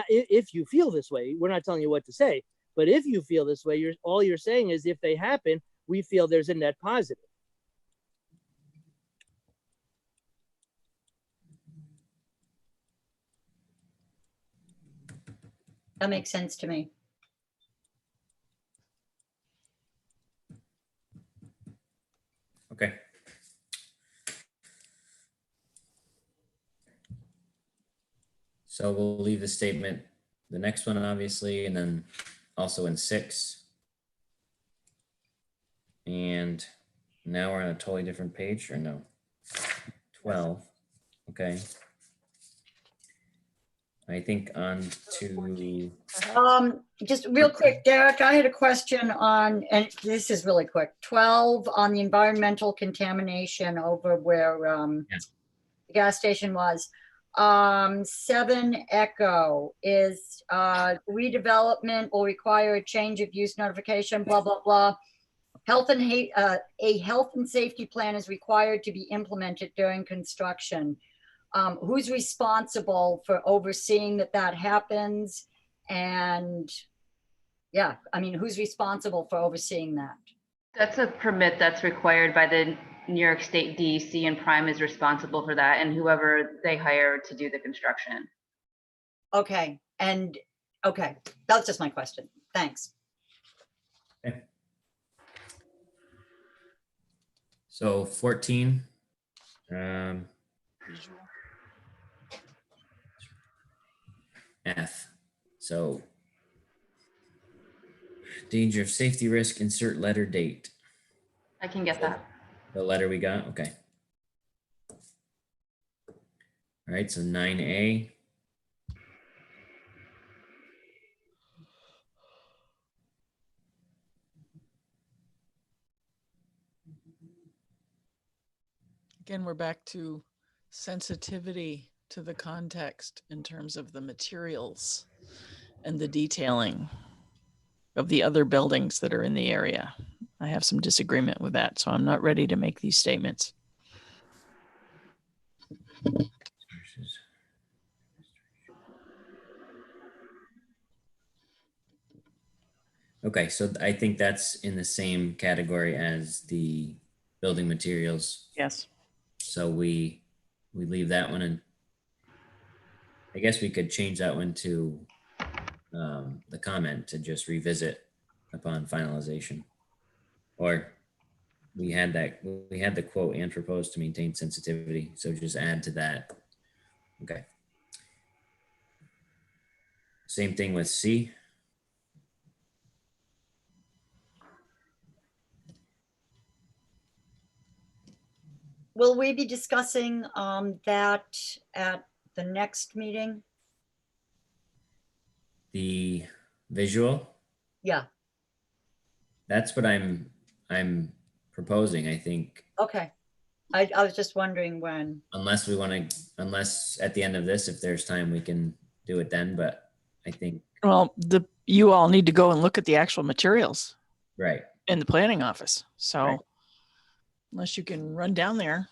if you feel this way, we're not telling you what to say, but if you feel this way, all you're saying is if they happen, we feel there's a net positive. That makes sense to me. Okay. So we'll leave the statement, the next one, obviously, and then also in 6. And now we're on a totally different page, or no? 12. Okay. I think on to Just real quick, Derek, I had a question on, and this is really quick, 12 on the environmental contamination over where the gas station was. 7 Echo is redevelopment will require a change of use notification, blah, blah, blah. A health and safety plan is required to be implemented during construction. Who's responsible for overseeing that happens? And who's responsible for overseeing that? That's a permit that's required by the New York State DEC and Prime is responsible for that, and whoever they hire to do the construction. Okay, and, okay, that's just my question. Thanks. So 14. F. So danger of safety risk, insert letter date. I can get that. The letter we got, okay. All right, so 9A. Again, we're back to sensitivity to the context in terms of the materials and the detailing of the other buildings that are in the area. I have some disagreement with that, so I'm not ready to make these statements. Okay, so I think that's in the same category as the building materials. Yes. So we leave that one, and I guess we could change that one to the comment to just revisit upon finalization. Or we had the quote and proposed to maintain sensitivity. So just add to that. Okay. Same thing with C. Will we be discussing that at the next meeting? The visual. Yeah, That's what I'm proposing. I think okay. I was just wondering when. unless at the end of this, if there's time, we can do it then. But I think Well, you all need to go and look at the actual materials right. in the planning office. So Right. unless you can run down there,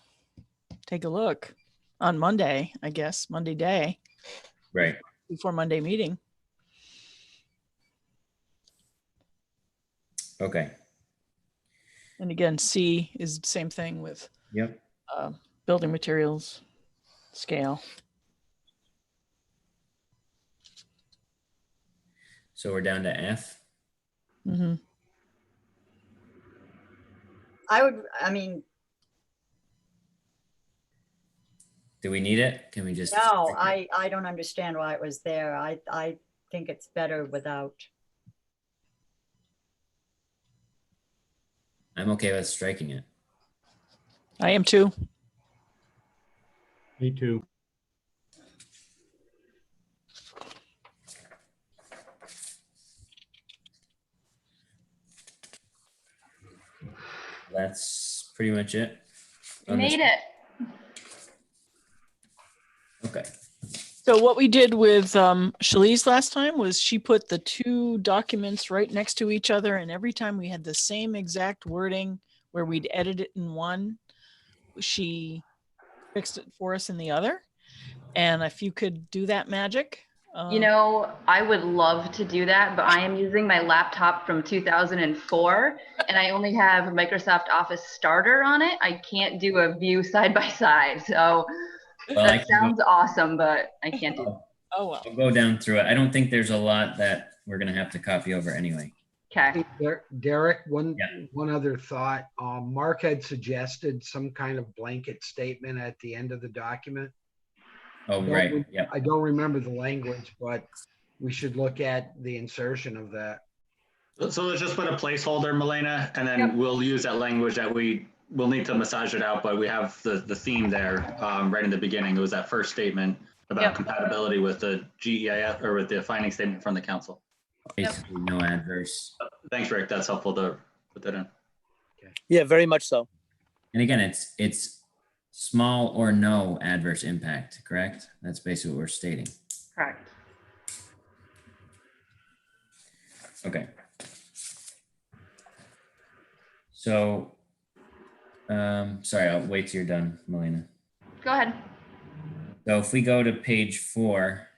take a look on Monday, I guess, Monday day. Right. Before Monday meeting. Okay. And again, C is the same thing with Yep. building materials, scale. So we're down to F. Mm-hmm. I mean, Do we need it? Can we just? no, I don't understand why it was there. I think it's better without. I'm okay with striking it. I am too. Me too. That's pretty much it. You made it. Okay. So what we did with Shalice last time was she put the two documents right next to each other, and every time we had the same exact wording where we'd edit it in one, she fixed it for us in the other. And if you could do that magic. You know, I would love to do that, but I am using my laptop from 2004 and I only have Microsoft Office Starter on it. I can't do a view side by side. So that sounds awesome, but I can't do that. Oh, well. I'll go down through it. I don't think there's a lot that we're going to have to copy over anyway. Okay. Derek, one other thought. Mark had suggested some kind of blanket statement at the end of the document. Oh, right. Yeah. I don't remember the language, but we should look at the insertion of that. So let's just put a placeholder, Milena, and then we'll use that language that we'll need to massage it out, but we have the theme there right in the beginning. It was that first statement about compatibility with the GEIS or with the finding statement from the council. Basically no adverse. Thanks, Rick. That's helpful to put that in. Yeah, very much so. And again, it's small or no adverse impact, correct? That's basically what we're stating. Correct. Okay. So, sorry, I'll wait till you're done, Melina. Go ahead. So if we go to page 4,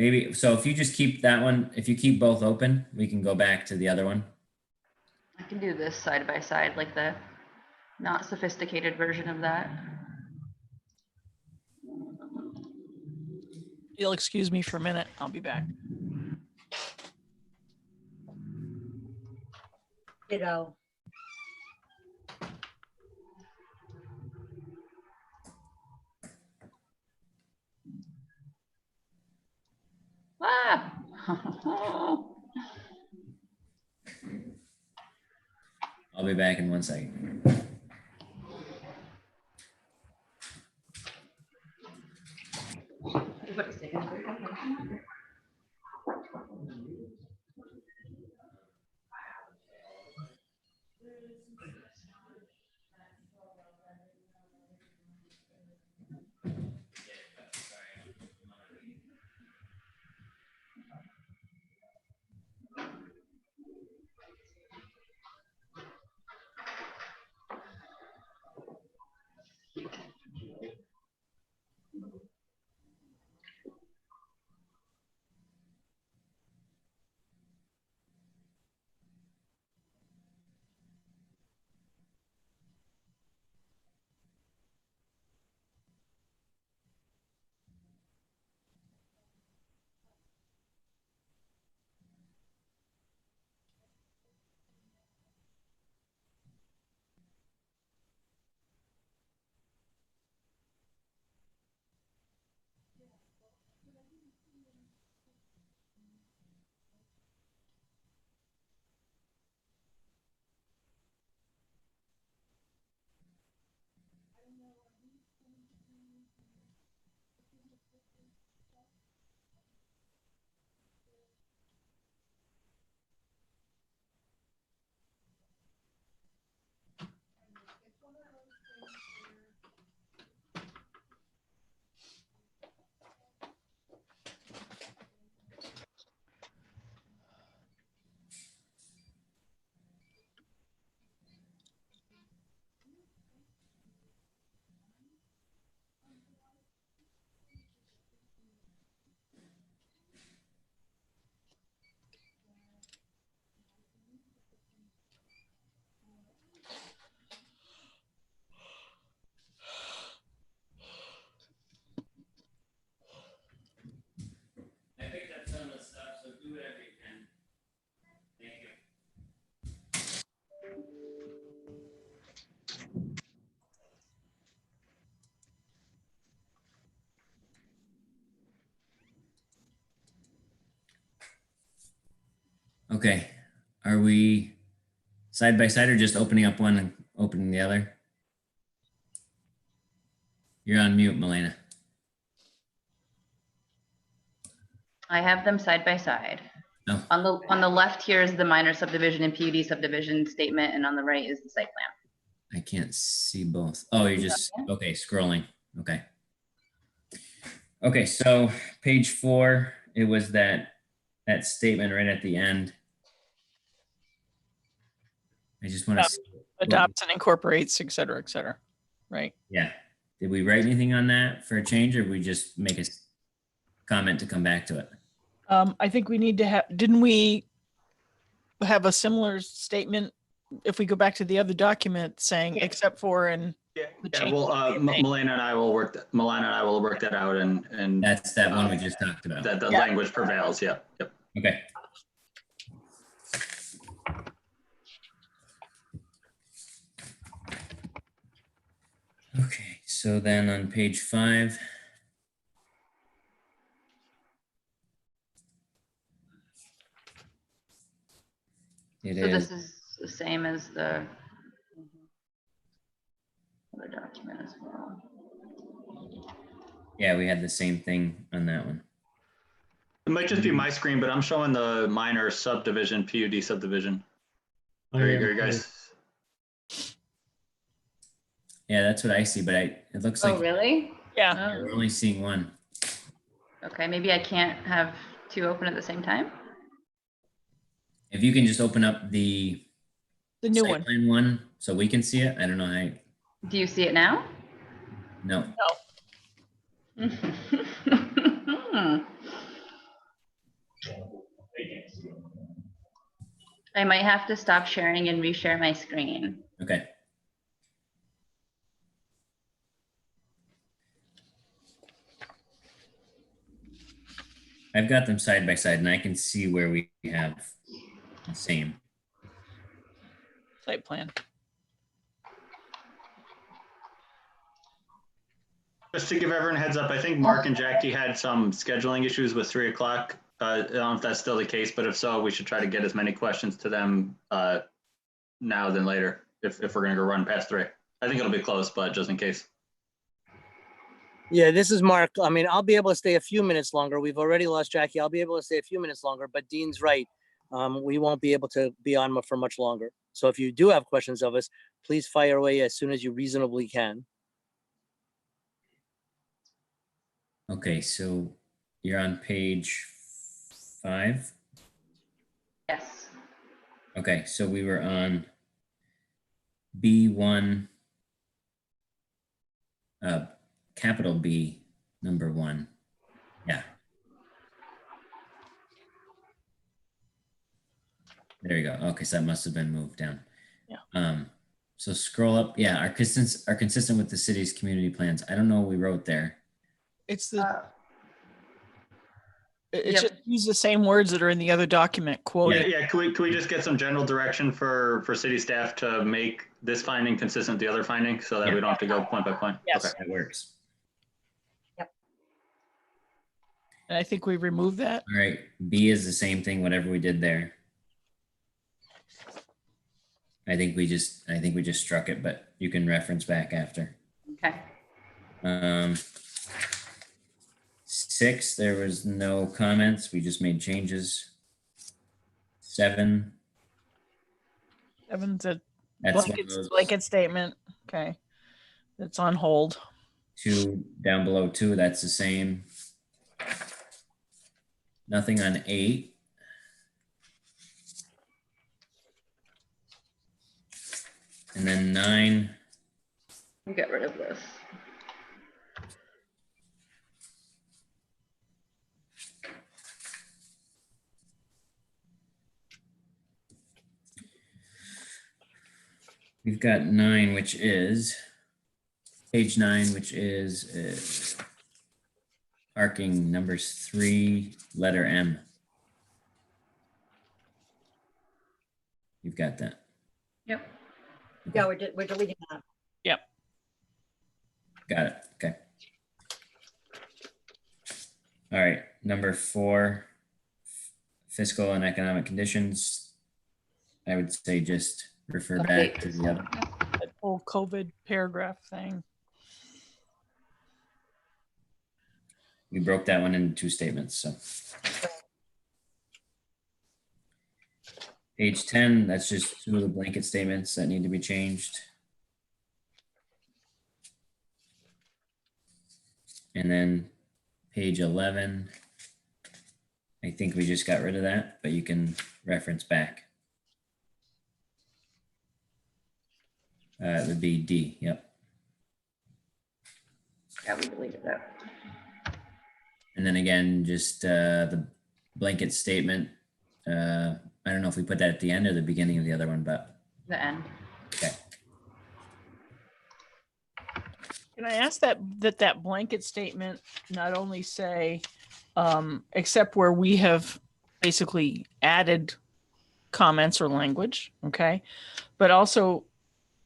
maybe, so if you just keep that one, if you keep both open, we can go back to the other one. I can do this side by side, like the not sophisticated version of that. You'll excuse me for a minute. I'll be back. Ditto. Ah! I'll be back in 1 second. I picked up some of the stuff, so do whatever you can. Thank you. Okay, are we side by side or just opening up one and opening the other? You're on mute, Melena. I have them side by side. Oh. On the left here is the minor subdivision and PUD subdivision statement, and on the right is the site plan. I can't see both. Oh, you're just, okay, scrolling. Okay. Okay, so page 4, it was that statement right at the end. I just want to Adopts and incorporates, et cetera, right? Yeah. Did we write anything on that for a change, or we just make a comment to come back to it? I think we need to have, didn't we have a similar statement if we go back to the other document saying except for and Yeah, well, Melena and I will work that out, and That's that one we just talked about. that the language prevails. Yep. Okay. Okay, so then on page 5. It So is, this is the same as the other document as well. yeah, we had the same thing on that one. It might just be my screen, but I'm showing the minor subdivision, PUD subdivision. There you go, guys. Yeah, that's what I see, but it looks Oh, like really? Yeah. we're only seeing one. Okay, maybe I can't have two open at the same time. If you can just open up the The new site one. plan one so we can see it. I don't know how. Do you see it now? No. I might have to stop sharing and reshare my screen. Okay. I've got them side by side and I can see where we have the same. Site plan. Just to give everyone a heads up, I think Mark and Jackie had some scheduling issues with 3 o'clock. I don't know if that's still the case, but if so, we should try to get as many questions to them now than later if we're going to go run past 3. I think it'll be close, but just in case. Yeah, this is Mark. I mean, I'll be able to stay a few minutes longer. We've already lost Jackie. I'll be able to stay a few minutes longer, but Dean's right. We won't be able to be on for much longer. So if you do have questions of us, please fire away as soon as you reasonably can. Okay, so you're on page 5. Yes. Okay, so we were on B1, capital B, number 1. Yeah. There you go. Okay, so that must have been moved down. Yeah. So scroll up. Yeah, are consistent with the city's community plans. I don't know what we wrote there. It's the, it Yep. just use the same words that are in the other document quoted. Yeah. Can we just get some general direction for city staff to make this finding consistent with the other finding so that Yeah. we don't have to go point by point? Yes. Okay. That works. And I think we removed that. All right. B is the same thing, whatever we did there. I think we just struck it, but you can reference back after. Okay. 6, there was no comments. We just made changes. 7. Evan's a That's one of blanket, those. blanket statement. Okay. That's on hold. 2 down below 2, that's the same. Nothing on 8. And then 9. We'll get rid of this. We've got 9, which is page 9, which is parking numbers 3, letter M. You've got that. Yep. Yeah, we're deleting that. Yep. Got it. Okay. All right. Number 4, fiscal and economic conditions. I would say just refer back to the other. That whole COVID paragraph thing. We broke that one into 2 statements. So page 10, that's just 2 of the blanket statements that need to be changed. And then page 11, I think we just got rid of that, but you can reference back. It would be D, yep. Yeah, we deleted that. And then again, just the blanket statement. I don't know if we put that at the end or the beginning of the other one, but The end. okay. Can I ask that blanket statement not only say, except where we have basically added comments or language, okay? But also,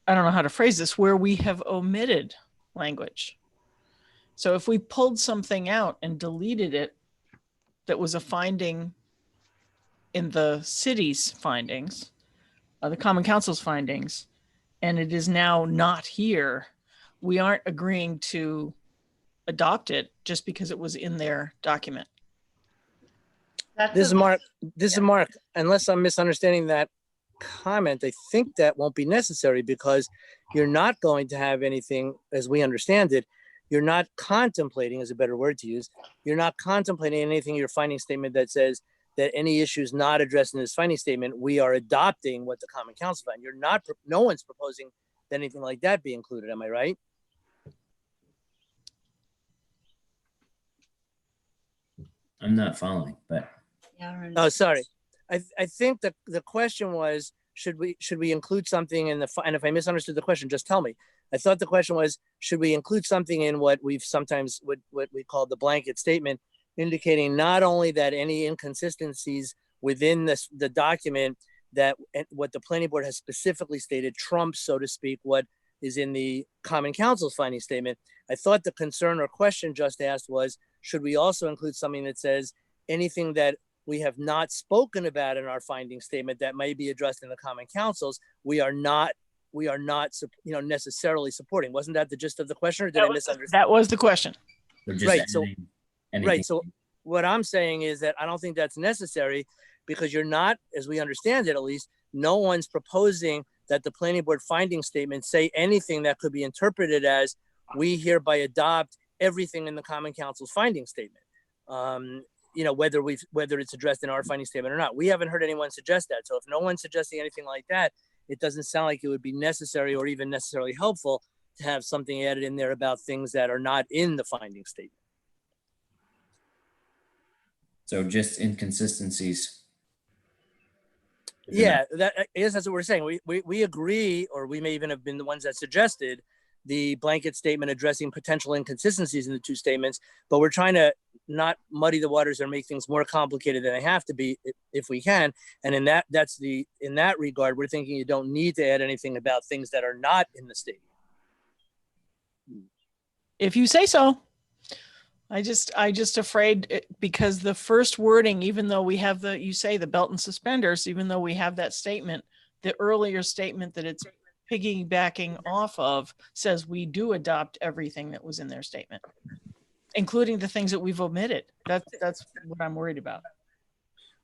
I don't know how to phrase this, where we have omitted language. So if we pulled something out and deleted it, that was a finding in the city's findings, the Common Council's findings, and it is now not here, we aren't agreeing to adopt it just because it was in their document. This is Mark. This is Mark. Unless I'm misunderstanding that comment, I think that won't be necessary because you're not going to have anything, as we understand it, you're not contemplating, is a better word to use, you're not contemplating anything in your finding statement that says that any issues not addressed in this finding statement, we are adopting what the Common Council found. You're not, no one's proposing that anything like that be included, am I right? I'm not following, but Yeah, Oh, sorry. I think that the question was, should we include something in the, and if I misunderstood the question, just tell me. I thought the question was, should we include something in what we've sometimes, what we call the blanket statement, indicating not only that any inconsistencies within the document, that what the planning board has specifically stated trumps, so to speak, what is in the common council's finding statement. I thought the concern or question just asked was, should we also include something that says anything that we have not spoken about in our finding statement that may be addressed in the common councils, we are not necessarily supporting. Wasn't that the gist of the question, or did I misunderstand? That was the question. Right. So, right. So what I'm saying is that I don't think that's necessary, because you're not, as we understand it, at least, no one's proposing that the planning board finding statement say anything that could be interpreted as, we hereby adopt everything in the common council's finding statement. Whether it's addressed in our finding statement or not. We haven't heard anyone suggest that. So if no one's suggesting anything like that, it doesn't sound like it would be necessary or even necessarily helpful to have something added in there about things that are not in the finding statement. So just inconsistencies. Yeah, I guess that's what we're saying. We agree, or we may even have been the ones that suggested the blanket statement addressing potential inconsistencies in the two statements, but we're trying to not muddy the waters or make things more complicated than they have to be if we can. And in that regard, we're thinking you don't need to add anything about things that are not in the statement. If you say so. I just afraid because the first wording, even though we have you say the belt and suspenders, even though we have that statement, the earlier statement that it's piggybacking off of says we do adopt everything that was in their statement, including the things that we've omitted. That's what I'm worried about.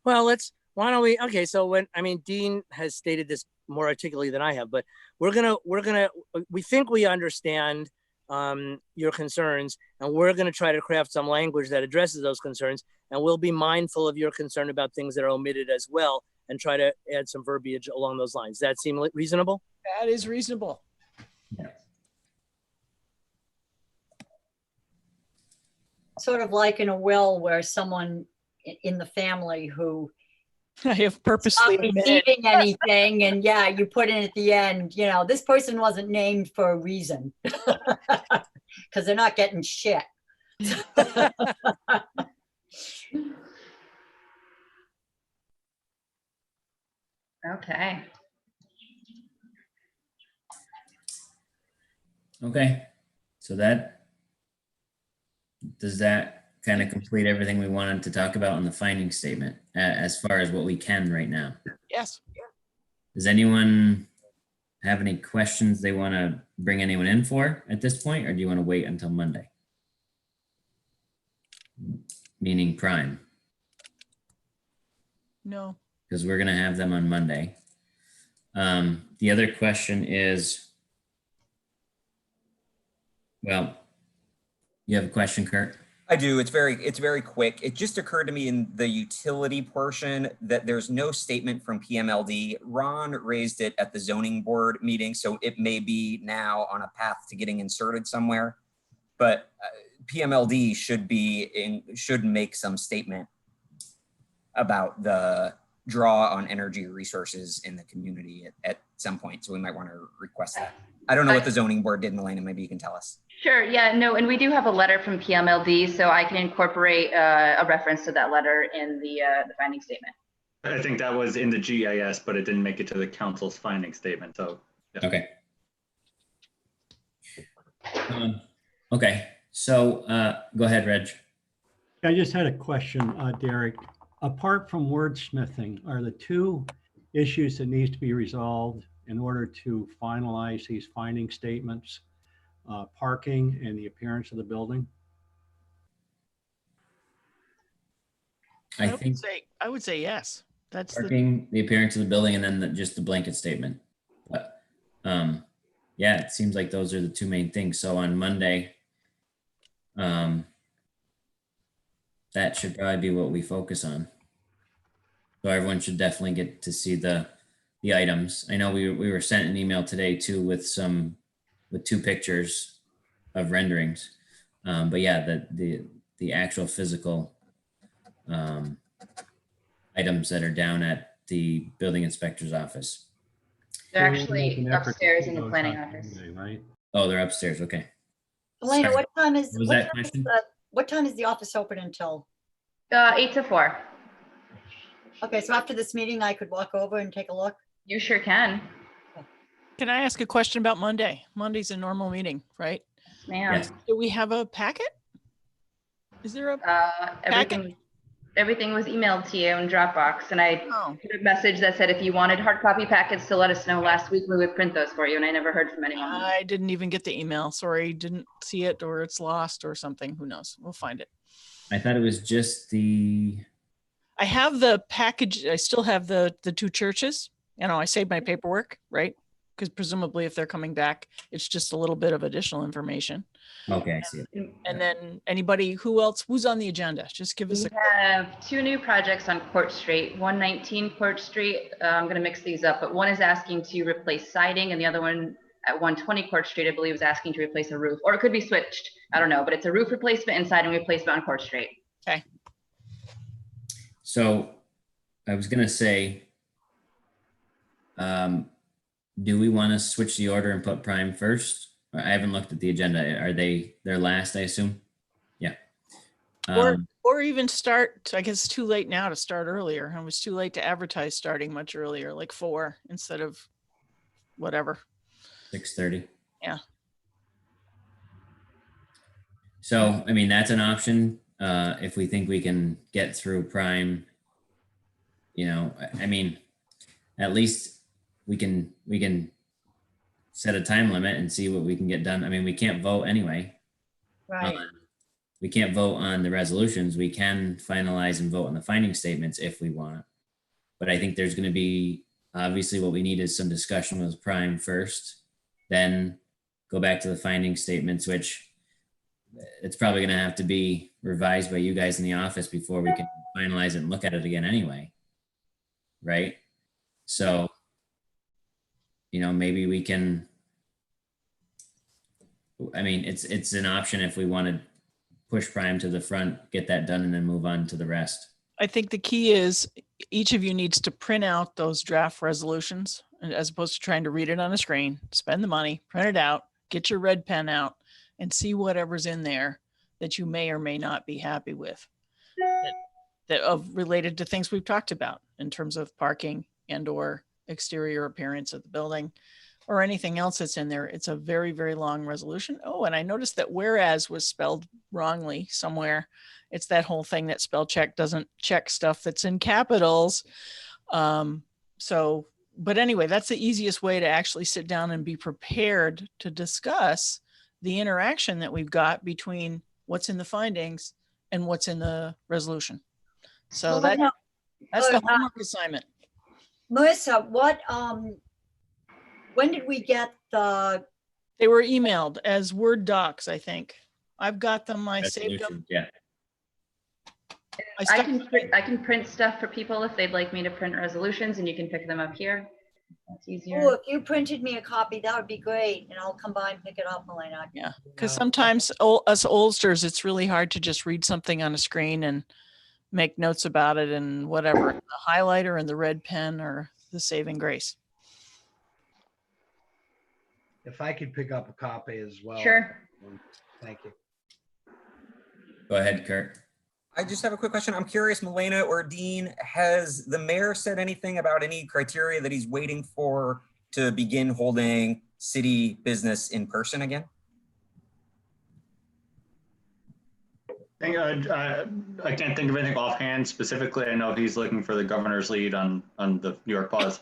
Well, okay. So Dean has stated this more articulately than I have, but we think we understand your concerns, and we're going to try to craft some language that addresses those concerns, and we'll be mindful of your concern about things that are omitted as well, and try to add some verbiage along those lines. Does that seem reasonable? That is reasonable. Sort of like in a will where someone in the family who I have purposely not receiving anything, and yeah, you put in at the end, this person wasn't named for a reason because they're not getting shit. Okay. Okay. So does that kind of complete everything we wanted to talk about in the finding statement as far as what we can right now? Yes. Does anyone have any questions they want to bring anyone in for at this point, or do you want to wait until Monday? Meaning Prime. No. Because we're going to have them on Monday. The other question is, well, you have a question, Kurt? I do. It's very quick. It just occurred to me in the utility portion that there's no statement from PMLD. Ron raised it at the zoning board meeting, so it may be now on a path to getting inserted somewhere. But PMLD should make some statement about the draw on energy resources in the community at some point. So we might want to request that. I don't know what the zoning board did, Elena. Maybe you can tell us. Sure. Yeah, no, and we do have a letter from PMLD, so I can incorporate a reference to that letter in the finding statement. I think that was in the GIS, but it didn't make it to the council's finding statement. So, yeah. Okay. Okay. So go ahead, Reg. I just had a question, Derek. Apart from wordsmithing, are the two issues that needs to be resolved in order to finalize these finding statements, parking and the appearance of the building? I would say yes. That's parking, the appearance of the building, and then just the blanket statement. But yeah, it seems like those are the two main things. So on Monday, that should probably be what we focus on. So everyone should definitely get to see the items. I know we were sent an email today too with two pictures of renderings. But yeah, the actual physical items that are down at the building inspector's office. So They're we'll make actually an effort to upstairs do in the those planning on office. Monday, right? Oh, they're upstairs. Okay. Elena, Sorry. what time is, What was what that time is question? what time is the office open until? 8 to 4. Okay, so after this meeting, I could walk over and take a look? You sure can. Can I ask a question about Monday? Monday's a normal meeting, right? Ma'am. Yes. Do we have a packet? Is there a, Everything was emailed to you in Dropbox, and I oh, put a message that said if you wanted hard copy packets to let us know last week, we would print those for you, and I never heard from anyone. I didn't even get the email. Sorry, didn't see it, or it's lost or something. Who knows? We'll find it. I thought it was just the, I have the package. I still have the two churches. You know, I saved my paperwork, right? Because presumably if they're coming back, it's just a little bit of additional information. okay, I see it. And then anybody, who's on the agenda? Just give us We a, have 2 new projects on Court Street, 119 Court Street. I'm going to mix these up, but one is asking to replace siding, and the other one at 120 Court Street, I believe, is asking to replace a roof, or it could be switched. I don't know, but it's a roof replacement and siding replacement on Court Street. okay. So I was gonna say, do we want to switch the order and put prime first? I haven't looked at the agenda. Are they're last, I assume? Yeah. Or even start, I guess it's too late now to start earlier. It was too late to advertise starting much earlier, like 4 instead of whatever. 6:30. Yeah. So, I mean, that's an option. If we think we can get through prime, you know, I mean, at least we can set a time limit and see what we can get done. I mean, we can't vote anyway. Right. We can't vote on the resolutions. We can finalize and vote on the finding statements if we want. But I think there's going to be, obviously what we need is some discussion with prime first, then go back to the finding statements, which it's probably going to have to be revised by you guys in the office before we can finalize it and look at it again anyway. Right? So, you know, maybe we can, I mean, it's an option if we want to push prime to the front, get that done, and then move on to the rest. I think the key is each of you needs to print out those draft resolutions, and as opposed to trying to read it on a screen, spend the money, print it out, get your red pen out, and see whatever's in there that you may or may not be happy with, that of related to things we've talked about in terms of parking and or exterior appearance of the building or anything else that's in there. It's a very, very long resolution. Oh, and I noticed that whereas was spelled wrongly somewhere. It's that whole thing that spell check doesn't check stuff that's in capitals. But anyway, that's the easiest way to actually sit down and be prepared to discuss the interaction that we've got between what's in the findings and what's in the resolution. So Well, now, that's the homework assignment. Melissa, when did we get They were emailed as Word docs, I think. I've got them. I saved them. Resolutions, yeah. I can print stuff for people if they'd like me to print resolutions, and you can pick them up here. That's easier. oh, if you printed me a copy, that would be great, and I'll come by and pick it up, Elena. Yeah, because sometimes us oldsters, it's really hard to just read something on a screen and make notes about it and whatever. The highlighter and the red pen or the saving grace. If I could pick up a copy as well. Sure. Thank you. Go ahead, Kurt. I just have a quick question. I'm curious, Milena or Dean, has the mayor said anything about any criteria that he's waiting for to begin holding city business in person again? I can't think of anything offhand specifically. I know he's looking for the governor's lead on the New York pause.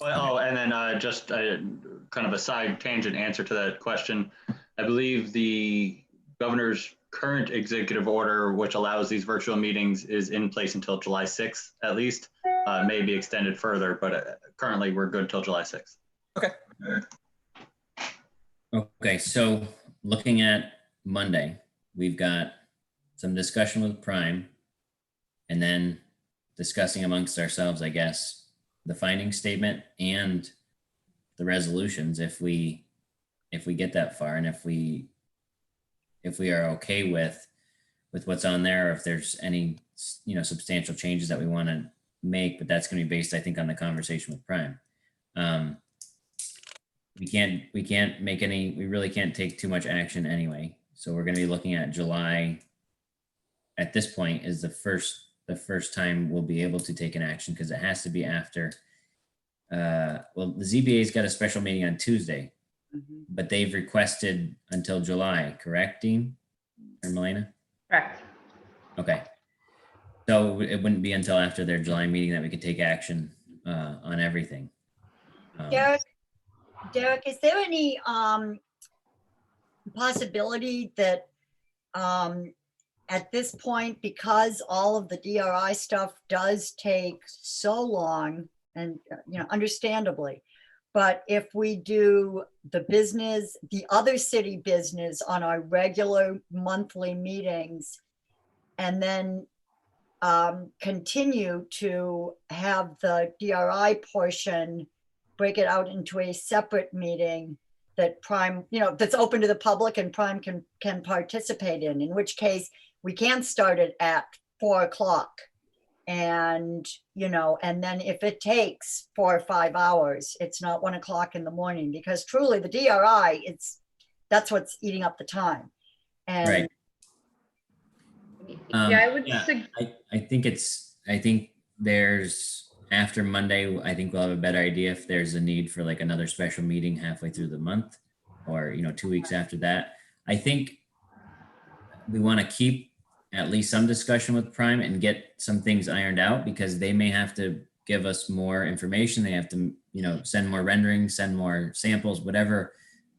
Oh, and then just kind of a side tangent answer to that question. I believe the governor's current executive order, which allows these virtual meetings, is in place until July 6th, at least. May be extended further, but currently we're good till July 6th. Okay. Okay, so looking at Monday, we've got some discussion with Prime and then discussing amongst ourselves, I guess, the finding statement and the resolutions if we get that far, and if we are okay with what's on there, or if there's any substantial changes that we want to make, but that's going to be based, I think, on the conversation with Prime. We can't make any, we really can't take too much action anyway. So we're going to be looking at July. At this point is the first time we'll be able to take an action, because it has to be after. Well, the ZBA's got a special meeting on Tuesday, but they've requested until July, correct, Dean or Melina? Correct. Okay. So it wouldn't be until after their July meeting that we could take action on everything. Derek, is there any possibility that at this point, because all of the DRI stuff does take so long, and understandably, but if we do the other city business on our regular monthly meetings, and then continue to have the DRI portion, break it out into a separate meeting that Prime, that's open to the public and Prime can participate in which case we can start it at 4 o'clock. And, and then if it takes 4 or 5 hours, it's not 1 o'clock in the morning, because truly the DRI, that's what's eating up the time. And right. Yeah, I would. I think there's, after Monday, I think we'll have a better idea if there's a need for like another special meeting halfway through the month, or 2 weeks after that. I think we want to keep at least some discussion with Prime and get some things ironed out, because they may have to give us more information. They have to, send more renderings, send more samples, whatever,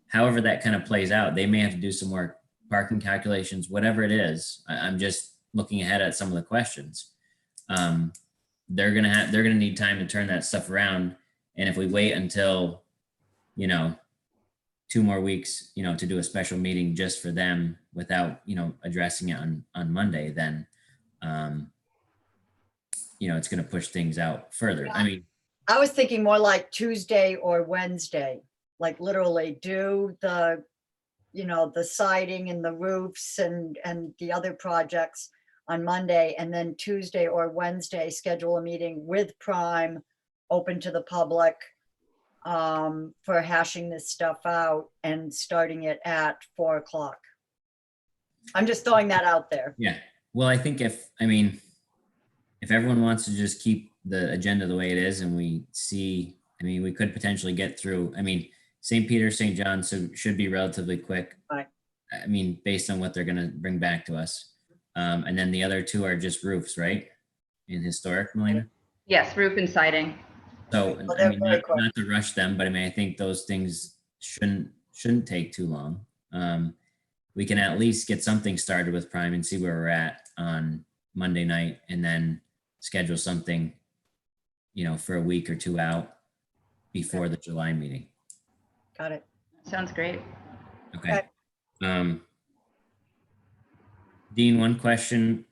however that kind of plays out. They may have to do some more parking calculations, whatever it is. I'm just looking ahead at some of the questions. They're gonna need time to turn that stuff around. And if we wait until, 2 more weeks, to do a special meeting just for them without, addressing it on Monday, then, it's gonna push things out further. I mean, I was thinking more like Tuesday or Wednesday, like literally do the siding and the roofs and the other projects on Monday, and then Tuesday or Wednesday, schedule a meeting with Prime, open to the public, for hashing this stuff out and starting it at 4 o'clock. I'm just throwing that out there. yeah. Well, I think if everyone wants to just keep the agenda the way it is, and we see, we could potentially get through, St. Peter, St. John should be relatively quick. Right. Based on what they're going to bring back to us. And then the other 2 are just roofs, right? In historic, Melina? Yes, roof and siding. So, Well, they're very quick. not to rush them, but I think those things shouldn't take too long. We can at least get something started with Prime and see where we're at on Monday night, and then schedule something, for a week or 2 out before the July meeting. Got it. Sounds great. Okay. Dean, one question.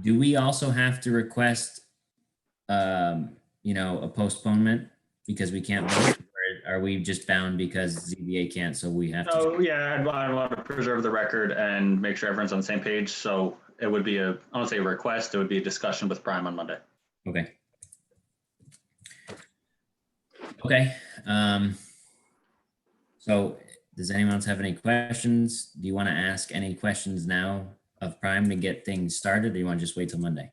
Do we also have to request, a postponement because we can't vote? Or are we just bound because ZBA can't, so we have to? So yeah, I want to preserve the record and make sure everyone's on the same page. So it would be I don't say a request, it would be a discussion with Prime on Monday. Okay. Okay. So does anyone else have any questions? Do you want to ask any questions now of Prime to get things started, or do you want to just wait till Monday?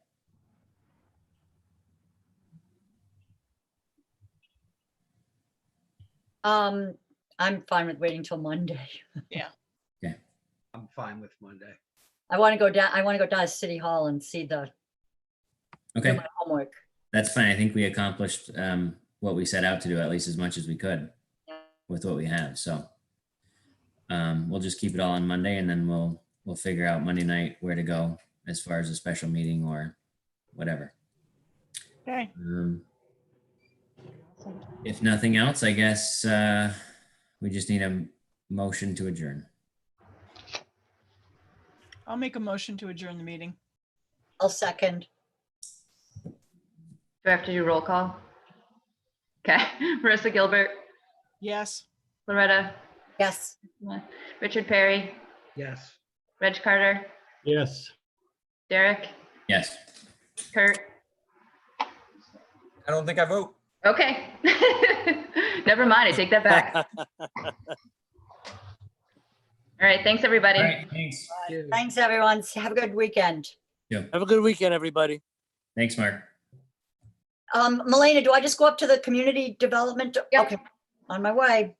I'm fine with waiting till Monday. I'm fine with Monday. I want to go down to City Hall and see do Okay, my homework. that's fine. I think we accomplished what we set out to do, at least as much as we could Yeah. with what we have. So we'll just keep it all on Monday, and then we'll figure out Monday night where to go as far as a special meeting or whatever. Okay. If nothing else, I guess we just need a motion to adjourn. I'll make a motion to adjourn the meeting. I'll second. Do I have to do roll call? Okay. Marissa Gilbert, Yes. Loretta, Yes. Richard Perry, Yes. Reg Carter, Yes. Derek, Yes. Kurt. I don't think I vote. Okay. Never mind. I take that back. All right. Thanks, everybody. All right, thanks. Thanks, everyone. Have a good weekend. Have a good weekend, everybody. Thanks, Mark. Melena, do I just go up to the community development? Yep. Okay, on my way.